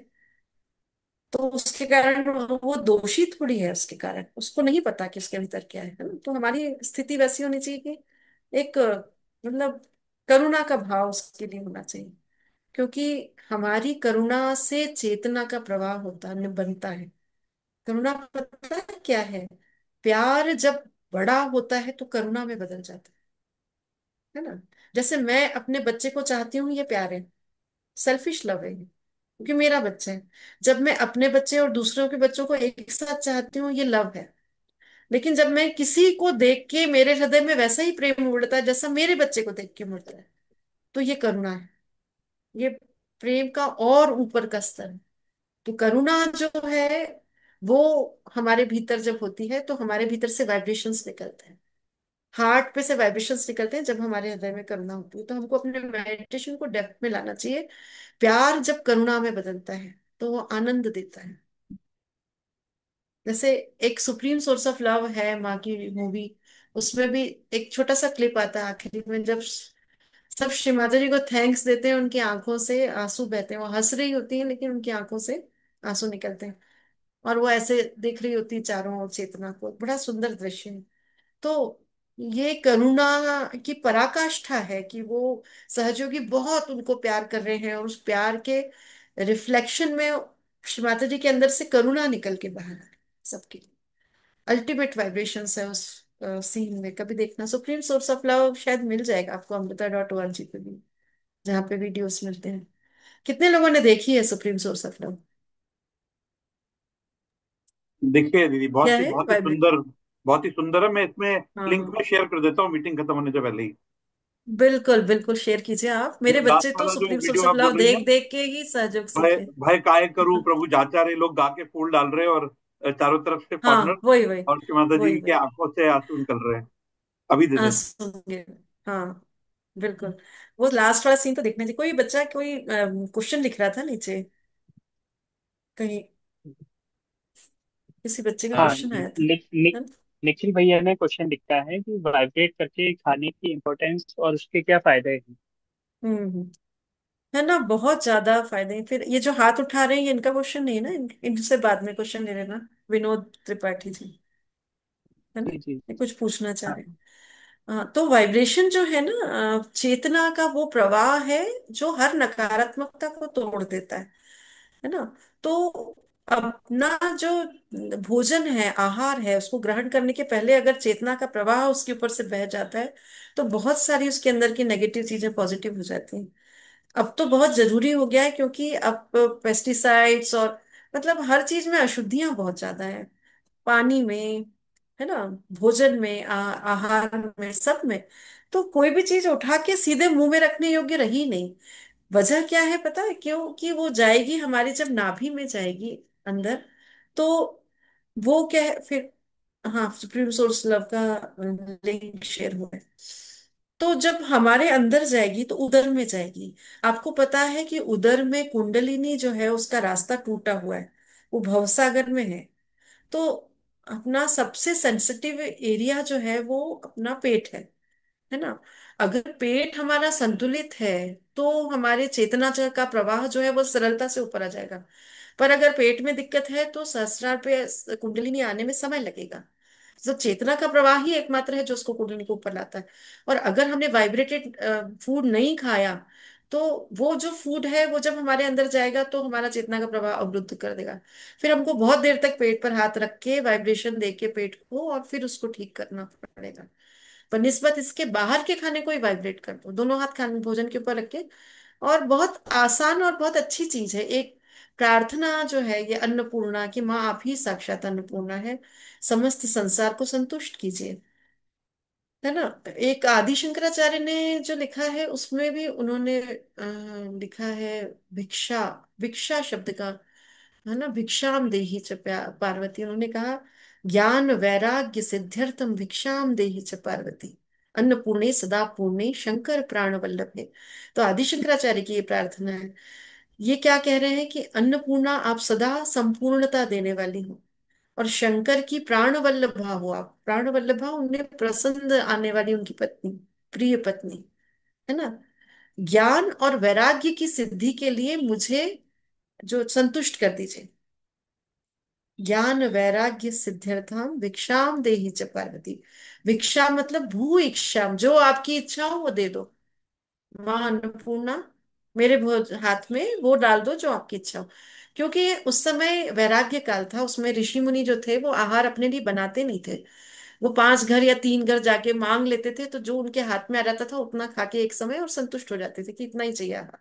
S1: तो उसके कारण वो दोषी थोड़ी है, उसके कारण उसको नहीं पता कि उसके भीतर क्या है ना। तो हमारी स्थिति वैसी होनी चाहिए कि एक मतलब करुणा का भाव उसके लिए होना चाहिए, क्योंकि हमारी करुणा से चेतना का प्रवाह होता है, बनता है। करुणा पता है क्या है? प्यार जब बड़ा होता है तो करुणा में बदल जाता है ना। जैसे मैं अपने बच्चे को चाहती हूँ, ये प्यार है, सेल्फिश लव है ये, क्योंकि मेरा बच्चा है। जब मैं अपने बच्चे और दूसरों के बच्चों को एक साथ चाहती हूँ, ये लव है। लेकिन जब मैं किसी को देख के मेरे हृदय में वैसा ही प्रेम उमड़ता है जैसा मेरे बच्चे को देख के उमड़ता है, तो ये करुणा है। ये प्रेम का और ऊपर का स्तर है। तो करुणा जो है वो हमारे भीतर जब होती है तो हमारे भीतर से वाइब्रेशंस निकलते हैं, हार्ट पे से वाइब्रेशंस निकलते हैं जब हमारे हृदय में करुणा होती है। तो हमको अपने मेडिटेशन को डेप्थ में लाना चाहिए। प्यार जब करुणा में बदलता है तो वो आनंद देता है। जैसे एक सुप्रीम सोर्स ऑफ लव है, माँ की मूवी, उसमें भी एक छोटा सा क्लिप आता है आखिरी में, जब सब श्री माता जी को थैंक्स देते हैं, उनकी आंखों से आंसू बहते हैं, वो हंस रही होती है लेकिन उनकी आंखों से आंसू निकलते हैं, और वो ऐसे देख रही होती है चारों ओर चेतना को। बड़ा सुंदर दृश्य है। तो ये करुणा की पराकाष्ठा है कि वो सहयोगी बहुत उनको प्यार कर रहे हैं, और उस प्यार के रिफ्लेक्शन में श्री माता जी के अंदर से करुणा निकल के बाहर आ रही है सबके लिए। अल्टीमेट वाइब्रेशंस है उस सीन में। कभी देखना, सुप्रीम सोर्स ऑफ लव शायद मिल जाएगा आपको अमृता.org पे भी, जहाँ पे वीडियोस मिलते हैं। कितने लोगों ने देखी है सुप्रीम सोर्स ऑफ लव?
S6: देखिए दीदी,
S1: क्या है
S6: बहुत ही
S1: वाइब्रेट।
S6: सुंदर, बहुत ही सुंदर है। मैं इसमें
S1: हाँ
S6: लिंक
S1: हाँ,
S6: में शेयर कर देता हूँ मीटिंग खत्म होने से पहले ही।
S1: बिल्कुल बिल्कुल शेयर कीजिए आप। मेरे
S6: लास्ट
S1: बच्चे तो
S6: वाला जो
S1: सुप्रीम सोर्स
S6: वीडियो
S1: ऑफ
S6: आप
S1: लव
S6: बोल रही हैं,
S1: देख देख के ही सहयोग
S6: भय
S1: सीखे।
S6: भय काय करूं प्रभु जाचा रे, लोग गा के फूल डाल रहे हैं, और चारों तरफ से फॉरनर,
S1: हाँ वही वही
S6: और श्री माता
S1: वही
S6: जी के
S1: वही
S6: आंखों से आंसू निकल रहे हैं। अभी दे दें।
S1: सुन हाँ बिल्कुल। वो लास्ट वाला सीन तो देखना चाहिए। कोई बच्चा कोई क्वेश्चन लिख रहा था नीचे कहीं, किसी बच्चे का
S2: हाँ,
S1: क्वेश्चन आया था, है ना?
S2: निखिल भैया ने क्वेश्चन लिखा है कि वाइब्रेट करके खाने की इम्पोर्टेंस और उसके क्या फायदे हैं।
S1: हम्म। है ना, बहुत ज्यादा फायदे हैं। फिर ये जो हाथ उठा रहे हैं, ये इनका क्वेश्चन नहीं है ना, इनसे बाद में क्वेश्चन ले लेना। विनोद त्रिपाठी जी, है ना,
S2: जी जी।
S1: ये कुछ पूछना चाह
S2: हाँ
S1: रहे हैं। हाँ, तो वाइब्रेशन जो है ना, चेतना का वो प्रवाह है जो हर नकारात्मकता को तोड़ देता है ना। तो अपना जो भोजन है, आहार है, उसको ग्रहण करने के पहले अगर चेतना का प्रवाह उसके ऊपर से बह जाता है, तो बहुत सारी उसके अंदर की नेगेटिव चीजें पॉजिटिव हो जाती हैं। अब तो बहुत जरूरी हो गया है, क्योंकि अब पेस्टिसाइड्स और मतलब हर चीज में अशुद्धियां बहुत ज्यादा है, पानी में, है ना, भोजन में, आहार में, सब में। तो कोई भी चीज उठा के सीधे मुंह में रखने योग्य रही नहीं। वजह क्या है पता है? क्यों? कि वो जाएगी हमारी जब नाभि में जाएगी अंदर, तो वो क्या है फिर। हाँ, सुप्रीम सोर्स लव का लिंक शेयर हुआ है। तो जब हमारे अंदर जाएगी तो उदर में जाएगी। आपको पता है कि उदर में कुंडलिनी जो है उसका रास्ता टूटा हुआ है, वो भवसागर में है। तो अपना सबसे सेंसिटिव एरिया जो है वो अपना पेट है ना। अगर पेट हमारा संतुलित है तो हमारे चेतना का प्रवाह जो है वो सरलता से ऊपर आ जाएगा। पर अगर पेट में दिक्कत है तो सहस्रार पे कुंडलिनी आने में समय लगेगा। तो चेतना का प्रवाह ही एकमात्र है जो उसको कुंडलिनी को ऊपर लाता है। और अगर हमने वाइब्रेटेड फूड नहीं खाया, तो वो जो फूड है वो जब हमारे अंदर जाएगा तो हमारा चेतना का प्रवाह अवरुद्ध कर देगा। फिर हमको बहुत देर तक पेट पर हाथ रख के वाइब्रेशन दे के पेट को, और फिर उसको ठीक करना पड़ेगा। पर निस्बत इसके बाहर के खाने को ही वाइब्रेट कर दो, दोनों हाथ खाने भोजन के ऊपर रख के। और बहुत आसान और बहुत अच्छी चीज है एक प्रार्थना जो है, ये अन्नपूर्णा की माँ आप ही साक्षात अन्नपूर्णा है, समस्त संसार को संतुष्ट कीजिए, है ना। एक आदि शंकराचार्य ने जो लिखा है उसमें भी उन्होंने लिखा है भिक्षा, भिक्षा शब्द का है ना, भिक्षाम देहि च पार्वती, उन्होंने कहा ज्ञान वैराग्य सिद्ध्यर्थम भिक्षाम देहि च पार्वती, अन्नपूर्णे सदा पूर्णे शंकर प्राण वल्लभे। तो आदि शंकराचार्य की ये प्रार्थना है। ये क्या कह रहे हैं कि अन्नपूर्णा आप सदा संपूर्णता देने वाली हो, और शंकर की प्राण वल्लभा हो आप, प्राण वल्लभा उन्हें प्रसन्न आने वाली उनकी पत्नी, प्रिय पत्नी, है ना। ज्ञान और वैराग्य की सिद्धि के लिए मुझे जो संतुष्ट कर दीजिए। ज्ञान वैराग्य सिद्ध्यर्थम भिक्षाम देहि च पार्वती। भिक्षा मतलब भू इच्छा, जो आपकी इच्छा हो वो दे दो माँ अन्नपूर्णा, मेरे भोज हाथ में वो डाल दो जो आपकी इच्छा हो। क्योंकि उस समय वैराग्य काल था, उसमें ऋषि मुनि जो थे वो आहार अपने लिए बनाते नहीं थे। वो 5 घर या 3 घर जाके मांग लेते थे, तो जो उनके हाथ में आ जाता था उतना खा के एक समय और संतुष्ट हो जाते थे कि इतना ही चाहिए आहार।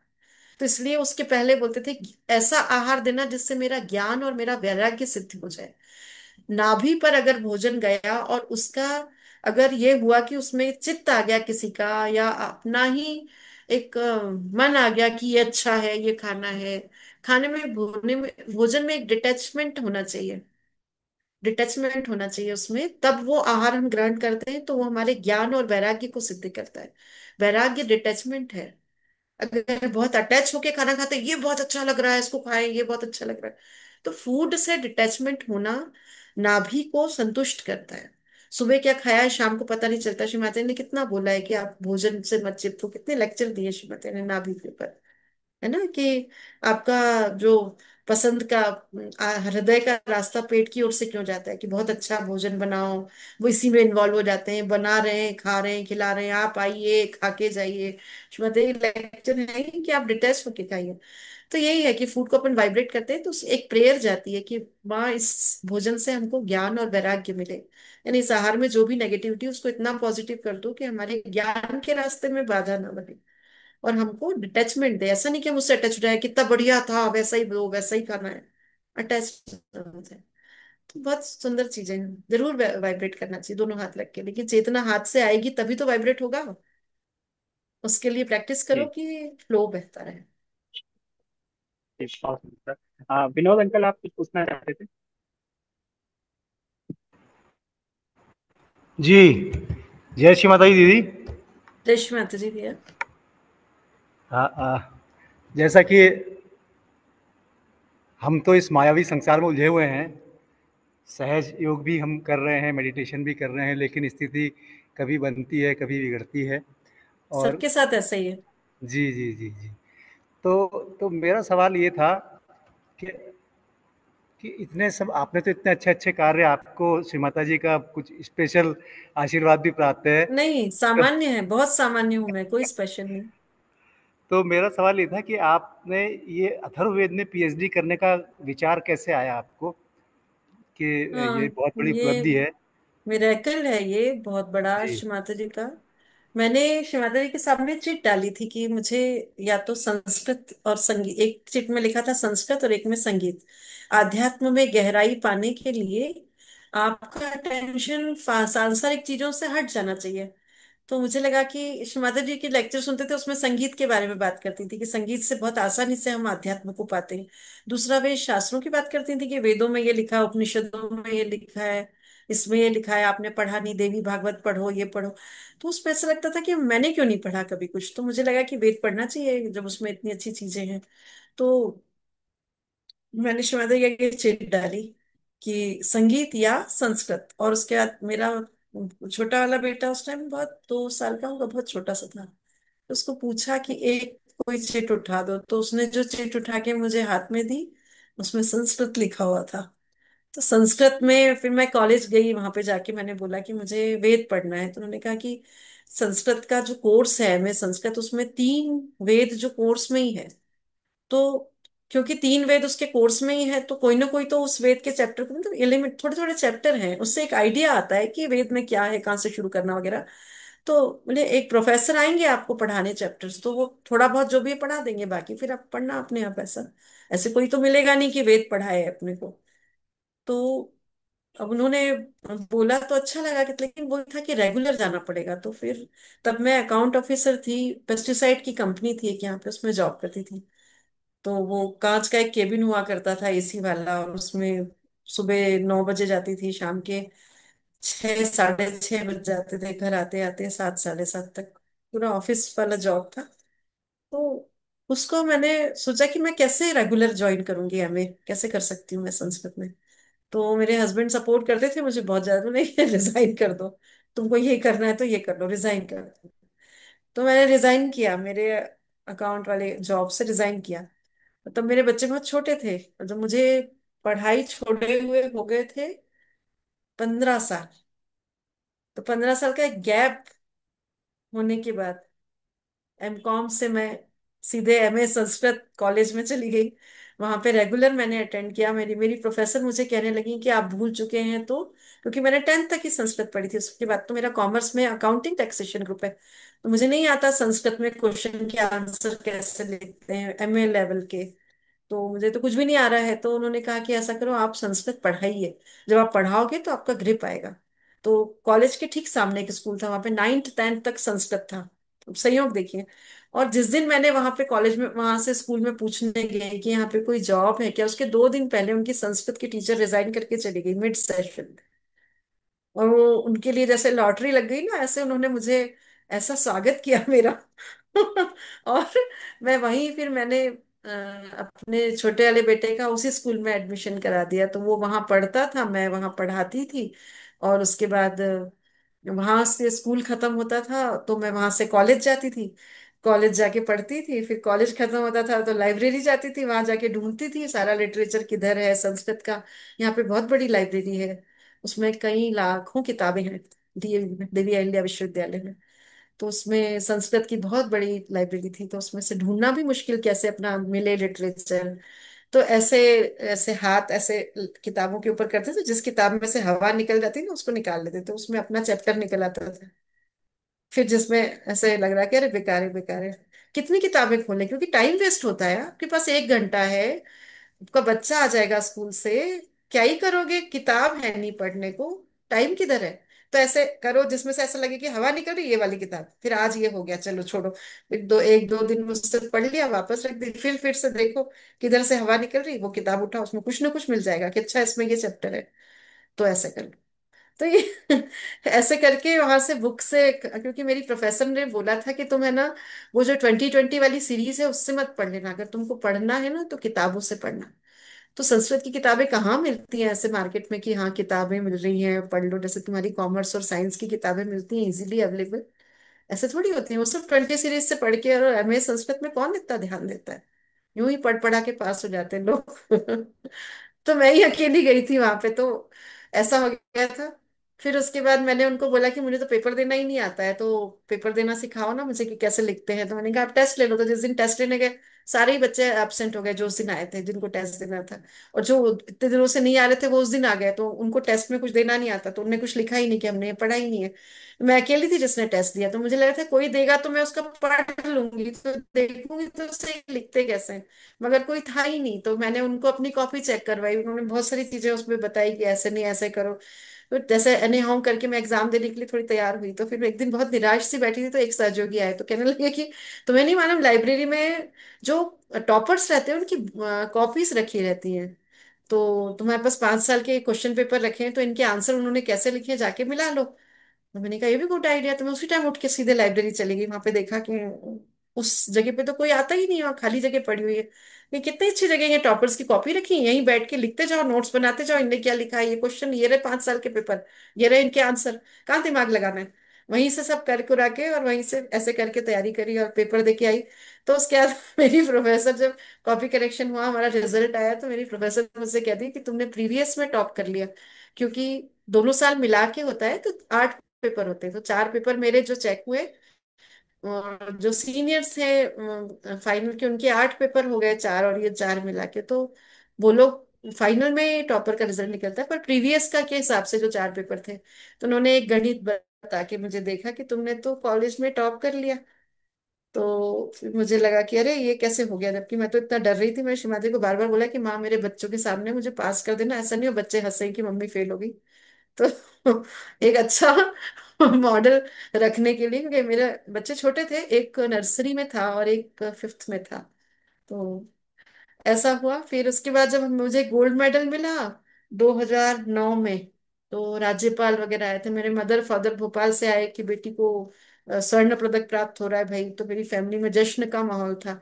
S1: तो इसलिए उसके पहले बोलते थे कि ऐसा आहार देना जिससे मेरा ज्ञान और मेरा वैराग्य सिद्ध हो जाए। नाभि पर अगर भोजन गया और उसका अगर ये हुआ कि उसमें चित्त आ गया किसी का, या अपना ही एक मन आ गया कि ये अच्छा है ये खाना है, खाने में भोजन में एक डिटैचमेंट होना चाहिए, डिटैचमेंट होना चाहिए उसमें, तब वो आहार हम ग्रहण करते हैं तो वो हमारे ज्ञान और वैराग्य को सिद्ध करता है। वैराग्य डिटैचमेंट है। अगर बहुत अटैच होके खाना खाते हैं, ये बहुत अच्छा लग रहा है इसको खाएं, ये बहुत अच्छा लग रहा है, तो फूड से डिटैचमेंट होना नाभि को संतुष्ट करता है। सुबह क्या खाया है शाम को पता नहीं चलता। श्री माता ने कितना बोला है कि आप भोजन से मत चिपको, कितने लेक्चर दिए श्री माता ने नाभि के ऊपर, है ना, कि आपका जो पसंद का हृदय का रास्ता पेट की ओर से क्यों जाता है, कि बहुत अच्छा भोजन बनाओ, वो इसी में इन्वॉल्व हो जाते हैं, बना रहे हैं खा रहे हैं खिला रहे हैं, आप आइए खा के जाइए। श्रीमती लेक्चर है कि आप डिटेस्ट होके खाइए। तो यही है कि फूड को अपन वाइब्रेट करते हैं तो एक प्रेयर जाती है कि माँ इस भोजन से हमको ज्ञान और वैराग्य मिले, यानी इस आहार में जो भी नेगेटिविटी उसको इतना पॉजिटिव कर दो कि हमारे ज्ञान के रास्ते में बाधा ना बने, और हमको डिटैचमेंट दे। ऐसा नहीं कि हम उससे अटैच हो जाए, कितना बढ़िया था वैसा ही दो वैसा ही खाना है, अटैच हो जाए। तो बहुत सुंदर चीजें हैं, जरूर वाइब्रेट करना चाहिए दोनों हाथ रख के, लेकिन चेतना हाथ से आएगी तभी तो वाइब्रेट होगा। उसके लिए प्रैक्टिस करो
S2: जी
S1: कि फ्लो बेहतर है।
S2: जी, बहुत सुंदर। विनोद अंकल, आप कुछ पूछना चाहते थे?
S7: जी। जय श्री माता दी दीदी।
S1: रेशमी माता जी भैया।
S7: जैसा कि हम तो इस मायावी संसार में उलझे हुए हैं, सहज योग भी हम कर रहे हैं, मेडिटेशन भी कर रहे हैं, लेकिन स्थिति कभी बनती है कभी बिगड़ती है। और
S1: सबके साथ ऐसा ही है।
S7: जी जी जी जी। तो मेरा सवाल ये था कि इतने सब आपने तो इतने अच्छे अच्छे कार्य, आपको श्री माता जी का कुछ स्पेशल आशीर्वाद भी प्राप्त है।
S1: नहीं,
S7: तो,
S1: सामान्य है, बहुत सामान्य हूं मैं, कोई स्पेशल नहीं।
S7: तो मेरा सवाल ये था कि आपने ये अथर्ववेद में पीएचडी करने का विचार कैसे आया आपको, कि ये
S1: हाँ,
S7: बहुत बड़ी
S1: ये
S7: उपलब्धि है।
S1: मिरेकल है, ये बहुत बड़ा
S7: जी।
S1: श्री माता जी का। मैंने श्री माता जी के सामने चिट डाली थी कि मुझे या तो संस्कृत और संगीत, एक चिट में लिखा था संस्कृत और एक में संगीत, आध्यात्म में गहराई पाने के लिए आपका अटेंशन सांसारिक चीजों से हट जाना चाहिए। तो मुझे लगा कि श्री माता जी के लेक्चर सुनते थे, उसमें संगीत के बारे में बात करती थी कि संगीत से बहुत आसानी से हम आध्यात्म को पाते हैं। दूसरा वे शास्त्रों की बात करती थी कि वेदों में ये लिखा है, उपनिषदों में ये लिखा है, इसमें ये लिखा है, आपने पढ़ा नहीं, देवी भागवत पढ़ो, ये पढ़ो। तो उसमें ऐसा लगता था कि मैंने क्यों नहीं पढ़ा कभी कुछ, तो मुझे लगा कि वेद पढ़ना चाहिए जब उसमें इतनी अच्छी चीजें हैं। तो मैंने श्रीमती की चिट डाली कि संगीत या संस्कृत। और उसके बाद मेरा छोटा वाला बेटा उस टाइम बहुत 2 साल का होगा, बहुत छोटा सा था, तो उसको पूछा कि एक कोई चिट उठा दो, तो उसने जो चिट उठा के मुझे हाथ में दी उसमें संस्कृत लिखा हुआ था। तो संस्कृत में फिर मैं कॉलेज गई, वहां पे जाके मैंने बोला कि मुझे वेद पढ़ना है, तो उन्होंने कहा कि संस्कृत का जो कोर्स है, मैं संस्कृत उसमें 3 वेद जो कोर्स में ही है, तो क्योंकि 3 वेद उसके कोर्स में ही है तो कोई ना कोई तो उस वेद के चैप्टर को, मतलब एलिमेंट थोड़े थोड़े चैप्टर हैं, उससे एक आइडिया आता है कि वेद में क्या है, कहाँ से शुरू करना वगैरह। तो बोले एक प्रोफेसर आएंगे आपको पढ़ाने चैप्टर्स, तो वो थोड़ा बहुत जो भी है पढ़ा देंगे, बाकी फिर आप पढ़ना अपने आप। ऐसा ऐसे कोई तो मिलेगा नहीं कि वेद पढ़ाए अपने को। तो अब उन्होंने बोला तो अच्छा लगा कि, लेकिन वो था कि रेगुलर जाना पड़ेगा। तो फिर तब मैं अकाउंट ऑफिसर थी, पेस्टिसाइड की कंपनी थी एक यहाँ पे, उसमें जॉब करती थी। तो वो कांच का एक केबिन हुआ करता था एसी वाला, और उसमें सुबह 9 बजे जाती थी, शाम के 6 साढ़े 6 बज जाते थे घर आते आते, 7 साढ़े 7 तक। पूरा ऑफिस वाला जॉब था। तो उसको मैंने सोचा कि मैं कैसे रेगुलर ज्वाइन करूंगी, एमए कैसे कर सकती हूँ मैं संस्कृत में। तो मेरे हस्बैंड सपोर्ट करते थे मुझे बहुत ज्यादा, नहीं रिजाइन कर दो, तुमको ये करना है तो ये कर लो, रिजाइन कर दो। तो मैंने रिजाइन किया, मेरे अकाउंट वाले जॉब से रिजाइन किया। तब मेरे बच्चे बहुत छोटे थे, जब मुझे पढ़ाई छोड़े हुए हो गए थे 15 साल। तो 15 साल का एक गैप होने के बाद एमकॉम से मैं सीधे एमए संस्कृत कॉलेज में चली गई। वहां पे रेगुलर मैंने अटेंड किया। मेरी मेरी प्रोफेसर मुझे कहने लगी कि आप भूल चुके हैं तो, क्योंकि मैंने 10th तक ही संस्कृत पढ़ी थी, उसके बाद तो मेरा कॉमर्स में अकाउंटिंग टैक्सेशन ग्रुप है, तो मुझे नहीं आता संस्कृत में क्वेश्चन के आंसर कैसे लिखते हैं एमए लेवल के। तो मुझे तो कुछ भी नहीं आ रहा है। तो उन्होंने कहा कि ऐसा करो, आप संस्कृत पढ़ाइए, जब आप पढ़ाओगे तो आपका ग्रिप आएगा। तो कॉलेज के ठीक सामने एक स्कूल था, वहां पे 9th 10th तक संस्कृत था। तो संयोग देखिए। और जिस दिन मैंने वहां पे कॉलेज में, वहां से स्कूल में पूछने गई कि यहाँ पे कोई जॉब है क्या, उसके 2 दिन पहले उनकी संस्कृत की टीचर रिजाइन करके चली गई मिड सेशन। और वो उनके लिए जैसे लॉटरी लग गई ना, ऐसे उन्होंने मुझे ऐसा स्वागत किया मेरा। और मैं वहीं फिर मैंने अपने छोटे वाले बेटे का उसी स्कूल में एडमिशन करा दिया, तो वो वहां पढ़ता था, मैं वहां पढ़ाती थी। और उसके बाद वहां से स्कूल खत्म होता था तो मैं वहां से कॉलेज जाती थी, कॉलेज जाके पढ़ती थी, फिर कॉलेज खत्म होता था तो लाइब्रेरी जाती थी, वहां जाके ढूंढती थी सारा लिटरेचर किधर है संस्कृत का। यहाँ पे बहुत बड़ी लाइब्रेरी है, उसमें कई लाखों किताबें हैं, देवी अहिल्या विश्वविद्यालय में। तो उसमें संस्कृत की बहुत बड़ी लाइब्रेरी थी, तो उसमें से ढूंढना भी मुश्किल कैसे अपना मिले लिटरेचर। तो ऐसे ऐसे हाथ ऐसे किताबों के ऊपर करते थे, जिस किताब में से हवा निकल जाती ना उसको निकाल लेते, तो उसमें अपना चैप्टर निकल आता था। फिर जिसमें ऐसे लग रहा है कि अरे बेकार है बेकार है, कितनी किताबें खोलें, क्योंकि टाइम वेस्ट होता है। आपके पास 1 घंटा है, आपका बच्चा आ जाएगा स्कूल से, क्या ही करोगे, किताब है नहीं पढ़ने को, टाइम किधर है। तो ऐसे करो जिसमें से ऐसा लगे कि हवा निकल रही, ये वाली किताब, फिर आज ये हो गया चलो छोड़ो, फिर 1 2 दिन मुझसे पढ़ लिया वापस रख दी, फिर से देखो किधर से हवा निकल रही, वो किताब उठा, उसमें कुछ ना कुछ मिल जाएगा कि अच्छा इसमें ये चैप्टर है, तो ऐसे कर लो। तो ये ऐसे करके वहां से बुक से, क्योंकि मेरी प्रोफेसर ने बोला था कि तुम है ना, वो जो 2020 वाली सीरीज है उससे मत पढ़ लेना, अगर तुमको पढ़ना है ना तो किताबों से पढ़ना। तो संस्कृत की किताबें कहाँ मिलती हैं ऐसे मार्केट में कि हाँ किताबें मिल रही हैं पढ़ लो, जैसे तुम्हारी कॉमर्स और साइंस की किताबें मिलती हैं इजीली अवेलेबल, ऐसे थोड़ी होती है। वो सब 20 सीरीज से पढ़ के, और एमए संस्कृत में कौन इतना ध्यान देता है, यूं ही पढ़ पढ़ा के पास हो जाते हैं लोग। तो मैं ही अकेली गई थी वहां पे, तो ऐसा हो गया था। फिर उसके बाद मैंने उनको बोला कि मुझे तो पेपर देना ही नहीं आता है, तो पेपर देना सिखाओ ना मुझे कि कैसे लिखते हैं। तो मैंने कहा आप टेस्ट ले लो। तो जिस दिन टेस्ट लेने गए, सारे ही बच्चे एब्सेंट हो गए जो उस दिन आए थे जिनको टेस्ट देना था। और जो इतने दिनों से नहीं आ रहे थे वो उस दिन आ गए, तो उनको टेस्ट में कुछ देना नहीं आता, तो उनने कुछ लिखा ही नहीं कि हमने ये पढ़ा ही नहीं है। मैं अकेली थी जिसने टेस्ट दिया, तो मुझे लगा था कोई देगा तो मैं उसका पढ़ लूंगी, तो देखूंगी तो सही लिखते कैसे हैं। मगर कोई था ही नहीं, तो मैंने उनको अपनी कॉपी चेक करवाई, उन्होंने बहुत सारी चीजें उसमें बताई कि ऐसे नहीं ऐसे करो। तो जैसे एनी हाउ करके मैं एग्जाम देने के लिए थोड़ी तैयार हुई, तो फिर एक दिन बहुत निराश सी बैठी थी, तो एक सहयोगी आए तो कहने लगे कि तुम्हें नहीं मालूम लाइब्रेरी में जो टॉपर्स रहते हैं उनकी कॉपीज रखी रहती हैं, तो तुम्हारे पास 5 साल के क्वेश्चन पेपर रखे हैं, तो इनके आंसर उन्होंने कैसे लिखे हैं जाके मिला लो। तो मैंने कहा ये भी गुड आइडिया। तो मैं उसी टाइम उठ के सीधे लाइब्रेरी चली गई, वहां पे देखा कि उस जगह पे तो कोई आता ही नहीं, वहाँ खाली जगह पड़ी हुई है। ये कितनी अच्छी जगह है, टॉपर्स की कॉपी रखी है, यहीं बैठ के लिखते जाओ, नोट्स बनाते जाओ, इनने क्या लिखा है, ये क्वेश्चन, ये रहे 5 साल के पेपर, ये रहे इनके आंसर, कहाँ दिमाग लगाना है। वहीं से सब कर कुरा के और वहीं से ऐसे करके तैयारी करी और पेपर दे के आई। तो उसके बाद मेरी प्रोफेसर, जब कॉपी करेक्शन हुआ, हमारा रिजल्ट आया, तो मेरी प्रोफेसर मुझसे कहती कि तुमने प्रीवियस में टॉप कर लिया, क्योंकि दोनों साल मिला के होता है तो 8 पेपर होते हैं, तो 4 पेपर मेरे जो चेक हुए, और जो सीनियर्स थे फाइनल के, उनके 8 पेपर हो गए, चार और ये चार मिला के, तो वो लोग फाइनल में टॉपर का रिजल्ट निकलता है, पर प्रीवियस का के हिसाब से जो 4 पेपर थे, तो उन्होंने एक गणित बता के मुझे देखा कि तुमने तो कॉलेज में टॉप कर लिया। तो फिर मुझे लगा कि अरे ये कैसे हो गया, जबकि मैं तो इतना डर रही थी। मैं श्रीमती को बार बार बोला कि माँ मेरे बच्चों के सामने मुझे पास कर देना, ऐसा नहीं हो बच्चे हंसे कि मम्मी फेल हो गई। तो एक अच्छा मॉडल रखने के लिए, क्योंकि मेरे बच्चे छोटे थे, एक नर्सरी में था और एक 5th में था, तो ऐसा हुआ। फिर उसके बाद जब मुझे गोल्ड मेडल मिला 2009 में, तो राज्यपाल वगैरह आए थे, मेरे मदर फादर भोपाल से आए कि बेटी को स्वर्ण पदक प्राप्त हो रहा है भाई। तो मेरी फैमिली में जश्न का माहौल था।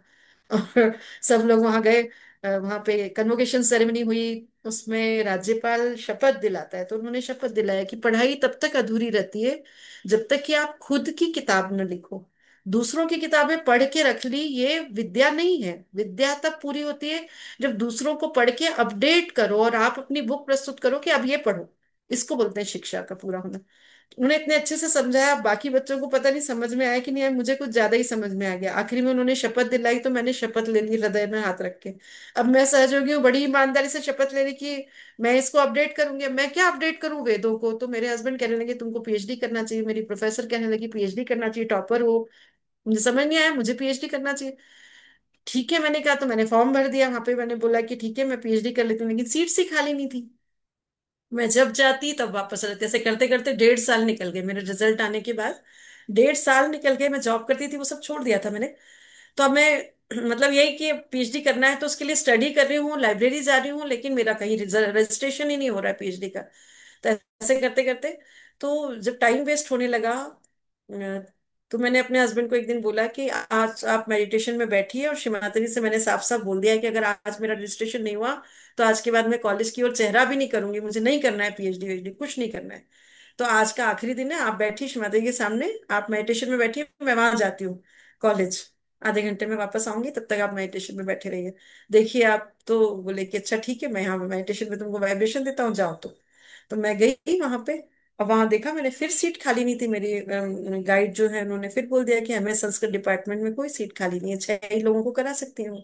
S1: और सब लोग वहां गए। वहां पे कन्वोकेशन सेरेमनी हुई। उसमें राज्यपाल शपथ दिलाता है, तो उन्होंने शपथ दिलाया कि पढ़ाई तब तक अधूरी रहती है जब तक कि आप खुद की किताब न लिखो। दूसरों की किताबें पढ़ के रख ली, ये विद्या नहीं है। विद्या तब पूरी होती है जब दूसरों को पढ़ के अपडेट करो और आप अपनी बुक प्रस्तुत करो कि अब ये पढ़ो। इसको बोलते हैं शिक्षा का पूरा होना। उन्होंने इतने अच्छे से समझाया, बाकी बच्चों को पता नहीं समझ में आया कि नहीं आया, मुझे कुछ ज्यादा ही समझ में आ गया। आखिरी में उन्होंने शपथ दिलाई तो मैंने शपथ ले ली हृदय में हाथ रख के। अब मैं सहयोगी हूँ, बड़ी ईमानदारी से शपथ ले ली कि मैं इसको अपडेट करूंगी। अब मैं क्या अपडेट करूं वेदों को? तो मेरे हस्बैंड कहने लगे तुमको पीएचडी करना चाहिए, मेरी प्रोफेसर कहने लगी पीएचडी करना चाहिए, टॉपर हो। मुझे समझ नहीं आया, मुझे पीएचडी करना चाहिए। ठीक है मैंने कहा, तो मैंने फॉर्म भर दिया वहां पे। मैंने बोला कि ठीक है मैं पीएचडी कर लेती हूँ, लेकिन सीट सी खाली नहीं थी। मैं जब जाती तब वापस आ जाती, ऐसे करते करते 1.5 साल निकल गए मेरे रिजल्ट आने के बाद। 1.5 साल निकल गए, मैं जॉब करती थी वो सब छोड़ दिया था मैंने। तो अब मैं मतलब यही कि पीएचडी करना है तो उसके लिए स्टडी कर रही हूँ, लाइब्रेरी जा रही हूँ, लेकिन मेरा कहीं रजिस्ट्रेशन ही नहीं हो रहा है पीएचडी का। तो ऐसे करते करते, तो जब टाइम वेस्ट होने लगा, तो मैंने अपने हस्बैंड को एक दिन बोला कि आज आप मेडिटेशन में बैठिए, और शिमातरी से मैंने साफ साफ बोल दिया है कि अगर आज मेरा रजिस्ट्रेशन नहीं हुआ तो आज के बाद मैं कॉलेज की ओर चेहरा भी नहीं करूंगी, मुझे नहीं करना है पीएचडी वीएचडी कुछ नहीं करना है। तो आज का आखिरी दिन है, आप बैठिए शिमातरी के सामने, आप मेडिटेशन में बैठिए, मैं वहां जाती हूँ कॉलेज। आधे घंटे में वापस आऊंगी, तब तक आप मेडिटेशन में बैठे रहिए। देखिए आप तो बोले कि अच्छा ठीक है, मैं यहाँ मेडिटेशन में तुमको वाइब्रेशन देता हूँ, जाओ। तो मैं गई वहां पे, और वहां देखा मैंने, फिर सीट खाली नहीं थी। मेरी गाइड जो है उन्होंने फिर बोल दिया कि हमें संस्कृत डिपार्टमेंट में कोई सीट खाली नहीं है, 6 ही लोगों को करा सकती हूँ।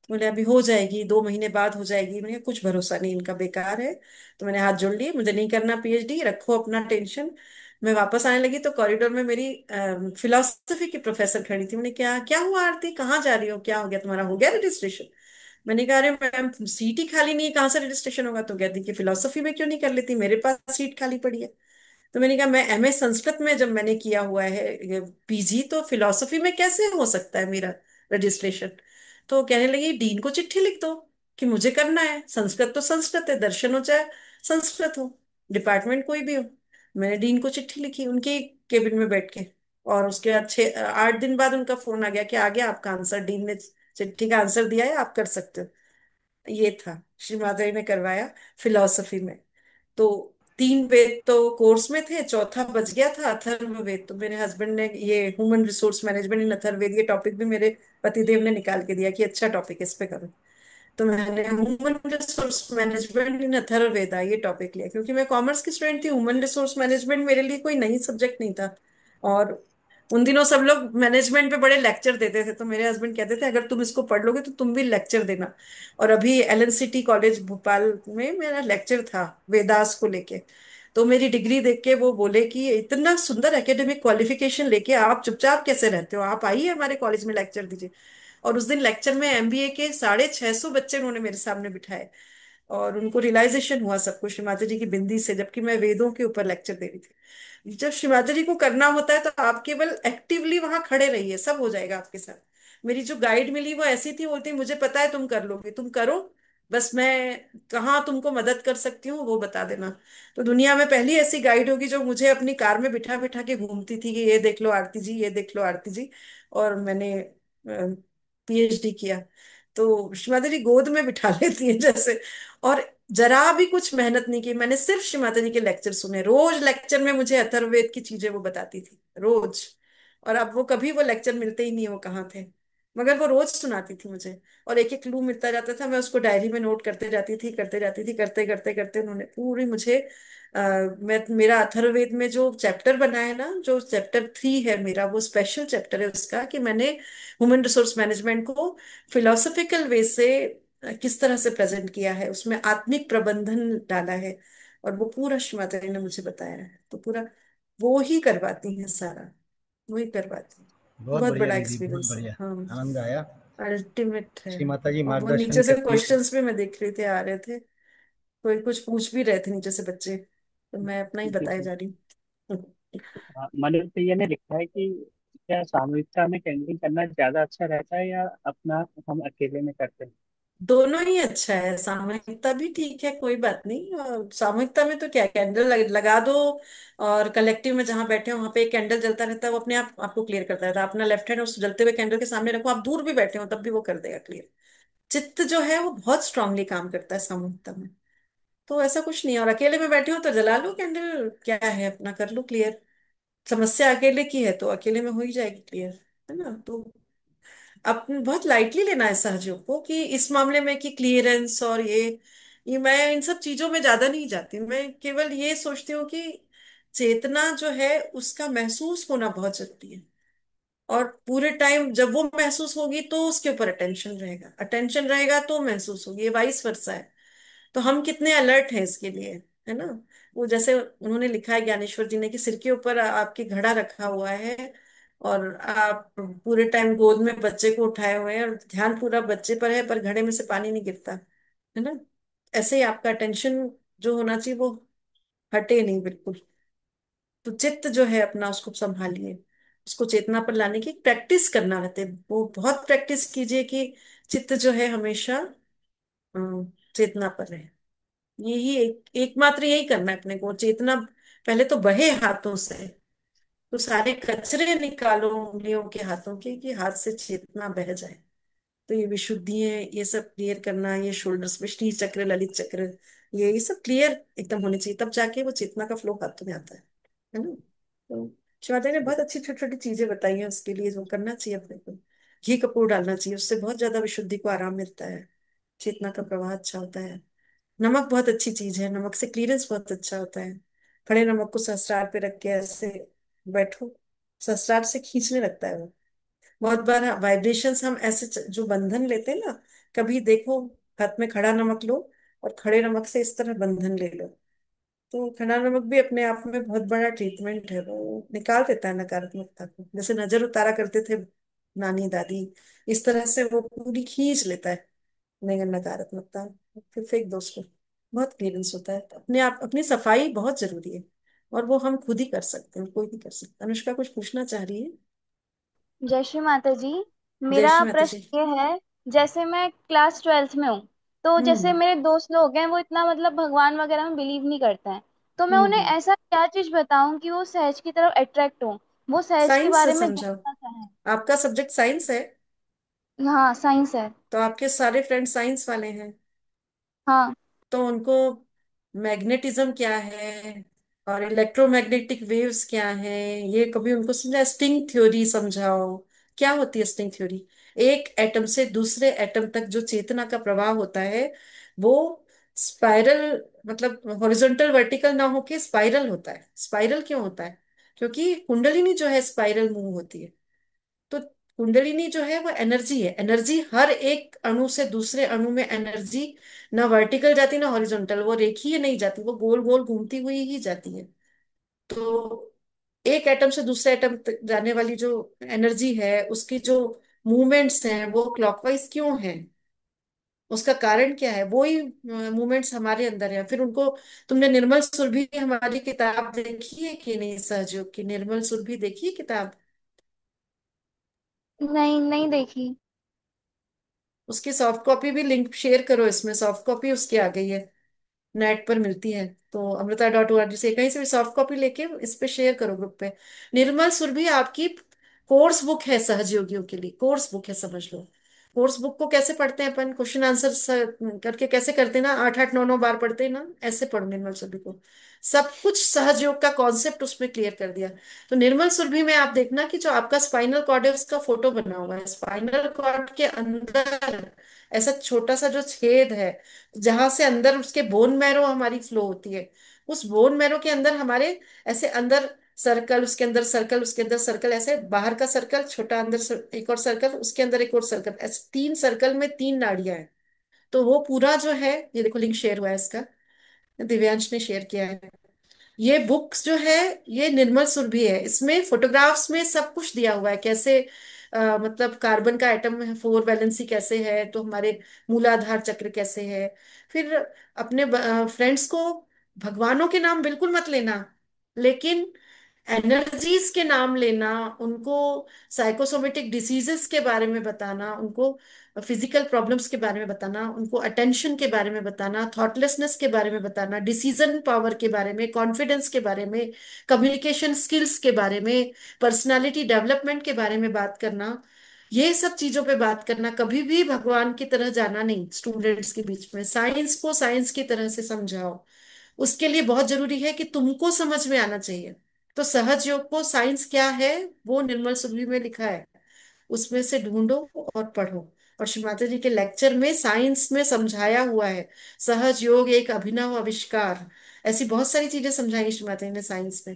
S1: बोले अभी हो जाएगी, 2 महीने बाद हो जाएगी। मैंने कहा, कुछ भरोसा नहीं इनका, बेकार है। तो मैंने हाथ जोड़ लिए, मुझे नहीं करना पीएचडी, रखो अपना टेंशन। मैं वापस आने लगी तो कॉरिडोर में मेरी फिलोसफी की प्रोफेसर खड़ी थी। मैंने क्या क्या हुआ आरती, कहाँ जा रही हो, क्या हो गया तुम्हारा, हो गया रजिस्ट्रेशन? मैंने कहा अरे मैम सीट ही खाली नहीं है, कहाँ से रजिस्ट्रेशन होगा? तो कहती कि फिलोसफी में क्यों नहीं कर लेती, मेरे पास सीट खाली पड़ी है। तो मैंने कहा मैं एमए संस्कृत में जब मैंने किया हुआ है पीजी, तो फिलोसफी में कैसे हो सकता है मेरा रजिस्ट्रेशन? तो कहने लगी डीन को चिट्ठी लिख दो कि मुझे करना है, संस्कृत तो संस्कृत है, दर्शन हो चाहे संस्कृत हो, डिपार्टमेंट कोई भी हो। मैंने डीन को चिट्ठी लिखी उनके केबिन में बैठ के। और उसके बाद 8 दिन बाद उनका फोन आ गया कि आ गया आपका आंसर, डीन ने चिट्ठी का आंसर दिया है, आप कर सकते हो। ये था, श्री माधुरी ने करवाया फिलॉसफी में। तो 3 वेद तो कोर्स में थे, चौथा बच गया था अथर्ववेद। तो मेरे हस्बैंड ने ये ह्यूमन रिसोर्स मैनेजमेंट इन अथर्ववेद, ये टॉपिक भी मेरे पतिदेव ने निकाल के दिया कि अच्छा टॉपिक है, इस पे करो। तो मैंने ह्यूमन रिसोर्स मैनेजमेंट इन अथर्ववेदा ये टॉपिक लिया, क्योंकि मैं कॉमर्स की स्टूडेंट थी। ह्यूमन रिसोर्स मैनेजमेंट मेरे लिए कोई नई सब्जेक्ट नहीं था। और उन दिनों सब लोग मैनेजमेंट पे बड़े लेक्चर देते थे, तो मेरे हस्बैंड कहते थे अगर तुम इसको पढ़ लोगे तो तुम भी लेक्चर देना। और अभी एलएनसीटी कॉलेज भोपाल में मेरा लेक्चर था वेदास को लेके। तो मेरी डिग्री देख के वो बोले कि इतना सुंदर एकेडमिक क्वालिफिकेशन लेके आप चुपचाप कैसे रहते हो, आप आइए हमारे कॉलेज में लेक्चर दीजिए। और उस दिन लेक्चर में एमबीए के 650 बच्चे उन्होंने मेरे सामने बिठाए। और उनको रियलाइजेशन हुआ सबको श्री माता जी की बिंदी से, जबकि मैं वेदों के ऊपर लेक्चर दे रही थी। जब श्री माता जी को करना होता है तो आप केवल एक्टिवली वहां खड़े रहिए, सब हो जाएगा आपके साथ। मेरी जो गाइड मिली वो ऐसी थी, बोलती मुझे पता है तुम कर लोगे, तुम करो, बस मैं कहाँ तुमको मदद कर सकती हूँ वो बता देना। तो दुनिया में पहली ऐसी गाइड होगी जो मुझे अपनी कार में बिठा बिठा के घूमती थी कि ये देख लो आरती जी, ये देख लो आरती जी। और मैंने पीएचडी किया। तो श्रीमाता जी गोद में बिठा लेती है जैसे। और जरा भी कुछ मेहनत नहीं की, मैंने सिर्फ श्रीमाता जी के लेक्चर सुने। रोज लेक्चर में मुझे अथर्ववेद की चीजें वो बताती थी, रोज। और अब वो कभी वो लेक्चर मिलते ही नहीं, वो कहाँ थे, मगर वो रोज सुनाती थी मुझे। और एक एक क्लू मिलता जाता था, मैं उसको डायरी में नोट करते जाती थी, करते जाती थी, करते करते करते उन्होंने पूरी मुझे मैं मेरा अथर्ववेद में जो चैप्टर बना है ना, जो चैप्टर 3 है मेरा, वो स्पेशल चैप्टर है उसका, कि मैंने ह्यूमन रिसोर्स मैनेजमेंट को फिलोसफिकल वे से किस तरह से प्रेजेंट किया है, उसमें आत्मिक प्रबंधन डाला है। और वो पूरा श्रीमाता ने मुझे बताया है, तो पूरा वो ही करवाती हैं सारा, वो ही करवाती हैं।
S7: बहुत
S1: बहुत
S7: बढ़िया
S1: बड़ा
S7: दीदी, बहुत
S1: एक्सपीरियंस है,
S7: बढ़िया।
S1: हाँ।
S7: आनंद आया।
S1: अल्टीमेट है।
S7: श्री माता जी
S1: और वो
S7: मार्गदर्शन
S1: नीचे से
S7: करती है।
S1: क्वेश्चंस भी मैं देख रही थी, आ रहे थे, कोई कुछ पूछ भी रहे थे नीचे से बच्चे, तो मैं अपना ही बताया जा रही हूँ।
S2: मनोज ने लिखा है कि क्या सामूहिकता में कैंडलिंग करना ज्यादा अच्छा रहता है या अपना हम अकेले में करते हैं?
S1: दोनों ही अच्छा है, सामूहिकता भी ठीक है, कोई बात नहीं। और सामूहिकता में तो क्या, कैंडल लगा दो, और कलेक्टिव में जहां बैठे हो वहां पे एक कैंडल जलता रहता है, वो अपने आप आपको क्लियर करता रहता है। अपना लेफ्ट हैंड उस जलते हुए कैंडल के सामने रखो, आप दूर भी बैठे हो तब भी वो कर देगा क्लियर। चित्त जो है वो बहुत स्ट्रांगली काम करता है सामूहिकता में। तो ऐसा कुछ नहीं है। और अकेले में बैठे हो तो जला लो कैंडल, क्या है, अपना कर लो क्लियर। समस्या अकेले की है तो अकेले में हो ही जाएगी क्लियर, है ना। तो अपन बहुत लाइटली लेना है सहयोग को, कि इस मामले में कि क्लियरेंस और ये मैं इन सब चीजों में ज्यादा नहीं जाती। मैं केवल ये सोचती हूँ कि चेतना जो है उसका महसूस होना बहुत जरूरी है। और पूरे टाइम जब वो महसूस होगी तो उसके ऊपर अटेंशन रहेगा, अटेंशन रहेगा तो महसूस होगी, ये वाइस वर्सा है। तो हम कितने अलर्ट हैं इसके लिए, है ना। वो जैसे उन्होंने लिखा है ज्ञानेश्वर जी ने, कि सिर के ऊपर आपके घड़ा रखा हुआ है, और आप पूरे टाइम गोद में बच्चे को उठाए हुए हैं, और ध्यान पूरा बच्चे पर है, पर घड़े में से पानी नहीं गिरता, है ना। ऐसे ही आपका अटेंशन जो होना चाहिए वो हटे नहीं बिल्कुल। तो चित्त जो है अपना उसको संभालिए, उसको चेतना पर लाने की प्रैक्टिस करना रहते, वो बहुत प्रैक्टिस कीजिए कि चित्त जो है हमेशा चेतना पर रहे। यही एकमात्र यही करना है अपने को, चेतना पहले तो बहे हाथों से। तो सारे कचरे निकालो उंगलियों के, हाथों के, कि हाथ से चेतना बह जाए। तो ये विशुद्धि है, ये सब क्लियर करना, ये शोल्डर्स में श्री चक्र, ललित चक्र, ये सब क्लियर एकदम होने चाहिए, तब जाके वो चेतना का फ्लो हाथों में आता है ना। तो शिवाजी ने बहुत अच्छी छोटी छोटी चीजें बताई हैं उसके लिए, जो करना चाहिए अपने को। घी कपूर डालना चाहिए, उससे बहुत ज्यादा विशुद्धि को आराम मिलता है, चेतना का प्रवाह अच्छा होता है। नमक बहुत अच्छी चीज है, नमक से क्लीयरेंस बहुत अच्छा होता है। खड़े नमक को सहस्त्रार पे रख के ऐसे बैठो, सहस्त्रार से खींचने लगता है वो। बहुत बार वाइब्रेशंस हम ऐसे जो बंधन लेते हैं ना, कभी देखो, हाथ में खड़ा नमक लो और खड़े नमक से इस तरह बंधन ले लो, तो खड़ा नमक भी अपने आप में बहुत बड़ा ट्रीटमेंट है, वो निकाल देता है नकारात्मकता को, जैसे नजर उतारा करते थे नानी दादी, इस तरह से वो पूरी खींच लेता है नकारात्मकता, फिर फेंक दो उसको। बहुत क्लीयरेंस होता है, तो अपने आप अपनी सफाई बहुत जरूरी है, और वो हम खुद ही कर सकते हैं, कोई नहीं कर सकता। अनुष्का कुछ पूछना चाह रही है।
S8: जय श्री माता जी।
S1: जय
S8: मेरा
S1: श्री माता जी।
S8: प्रश्न ये है, जैसे मैं क्लास 12th में हूँ, तो जैसे
S1: हम्म
S8: मेरे दोस्त लोग हैं वो इतना मतलब भगवान वगैरह में बिलीव नहीं करते हैं, तो मैं उन्हें
S1: हम्म।
S8: ऐसा क्या चीज बताऊं कि वो सहज की तरफ अट्रैक्ट हो, वो सहज के
S1: साइंस से
S8: बारे में
S1: समझाओ,
S8: जानना चाहें।
S1: आपका सब्जेक्ट साइंस है,
S8: हाँ, साइंस है।
S1: तो आपके सारे फ्रेंड्स साइंस वाले हैं,
S8: हाँ।
S1: तो उनको मैग्नेटिज्म क्या है और इलेक्ट्रोमैग्नेटिक वेव्स क्या है, ये कभी उनको समझा। स्ट्रिंग थ्योरी समझाओ, क्या होती है स्ट्रिंग थ्योरी। एक एटम से दूसरे एटम तक जो चेतना का प्रवाह होता है, वो स्पाइरल, मतलब हॉरिजॉन्टल वर्टिकल ना होके स्पाइरल होता है। स्पाइरल क्यों होता है? क्योंकि कुंडलिनी जो है स्पाइरल मूव होती है। तो कुंडलिनी जो है वो एनर्जी है, एनर्जी हर एक अणु से दूसरे अणु में एनर्जी ना वर्टिकल जाती ना हॉरिजॉन्टल, वो रेखीय नहीं जाती, वो गोल गोल घूमती हुई ही जाती है। तो एक एटम से दूसरे एटम तक जाने वाली जो एनर्जी है, उसकी जो मूवमेंट्स हैं वो क्लॉकवाइज क्यों है, उसका कारण क्या है, वो ही मूवमेंट्स हमारे अंदर है। फिर उनको, तुमने निर्मल सुरभि हमारी किताब देखी है कि नहीं, सहयोग की निर्मल सुरभि देखी है किताब?
S8: नहीं, नहीं देखी।
S1: उसकी सॉफ्ट कॉपी भी लिंक शेयर करो, इसमें सॉफ्ट कॉपी उसकी आ गई है, नेट पर मिलती है, तो अमृता.org से कहीं से भी सॉफ्ट कॉपी लेके इस पे शेयर करो ग्रुप पे। निर्मल सुरभि आपकी कोर्स बुक है, सहयोगियों के लिए कोर्स बुक है, समझ लो। कोर्स बुक को कैसे पढ़ते हैं अपन, क्वेश्चन आंसर करके कैसे करते हैं ना, 8 8 9 9 बार पढ़ते हैं ना, ऐसे पढ़ो निर्मल सुरभि को। सब कुछ सहयोग का कॉन्सेप्ट उसमें क्लियर कर दिया। तो निर्मल सुरभि में आप देखना कि जो आपका स्पाइनल कॉर्ड है उसका फोटो बना हुआ है, स्पाइनल कॉर्ड के अंदर ऐसा छोटा सा जो छेद है, जहां से अंदर उसके बोन मैरो हमारी फ्लो होती है, उस बोन मैरो के अंदर हमारे ऐसे अंदर सर्कल, उसके अंदर सर्कल, उसके अंदर सर्कल, ऐसे बाहर का सर्कल छोटा, अंदर एक और सर्कल, उसके अंदर एक और सर्कल, ऐसे 3 सर्कल में 3 नाड़ियां हैं। तो वो पूरा जो है, ये देखो लिंक शेयर हुआ है इसका, दिव्यांश ने शेयर किया है। ये बुक्स जो है, ये निर्मल सुरभि है, इसमें फोटोग्राफ्स में सब कुछ दिया हुआ है, कैसे मतलब कार्बन का एटम है, 4 वैलेंसी कैसे है, तो हमारे मूलाधार चक्र कैसे है। फिर अपने फ्रेंड्स को भगवानों के नाम बिल्कुल मत लेना, लेकिन एनर्जीज के नाम लेना, उनको साइकोसोमेटिक डिसीजेस के बारे में बताना, उनको फिजिकल प्रॉब्लम्स के बारे में बताना, उनको अटेंशन के बारे में बताना, थॉटलेसनेस के बारे में बताना, डिसीजन पावर के बारे में, कॉन्फिडेंस के बारे में, कम्युनिकेशन स्किल्स के बारे में, पर्सनालिटी डेवलपमेंट के बारे में बात करना, ये सब चीजों पे बात करना। कभी भी भगवान की तरह जाना नहीं स्टूडेंट्स के बीच में। साइंस को साइंस की तरह से समझाओ। उसके लिए बहुत जरूरी है कि तुमको समझ में आना चाहिए। तो सहज योग को साइंस क्या है वो निर्मल सुरभि में लिखा है, उसमें से ढूंढो और पढ़ो। और श्री माता जी के लेक्चर में साइंस में समझाया हुआ है, सहज योग एक अभिनव आविष्कार, ऐसी बहुत सारी चीजें समझाई श्री माता जी ने साइंस में।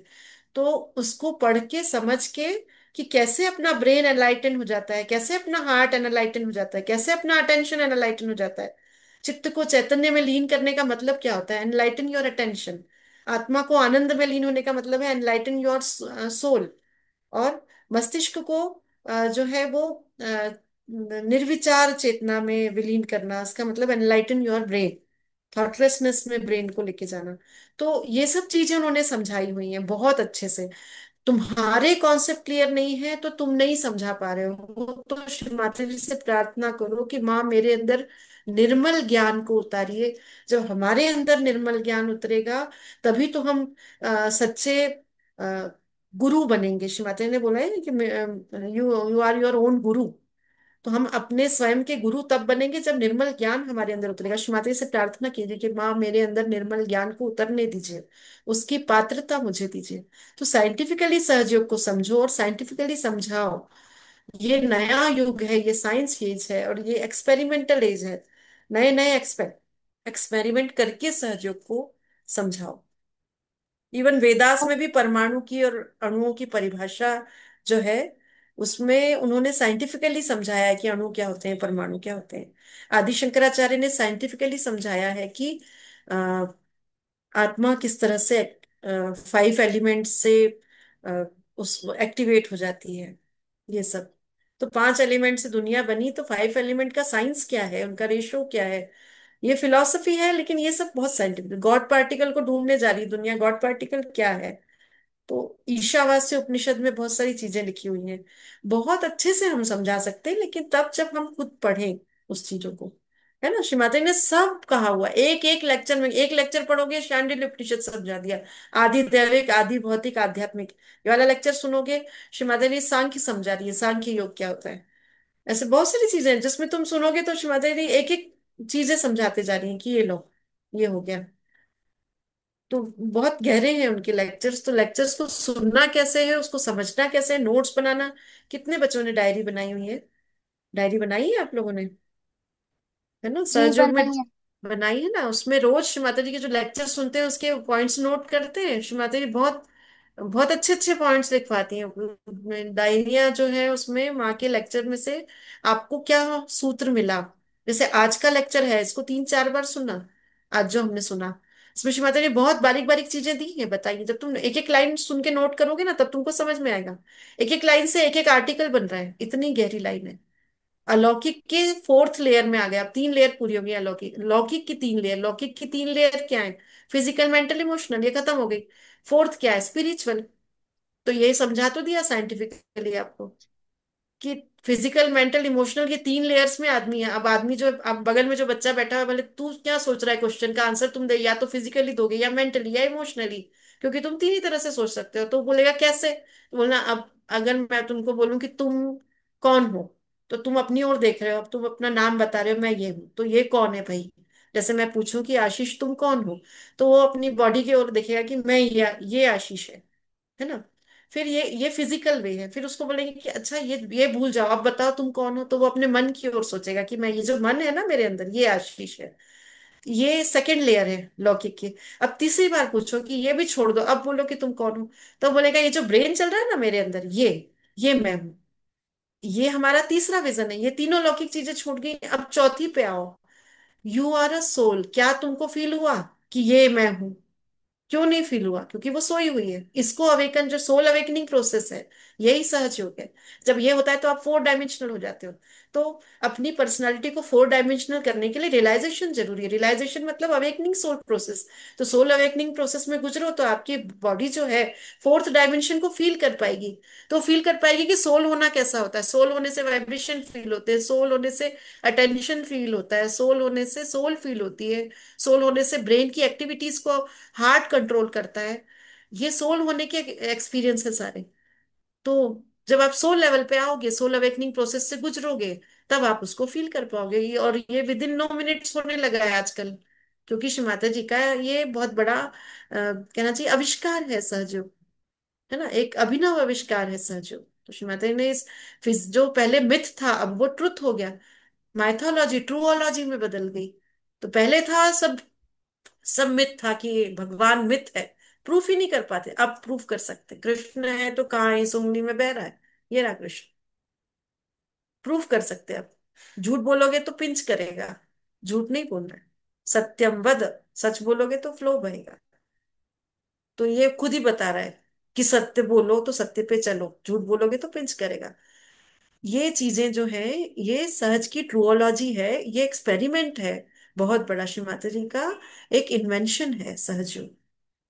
S1: तो उसको पढ़ के समझ के कि कैसे अपना ब्रेन एनलाइटन हो जाता है, कैसे अपना हार्ट एनलाइटन हो जाता है, कैसे अपना अटेंशन एनलाइटन हो जाता है। चित्त को चैतन्य में लीन करने का मतलब क्या होता है? Enlighten your attention. आत्मा को आनंद में लीन होने का मतलब है एनलाइटन योर सोल। और मस्तिष्क को जो है वो निर्विचार चेतना में विलीन करना, इसका मतलब एनलाइटन योर ब्रेन। थॉटलेसनेस में ब्रेन को लेके जाना। तो ये सब चीजें उन्होंने समझाई हुई हैं बहुत अच्छे से। तुम्हारे कॉन्सेप्ट क्लियर नहीं है तो तुम नहीं समझा पा रहे हो, तो श्री माता जी से प्रार्थना करो कि माँ मेरे अंदर निर्मल ज्ञान को उतारिए। जब हमारे अंदर निर्मल ज्ञान उतरेगा तभी तो हम सच्चे अ, गुरु बनेंगे। श्री माता जी ने बोला है ना कि you you are your own guru. तो हम अपने स्वयं के गुरु तब बनेंगे जब निर्मल ज्ञान हमारे अंदर उतरेगा। श्री माता जी से प्रार्थना कीजिए कि माँ मेरे अंदर निर्मल ज्ञान को उतरने दीजिए, उसकी पात्रता मुझे दीजिए। तो साइंटिफिकली सहयोग को समझो और साइंटिफिकली समझाओ। ये नया युग है, ये साइंस एज है और ये एक्सपेरिमेंटल एज है। नए नए एक्सपेरिमेंट करके सहयोग को समझाओ। इवन वेदास में भी परमाणु की और अणुओं की परिभाषा जो है उसमें उन्होंने साइंटिफिकली समझाया है कि अणु क्या होते हैं, परमाणु क्या होते हैं। आदि शंकराचार्य ने साइंटिफिकली समझाया है कि आत्मा किस तरह से 5 एलिमेंट से अ, उस एक्टिवेट हो जाती है, ये सब। तो 5 एलिमेंट से दुनिया बनी, तो 5 एलिमेंट का साइंस क्या है, उनका रेशो क्या है, ये फिलॉसफी है। लेकिन ये सब बहुत साइंटिफिक, गॉड पार्टिकल को ढूंढने जा रही है दुनिया, गॉड पार्टिकल क्या है। तो ईशावास्य उपनिषद में बहुत सारी चीजें लिखी हुई हैं, बहुत अच्छे से हम समझा सकते हैं, लेकिन तब जब हम खुद पढ़ें उस चीजों को। है ना, श्री माता जी ने सब कहा हुआ, एक एक लेक्चर में, एक लेक्चर पढ़ोगे शांडिल्य उपनिषद समझा दिया, आदि दैविक आदि भौतिक आध्यात्मिक। ये वाला लेक्चर सुनोगे, श्री माता जी सांख्य समझा रही है, सांख्य योग क्या होता है। ऐसे बहुत सारी चीजें हैं जिसमें तुम सुनोगे तो श्री माता जी एक एक चीजें समझाते जा रही हैं कि ये लो, ये हो गया। तो बहुत गहरे हैं उनके लेक्चर्स। तो लेक्चर्स को सुनना कैसे है, उसको समझना कैसे है, नोट्स बनाना। कितने बच्चों ने डायरी बनाई हुई है? डायरी बनाई है आप लोगों ने? है ना,
S8: जी
S1: सहयोग में
S8: बनाइए।
S1: बनाई है ना। उसमें रोज श्री माता जी के जो लेक्चर सुनते हैं उसके पॉइंट्स नोट करते हैं। श्री माता जी बहुत बहुत अच्छे अच्छे पॉइंट्स लिखवाती हैं। डायरिया जो है उसमें माँ के लेक्चर में से आपको क्या सूत्र मिला। जैसे आज का लेक्चर है, इसको 3 4 बार सुनना। आज जो हमने सुना, इसमें श्री माता जी ने बहुत बारीक बारीक चीजें दी हैं बताइए। जब तुम एक एक लाइन सुन के नोट करोगे ना तब तुमको समझ में आएगा। एक एक लाइन से एक एक आर्टिकल बन रहा है, इतनी गहरी लाइन है। अलौकिक के 4th लेयर में आ गया, अब 3 लेयर पूरी हो गई। अलौकिक, लौकिक की 3 लेयर, लौकिक की 3 लेयर क्या है? फिजिकल, मेंटल, इमोशनल, ये खत्म हो गई। 4th क्या है? स्पिरिचुअल। तो ये समझा तो दिया साइंटिफिकली आपको कि फिजिकल, मेंटल, इमोशनल, ये 3 लेयर्स में आदमी है। अब आदमी जो, अब बगल में जो बच्चा बैठा है, बोले तू क्या सोच रहा है, क्वेश्चन का आंसर तुम दे, या तो फिजिकली दोगे या मेंटली या इमोशनली, क्योंकि तुम 3 ही तरह से सोच सकते हो। तो बोलेगा कैसे? तो बोलना, अब अगर मैं तुमको बोलूं कि तुम कौन हो, तो तुम अपनी ओर देख रहे हो, अब तुम अपना नाम बता रहे हो, मैं ये हूं, तो ये कौन है भाई? जैसे मैं पूछूं कि आशीष तुम कौन हो, तो वो अपनी बॉडी की ओर देखेगा कि मैं ये आशीष है ना। फिर ये फिजिकल वे है। फिर उसको बोलेंगे कि अच्छा ये भूल जाओ, अब बताओ तुम कौन हो, तो वो अपने मन की ओर सोचेगा कि मैं, ये जो मन है ना मेरे अंदर, ये आशीष है। ये सेकंड लेयर है लौकिक की। अब तीसरी बार पूछो कि ये भी छोड़ दो, अब बोलो कि तुम कौन हो, तो बोलेगा ये जो ब्रेन चल रहा है ना मेरे अंदर, ये मैं हूं। ये हमारा तीसरा विजन है। ये तीनों लौकिक चीजें छूट गई, अब चौथी पे आओ। You are a soul. क्या तुमको फील हुआ कि ये मैं हूं? क्यों नहीं फील हुआ? क्योंकि वो सोई हुई है। इसको अवेकन, जो सोल अवेकनिंग प्रोसेस है, यही सहज योग है। जब ये होता है तो आप 4 डायमेंशनल हो जाते हो। तो अपनी पर्सनालिटी को 4 डायमेंशनल करने के लिए रियलाइजेशन जरूरी है। रियलाइजेशन मतलब अवेकनिंग सोल प्रोसेस। तो सोल अवेकनिंग प्रोसेस में गुजरो तो आपकी बॉडी जो है 4th डायमेंशन को फील कर पाएगी। तो फील कर पाएगी कि सोल होना कैसा होता है। सोल होने से वाइब्रेशन फील होते हैं, सोल होने से अटेंशन फील होता है, सोल होने से सोल फील होती है, सोल होने से ब्रेन की एक्टिविटीज को हार्ट कंट्रोल करता है। ये सोल होने के एक्सपीरियंस है सारे। तो जब आप सोल लेवल पे आओगे, सोल अवेकनिंग प्रोसेस से गुजरोगे, तब आप उसको फील कर पाओगे। और ये विद इन 9 मिनट्स होने लगा है आजकल। क्योंकि श्री माता जी का ये बहुत बड़ा कहना चाहिए आविष्कार है सहयोग। है ना, एक अभिनव आविष्कार है सहयोग। तो श्री माता जी ने जो पहले मिथ था अब वो ट्रुथ हो गया। माइथोलॉजी ट्रूओलॉजी में बदल गई। तो पहले था सब, सब मिथ था कि भगवान मिथ है, प्रूफ ही नहीं कर पाते। अब प्रूफ कर सकते। कृष्ण है तो कहाँ है? इस उंगली में बह रहा है, ये रहा कृष्ण। प्रूफ कर सकते हैं अब। झूठ बोलोगे तो पिंच करेगा, झूठ नहीं बोलना है। सत्यम वद, सच बोलोगे तो फ्लो बहेगा। तो ये खुद ही बता रहा है कि सत्य बोलो तो सत्य पे चलो, झूठ बोलोगे तो पिंच करेगा। ये चीजें जो है, ये सहज की ट्रूओलॉजी है, ये एक्सपेरिमेंट है बहुत बड़ा। श्री माता जी का एक इन्वेंशन है सहज।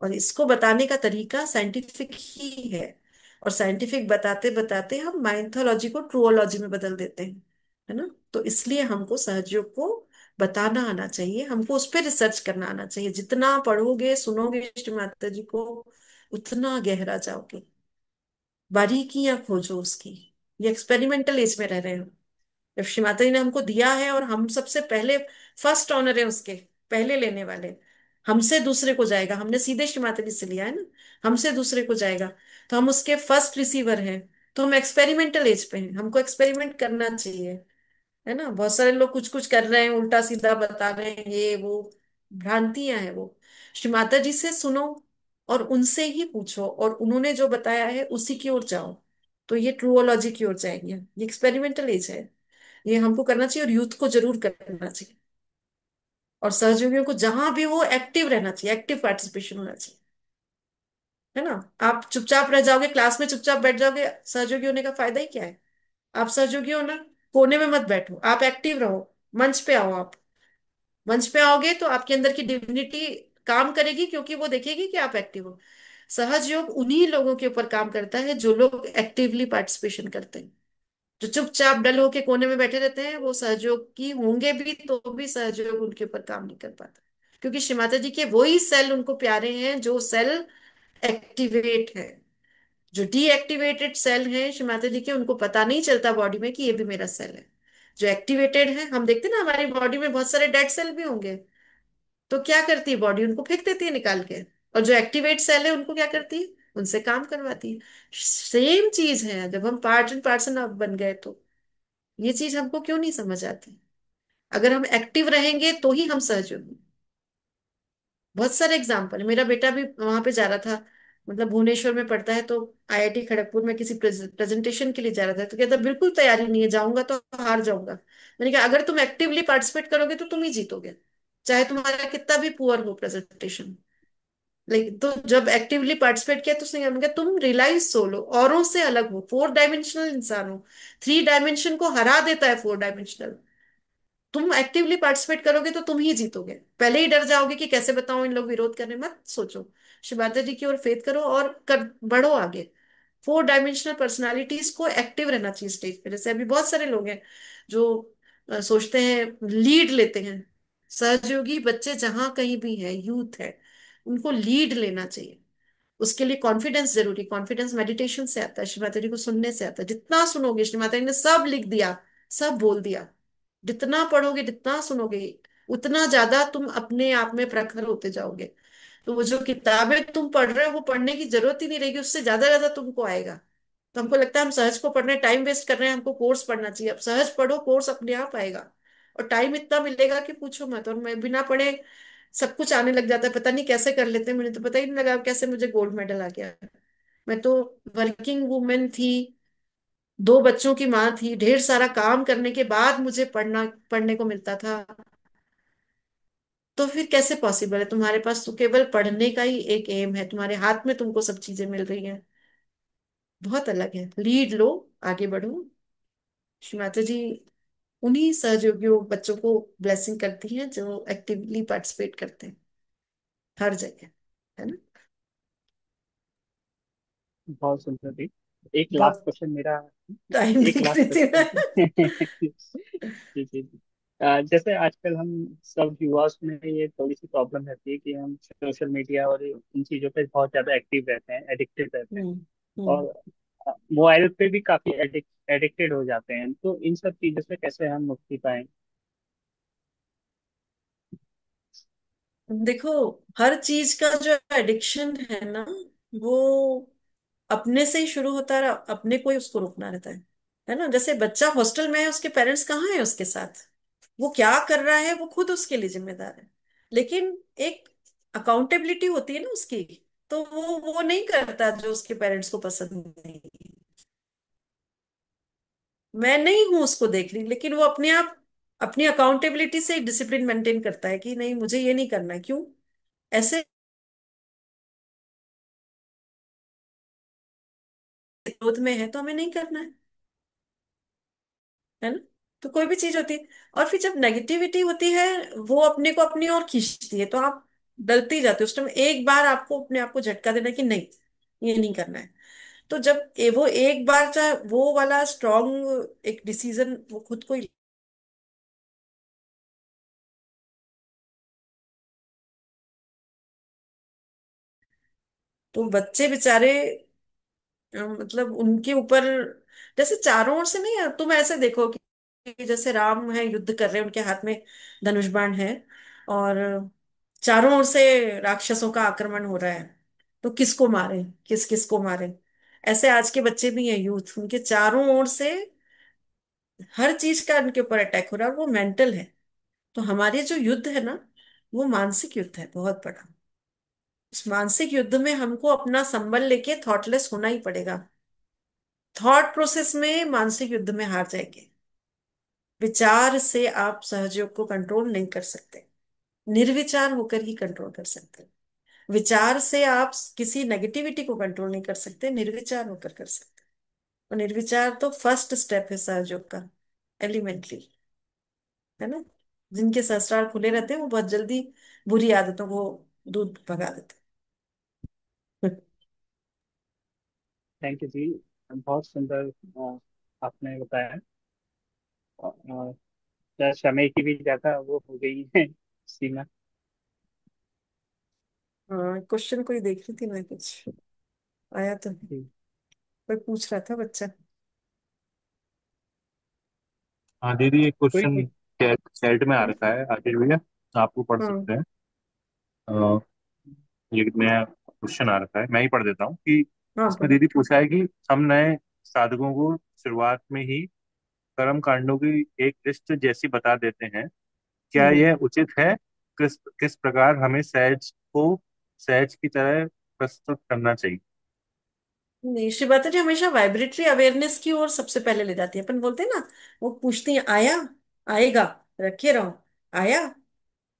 S1: और इसको बताने का तरीका साइंटिफिक ही है। और साइंटिफिक बताते बताते हम माइथोलॉजी को ट्रूओलॉजी में बदल देते हैं। है ना? तो इसलिए हमको सहजयोग को बताना आना चाहिए, हमको उस पर रिसर्च करना आना चाहिए। जितना पढ़ोगे सुनोगे श्री माता जी को, उतना गहरा जाओगे, बारीकियां खोजो उसकी। ये एक्सपेरिमेंटल एज में रह रहे हो। जब श्री माता जी ने हमको दिया है, और हम सबसे पहले फर्स्ट ऑनर है उसके, पहले लेने वाले। हमसे दूसरे को जाएगा, हमने सीधे श्री माता जी से लिया है ना, हमसे दूसरे को जाएगा। तो हम उसके फर्स्ट रिसीवर हैं। तो हम एक्सपेरिमेंटल एज पे हैं, हमको एक्सपेरिमेंट करना चाहिए। है ना? बहुत सारे लोग कुछ कुछ कर रहे हैं, उल्टा सीधा बता रहे हैं, ये वो भ्रांतियां हैं वो। श्री माता जी से सुनो और उनसे ही पूछो, और उन्होंने जो बताया है उसी की ओर जाओ। तो ये ट्रूओलॉजी की ओर जाएंगे। ये एक्सपेरिमेंटल एज है, ये हमको करना चाहिए, और यूथ को जरूर करना चाहिए। और सहयोगियों को जहां भी हो एक्टिव रहना चाहिए, एक्टिव पार्टिसिपेशन होना चाहिए। है ना? आप चुपचाप रह जाओगे, क्लास में चुपचाप बैठ जाओगे, सहयोगी होने का फायदा ही क्या है? आप सहयोगी हो ना, कोने में मत बैठो, आप एक्टिव रहो। मंच पे आओ आप। मंच पे आओगे तो आपके अंदर की डिविनिटी काम करेगी, क्योंकि वो देखेगी कि आप एक्टिव हो। सहज योग उन्हीं लोगों के ऊपर काम करता है जो लोग एक्टिवली पार्टिसिपेशन करते हैं। जो चुपचाप डल होके कोने में बैठे रहते हैं, वो सहयोगी होंगे भी तो भी सहयोग उनके ऊपर काम नहीं कर पाता। क्योंकि श्री माता जी के वही सेल उनको प्यारे हैं जो सेल एक्टिवेट है। जो डीएक्टिवेटेड सेल हैं श्री माता जी के, उनको पता नहीं चलता बॉडी में कि ये भी मेरा सेल है। जो एक्टिवेटेड है, हम देखते हैं ना हमारी बॉडी में बहुत सारे डेड सेल भी होंगे, तो क्या करती है बॉडी? उनको फेंक देती है निकाल के। और जो एक्टिवेट सेल है उनको क्या करती है? उनसे काम करवाती है। सेम चीज है। जब हम पार्ट एंड पार्सन अब बन गए तो ये चीज हमको क्यों नहीं समझ आती? अगर हम एक्टिव रहेंगे तो ही हम सहज होंगे। बहुत सारे एग्जाम्पल है। मेरा बेटा भी वहां पे जा रहा था, मतलब भुवनेश्वर में पढ़ता है, तो आईआईटी खड़गपुर में किसी प्रेजेंटेशन के लिए जा रहा था। तो कहता बिल्कुल तैयारी नहीं है, जाऊंगा तो हार जाऊंगा। मैंने कहा अगर तुम एक्टिवली पार्टिसिपेट करोगे तो तुम ही जीतोगे, चाहे तुम्हारा कितना भी पुअर हो प्रेजेंटेशन। लेकिन तो जब एक्टिवली पार्टिसिपेट किया तो उसने कहा तुम रियलाइज सोलो, औरों से अलग हो, 4 डायमेंशनल इंसान हो। 3 डायमेंशन को हरा देता है 4 डायमेंशनल। तुम एक्टिवली पार्टिसिपेट करोगे तो तुम ही जीतोगे। पहले ही डर जाओगे कि कैसे बताऊं, इन लोग विरोध करने, मत सोचो। शिवादा जी की ओर फेथ करो और कर बढ़ो आगे। 4 डायमेंशनल पर्सनालिटीज को एक्टिव रहना चाहिए स्टेज पे। जैसे अभी बहुत सारे लोग हैं जो सोचते हैं, लीड लेते हैं। सहयोगी बच्चे जहां कहीं भी हैं, यूथ है, उनको लीड लेना चाहिए। उसके लिए कॉन्फिडेंस जरूरी। कॉन्फिडेंस मेडिटेशन से आता है, श्री माता जी को सुनने से आता है। जितना सुनोगे, श्री माता जी ने सब लिख दिया, सब बोल दिया। जितना पढ़ोगे, जितना सुनोगे, उतना ज्यादा तुम अपने आप में प्रखर होते जाओगे। तो वो जो किताबें तुम पढ़ रहे हो वो पढ़ने की जरूरत ही नहीं रहेगी, उससे ज्यादा ज्यादा तुमको आएगा। तो हमको लगता है हम सहज को पढ़ रहे हैं, टाइम वेस्ट कर रहे हैं, हमको कोर्स पढ़ना चाहिए। अब सहज पढ़ो, कोर्स अपने आप आएगा। और टाइम इतना मिलेगा कि पूछो मत। और मैं बिना पढ़े सब कुछ आने लग जाता है, पता नहीं कैसे कर लेते हैं। मुझे तो पता ही नहीं लगा कैसे मुझे गोल्ड मेडल आ गया। मैं तो वर्किंग वुमेन थी, 2 बच्चों की माँ थी, ढेर सारा काम करने के बाद मुझे पढ़ना पढ़ने को मिलता था। तो फिर कैसे पॉसिबल है? तुम्हारे पास तो केवल पढ़ने का ही एक एम है, तुम्हारे हाथ में तुमको सब चीजें मिल रही हैं। बहुत अलग है। लीड लो, आगे बढ़ो। श्री माता जी उन्हीं सहयोगियों बच्चों को ब्लेसिंग करती हैं जो एक्टिवली पार्टिसिपेट करते हैं हर जगह, है ना।
S2: बहुत सुंदर थी। एक लास्ट
S1: बहुत
S2: क्वेश्चन मेरा।
S1: टाइम
S2: एक
S1: देख
S2: लास्ट
S1: रही थी
S2: क्वेश्चन।
S1: मैं।
S2: जी जी जी। जैसे आजकल हम सब युवा में ये थोड़ी सी प्रॉब्लम रहती है कि हम सोशल मीडिया और इन चीज़ों पे बहुत ज़्यादा एक्टिव रहते हैं, एडिक्टिव रहते हैं।
S1: हम्म। हम्म।
S2: और मोबाइल पे भी काफ़ी एडिक्टेड हो जाते हैं, तो इन सब चीज़ों से कैसे हम मुक्ति पाएं?
S1: देखो, हर चीज का जो एडिक्शन है ना, वो अपने से ही शुरू होता है, और अपने को ही उसको रोकना रहता है ना। जैसे बच्चा हॉस्टल में है, उसके पेरेंट्स कहाँ है उसके साथ? वो क्या कर रहा है वो खुद उसके लिए जिम्मेदार है। लेकिन एक अकाउंटेबिलिटी होती है ना उसकी, तो वो नहीं करता जो उसके पेरेंट्स को पसंद नहीं। मैं नहीं हूं उसको देख रही, लेकिन वो अपने आप अपनी अकाउंटेबिलिटी से डिसिप्लिन मेंटेन करता है कि नहीं, मुझे ये नहीं करना है। क्यों? ऐसे विरोध में है तो हमें नहीं करना है ना। तो कोई भी चीज होती है, और फिर जब नेगेटिविटी होती है, वो अपने को अपनी ओर खींचती है, तो आप डलते ही जाते हो। उस टाइम एक बार आपको अपने आप को झटका देना कि नहीं, ये नहीं करना है। तो जब वो एक बार, चाहे वो वाला स्ट्रॉन्ग एक डिसीजन वो खुद को ही। तो बच्चे बेचारे, मतलब उनके ऊपर जैसे चारों ओर से नहीं है। तुम ऐसे देखो कि जैसे राम है, युद्ध कर रहे हैं, उनके हाथ में धनुष बाण है, और चारों ओर से राक्षसों का आक्रमण हो रहा है। तो किसको मारे, किस किस को मारे? ऐसे आज के बच्चे भी हैं, यूथ, उनके चारों ओर से हर चीज का उनके ऊपर अटैक हो रहा है, और वो मेंटल है। तो हमारे जो युद्ध है ना, वो मानसिक युद्ध है, बहुत बड़ा। इस मानसिक युद्ध में हमको अपना संबल लेके थॉटलेस होना ही पड़ेगा। थॉट प्रोसेस में मानसिक युद्ध में हार जाएंगे। विचार से आप सहयोग को कंट्रोल नहीं कर सकते, निर्विचार होकर ही कंट्रोल कर सकते हैं। विचार से आप किसी नेगेटिविटी को कंट्रोल नहीं कर सकते, निर्विचार होकर कर सकते हैं। और निर्विचार तो फर्स्ट स्टेप है सहयोग का, एलिमेंटली, है ना। जिनके सहस्त्रार खुले रहते हैं वो बहुत जल्दी बुरी आदतों को दूर भगा देते हैं।
S2: थैंक यू जी। बहुत सुंदर आपने बताया। क्या समय की भी ज्यादा वो हो गई है सीमा?
S1: हाँ, क्वेश्चन कोई देख रही थी मैं, कुछ आया तो नहीं।
S2: जी।
S1: कोई पूछ रहा था बच्चा।
S5: हाँ दीदी, एक
S2: कोई
S5: क्वेश्चन
S2: नहीं।
S5: चैट में आ
S1: हाँ।
S5: रखा है, आदिल भैया, आपको पढ़
S1: हाँ।
S5: सकते हैं। अ, ये नया क्वेश्चन आ रखा है, मैं ही पढ़ देता हूँ कि
S1: हाँ,
S5: इसमें
S1: बोलो।
S5: दीदी पूछा है कि हम नए साधकों को शुरुआत में ही कर्म कांडों की एक लिस्ट जैसी बता देते हैं, क्या
S1: हम्म।
S5: यह उचित है? किस किस प्रकार हमें सहज को सहज की तरह प्रस्तुत करना चाहिए?
S1: नहीं, श्री माता जी हमेशा वाइब्रेटरी अवेयरनेस की ओर सबसे पहले ले जाती है। अपन बोलते हैं ना, वो पूछती है, आया, आएगा, रखे रहो, आया,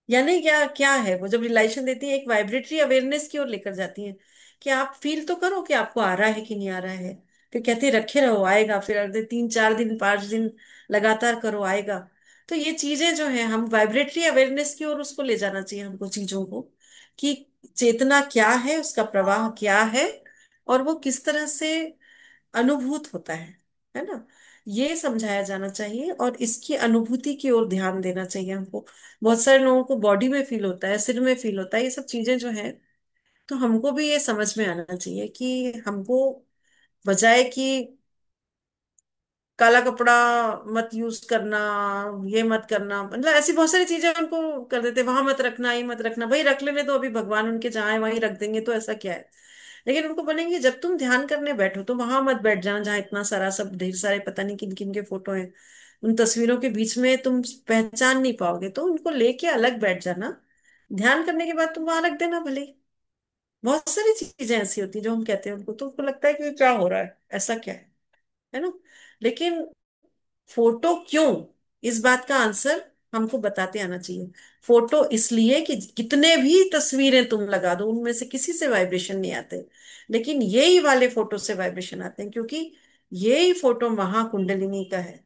S1: यानी क्या क्या है। वो जब रिलाइजेशन देती है, एक वाइब्रेटरी अवेयरनेस की ओर लेकर जाती है कि आप फील तो करो कि आपको आ रहा है कि नहीं आ रहा है। फिर कहती है रखे रहो, आएगा। फिर अगले 3 4 दिन 5 दिन लगातार करो, आएगा। तो ये चीजें जो है, हम वाइब्रेटरी अवेयरनेस की ओर उसको ले जाना चाहिए हमको, चीजों को, कि चेतना क्या है, उसका प्रवाह क्या है, और वो किस तरह से अनुभूत होता है ना। ये समझाया जाना चाहिए, और इसकी अनुभूति की ओर ध्यान देना चाहिए हमको। बहुत सारे लोगों को बॉडी में फील होता है, सिर में फील होता है, ये सब चीजें जो है। तो हमको भी ये समझ में आना चाहिए कि हमको, बजाय कि काला कपड़ा मत यूज करना, ये मत करना, मतलब ऐसी बहुत सारी चीजें उनको कर देते, वहां मत रखना, ये मत रखना। भाई रख लेने तो, अभी भगवान उनके जहाँ है वहीं रख देंगे, तो ऐसा क्या है। लेकिन उनको बोलेंगे जब तुम ध्यान करने बैठो तो वहां मत बैठ जाना जहाँ इतना सारा सब ढेर सारे पता नहीं किन किन के फोटो हैं। उन तस्वीरों के बीच में तुम पहचान नहीं पाओगे, तो उनको लेके अलग बैठ जाना। ध्यान करने के बाद तुम वहां रख देना भले ही। बहुत सारी चीजें ऐसी होती हैं जो हम कहते हैं उनको, तो उनको लगता है कि ये क्या हो रहा है, ऐसा क्या है ना। लेकिन फोटो क्यों, इस बात का आंसर हमको बताते आना चाहिए। फोटो इसलिए कि कितने भी तस्वीरें तुम लगा दो, उनमें से किसी से वाइब्रेशन नहीं आते, लेकिन यही वाले फोटो से वाइब्रेशन आते हैं, क्योंकि यही फोटो महाकुंडलिनी का है।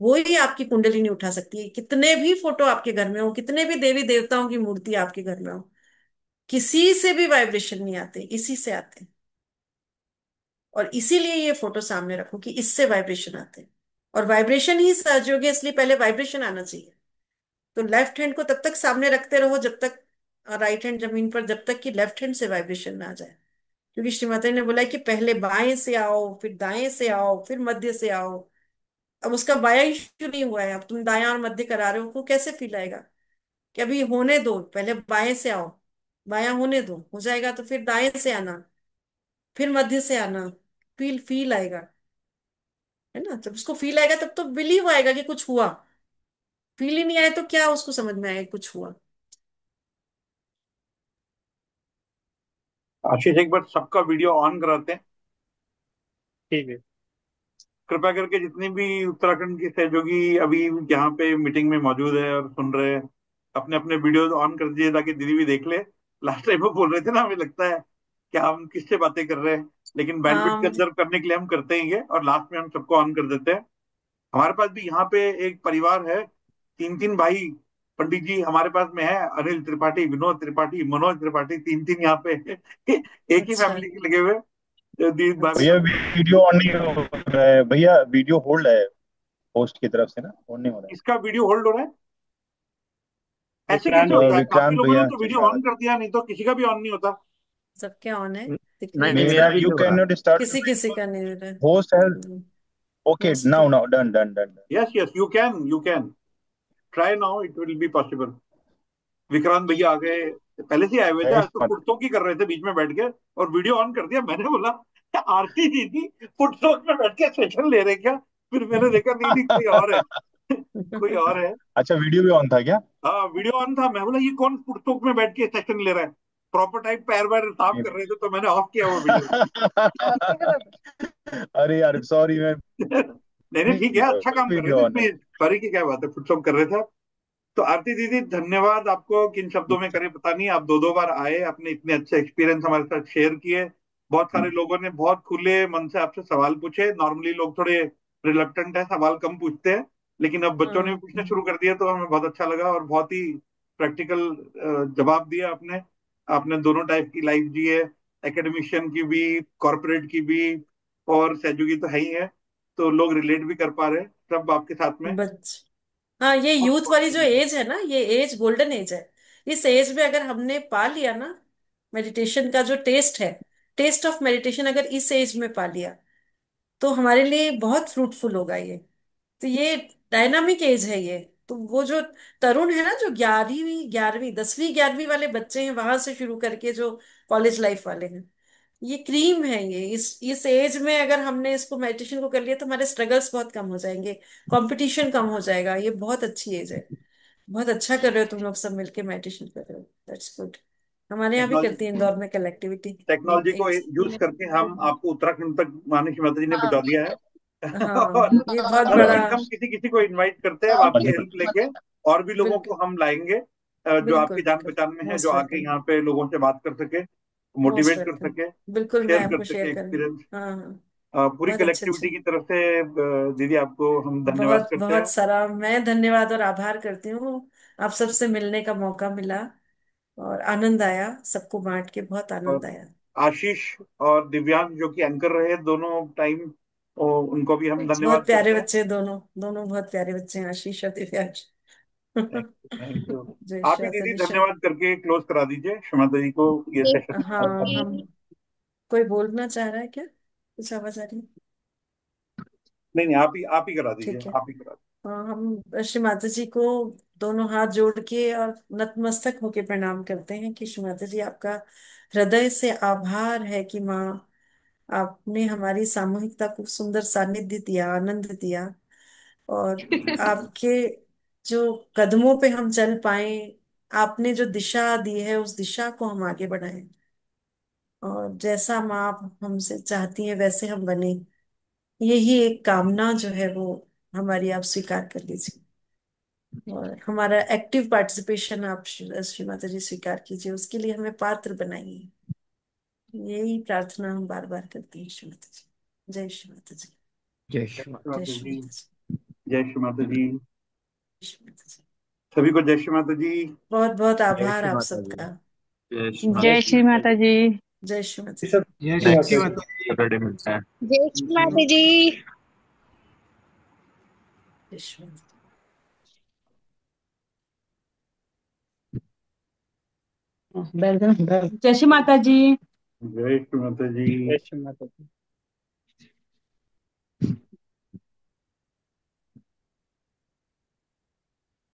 S1: वो ही आपकी कुंडलिनी उठा सकती है। कितने भी फोटो आपके घर में हो, कितने भी देवी देवताओं की मूर्ति आपके घर में हो, किसी से भी वाइब्रेशन नहीं आते, इसी से आते हैं। और इसीलिए ये फोटो सामने रखो कि इससे वाइब्रेशन आते हैं। और वाइब्रेशन ही सहज है, इसलिए पहले वाइब्रेशन आना चाहिए। तो लेफ्ट हैंड को तब तक सामने रखते रहो जब तक, राइट हैंड जमीन पर, जब तक कि लेफ्ट हैंड से वाइब्रेशन ना आ जाए। क्योंकि श्रीमती ने बोला है कि पहले बाएं से आओ, फिर दाएं से आओ, फिर मध्य से आओ। अब उसका बायां इश्यू नहीं हुआ है, अब तुम दायां और मध्य करा रहे हो, को कैसे फील आएगा? कि अभी होने दो, पहले बाएं से आओ, बायां होने दो, हो जाएगा तो फिर दाएं से आना, फिर मध्य से आना। फील फील आएगा, है ना? जब उसको फील आएगा तब तो बिलीव आएगा कि कुछ हुआ। फील ही नहीं आए तो क्या उसको समझ में आएगा कि कुछ हुआ?
S6: आशीष, एक बार सबका वीडियो ऑन कराते हैं।
S2: ठीक है।
S6: कृपया करके जितनी भी उत्तराखंड की सहयोगी अभी यहाँ पे मीटिंग में मौजूद है और सुन रहे हैं, अपने अपने वीडियो ऑन कर दीजिए ताकि दीदी भी देख ले। लास्ट टाइम वो बोल रहे थे ना, हमें लगता है कि हम किससे बातें कर रहे हैं, लेकिन बैंडविड्थ
S1: हाँ मुझे।
S6: कंजर्व करने के लिए हम करते ही है, और लास्ट में हम सबको ऑन कर देते हैं। हमारे पास भी यहाँ पे एक परिवार है, तीन तीन भाई पंडित जी हमारे पास में है, अनिल त्रिपाठी, विनोद त्रिपाठी, मनोज त्रिपाठी, तीन तीन यहाँ पे एक ही
S1: अच्छा।
S6: फैमिली के लगे हुए। दी भाभी
S9: भैया
S1: अच्छा।
S9: वीडियो ऑन नहीं हो रहा है भैया, वीडियो होल्ड है होस्ट की तरफ से ना, ऑन नहीं हो रहा
S6: इसका वीडियो होल्ड हो रहा है? ऐसे कैसे
S2: विक्रांत
S9: है।
S6: होता है? काफी
S9: विक्रांत
S6: लोगों ने
S9: भैया
S6: तो
S9: से
S6: वीडियो ऑन
S9: शायद।
S6: कर दिया, नहीं तो किसी का भी ऑन नहीं होता।
S1: सबके ऑन है, दिख रही
S2: नहीं,
S1: है
S2: नहीं,
S1: मुझे।
S2: मेरा
S9: भैया
S2: भी
S9: यू
S2: नहीं हो
S9: कैन
S2: रहा।
S9: नॉट स्टार्ट
S1: किसी किसी का नहीं हो रहा है।
S9: होस्ट है। Okay
S1: host
S9: now now done done done.
S6: Yes yes, you can try now, it will be possible. Vikrant भैया आ गए, पहले से ही आए हुए थे, आज तो
S9: मत।
S6: फुटसो की कर रहे थे बीच में बैठ के, और वीडियो ऑन कर दिया। मैंने बोला आरती दीदी फुटसो में बैठ के सेशन ले रहे क्या? फिर मैंने देखा नहीं नहीं, कोई और है। कोई और है।
S9: अच्छा वीडियो भी ऑन था क्या?
S6: हाँ, वीडियो ऑन था। मैं बोला ये कौन फुटसोक में बैठ के सेशन ले रहा है? प्रॉपर टाइम पैर वैर साफ कर रहे थे, तो मैंने ऑफ किया वो वीडियो।
S9: अरे यार सॉरी मैं
S6: नहीं नहीं, ठीक है, अच्छा काम कर रहे
S9: वीडियो
S6: थे
S9: ऑन है।
S6: इसमें। सॉरी की क्या बात है, फुटसोक कर रहे थे। तो आरती दीदी, धन्यवाद आपको। किन शब्दों में करें पता नहीं, आप दो दो बार आए, अपने इतने अच्छे एक्सपीरियंस हमारे साथ शेयर किए। बहुत सारे लोगों ने बहुत खुले मन से आपसे सवाल पूछे। नॉर्मली लोग थोड़े रिलक्टेंट है, सवाल कम पूछते हैं, लेकिन अब बच्चों ने भी
S1: हाँ।
S6: पूछना शुरू कर दिया, तो हमें बहुत अच्छा लगा, और बहुत ही प्रैक्टिकल जवाब दिया आपने। आपने दोनों टाइप की लाइफ जी है, एकेडमिशियन की भी, कॉरपोरेट की भी, और सहयोगी तो है ही है, तो लोग रिलेट भी कर पा रहे हैं सब आपके साथ में।
S1: बच हाँ, ये
S6: बहुत
S1: यूथ वाली
S6: बहुत
S1: जो
S6: धन्यवाद।
S1: एज है ना, ये एज गोल्डन एज है। इस एज में अगर हमने पा लिया ना मेडिटेशन का जो टेस्ट है, टेस्ट ऑफ मेडिटेशन अगर इस एज में पा लिया, तो हमारे लिए बहुत फ्रूटफुल होगा ये। तो ये डायनामिक एज है ये। तो वो जो तरुण है ना, जो 11वीं 11वीं 10वीं 11वीं वाले बच्चे हैं, वहां से शुरू करके जो कॉलेज लाइफ वाले हैं, ये क्रीम है ये। इस एज में अगर हमने इसको मेडिटेशन को कर लिया तो हमारे स्ट्रगल्स बहुत कम हो जाएंगे, कंपटीशन कम हो जाएगा। ये बहुत अच्छी एज है। बहुत अच्छा कर रहे हो तुम लोग सब मिलके मेडिटेशन कर रहे हो, दैट्स गुड। हमारे यहाँ भी करती है
S6: टेक्नोलॉजी
S1: इंदौर में कलेक्टिविटी
S6: टेक्नोलॉजी को
S1: एज।
S6: यूज करके हम आपको उत्तराखंड तक माननीय माता जी ने पहुंचा दिया है। और
S1: हाँ, ये बहुत
S6: हर
S1: बड़ा।
S6: वीक हम किसी किसी को इनवाइट करते हैं, अब आपकी हेल्प लेके और भी लोगों
S1: बिल्कुल
S6: को हम लाएंगे, जो
S1: बिल्कुल
S6: आपकी जान
S1: बिल्कुल।
S6: पहचान में है, जो
S1: मोस्ट
S6: आके
S1: वेलकम।
S6: यहाँ पे लोगों से बात कर सके,
S1: मोस्ट
S6: मोटिवेट कर
S1: वेलकम।
S6: सके,
S1: बिल्कुल, मैं
S6: शेयर कर
S1: आपको
S6: सके
S1: शेयर करूंगी।
S6: एक्सपीरियंस।
S1: हाँ हाँ।
S6: पूरी
S1: बहुत अच्छे अच्छे।
S6: कलेक्टिविटी की तरफ से दीदी आपको हम धन्यवाद
S1: बहुत
S6: करते
S1: बहुत
S6: हैं।
S1: सारा मैं धन्यवाद और आभार करती हूँ। आप सबसे मिलने का मौका मिला और आनंद आया, सबको बांट के बहुत
S6: और
S1: आनंद आया।
S6: आशीष और दिव्यांग जो कि एंकर रहे दोनों टाइम, उनको भी हम
S1: बहुत
S6: धन्यवाद
S1: प्यारे
S6: करते हैं।
S1: बच्चे दोनों, दोनों बहुत प्यारे बच्चे हैं, आशीष और दिव्यांश।
S6: Thank you.
S1: जय
S6: आप ही
S1: श्री
S6: दीदी
S1: जय।
S6: धन्यवाद करके क्लोज करा दीजिए शमाता जी को ये सेशन।
S1: हाँ हम, कोई बोलना चाह रहा है क्या? कुछ आवाज आ रही है?
S6: नहीं नहीं, आप ही करा दीजिए,
S1: ठीक है।
S6: आप ही करा
S1: हाँ, हम श्री माता जी को दोनों हाथ जोड़ के और नतमस्तक होके प्रणाम करते हैं कि श्री माता जी, आपका हृदय से आभार है कि माँ, आपने हमारी सामूहिकता को सुंदर सानिध्य दिया, आनंद दिया। और आपके जो कदमों पे हम चल पाए, आपने जो दिशा दी है उस दिशा को हम आगे बढ़ाएं, और जैसा माँ आप हमसे चाहती हैं वैसे हम बने। यही एक कामना जो है वो हमारी, आप स्वीकार कर लीजिए। और हमारा एक्टिव पार्टिसिपेशन आप श्री माता जी स्वीकार कीजिए, उसके लिए हमें पात्र बनाइए। यही प्रार्थना हम बार बार करते हैं श्री माता जी। जय श्री माता जी।
S9: जय
S6: जय
S9: श्री
S6: श्री
S9: माता।
S1: जय
S6: माता
S1: श्री
S6: जी।
S1: माता जी।
S6: जय श्री माता जी।
S1: जय श्री माता जी।
S6: सभी को जय श्री माता जी।
S1: बहुत बहुत
S9: जय
S1: आभार
S9: श्री
S1: आप
S9: माता जी।
S1: सबका।
S5: जय श्री
S9: जय
S3: जय
S5: माता।
S9: श्री
S3: श्री
S9: माता
S3: माता
S9: जी।
S3: जी।
S1: जय श्री माता जी।
S7: जय श्री
S5: नेक्स्ट
S7: माता जी।
S5: सैटरडे मिलते हैं।
S8: जय श्री माता जी।
S1: जय श्री माता जी।
S3: जय श्री माता जी।
S6: जय श्री माता जी।
S2: जय श्री माता जी।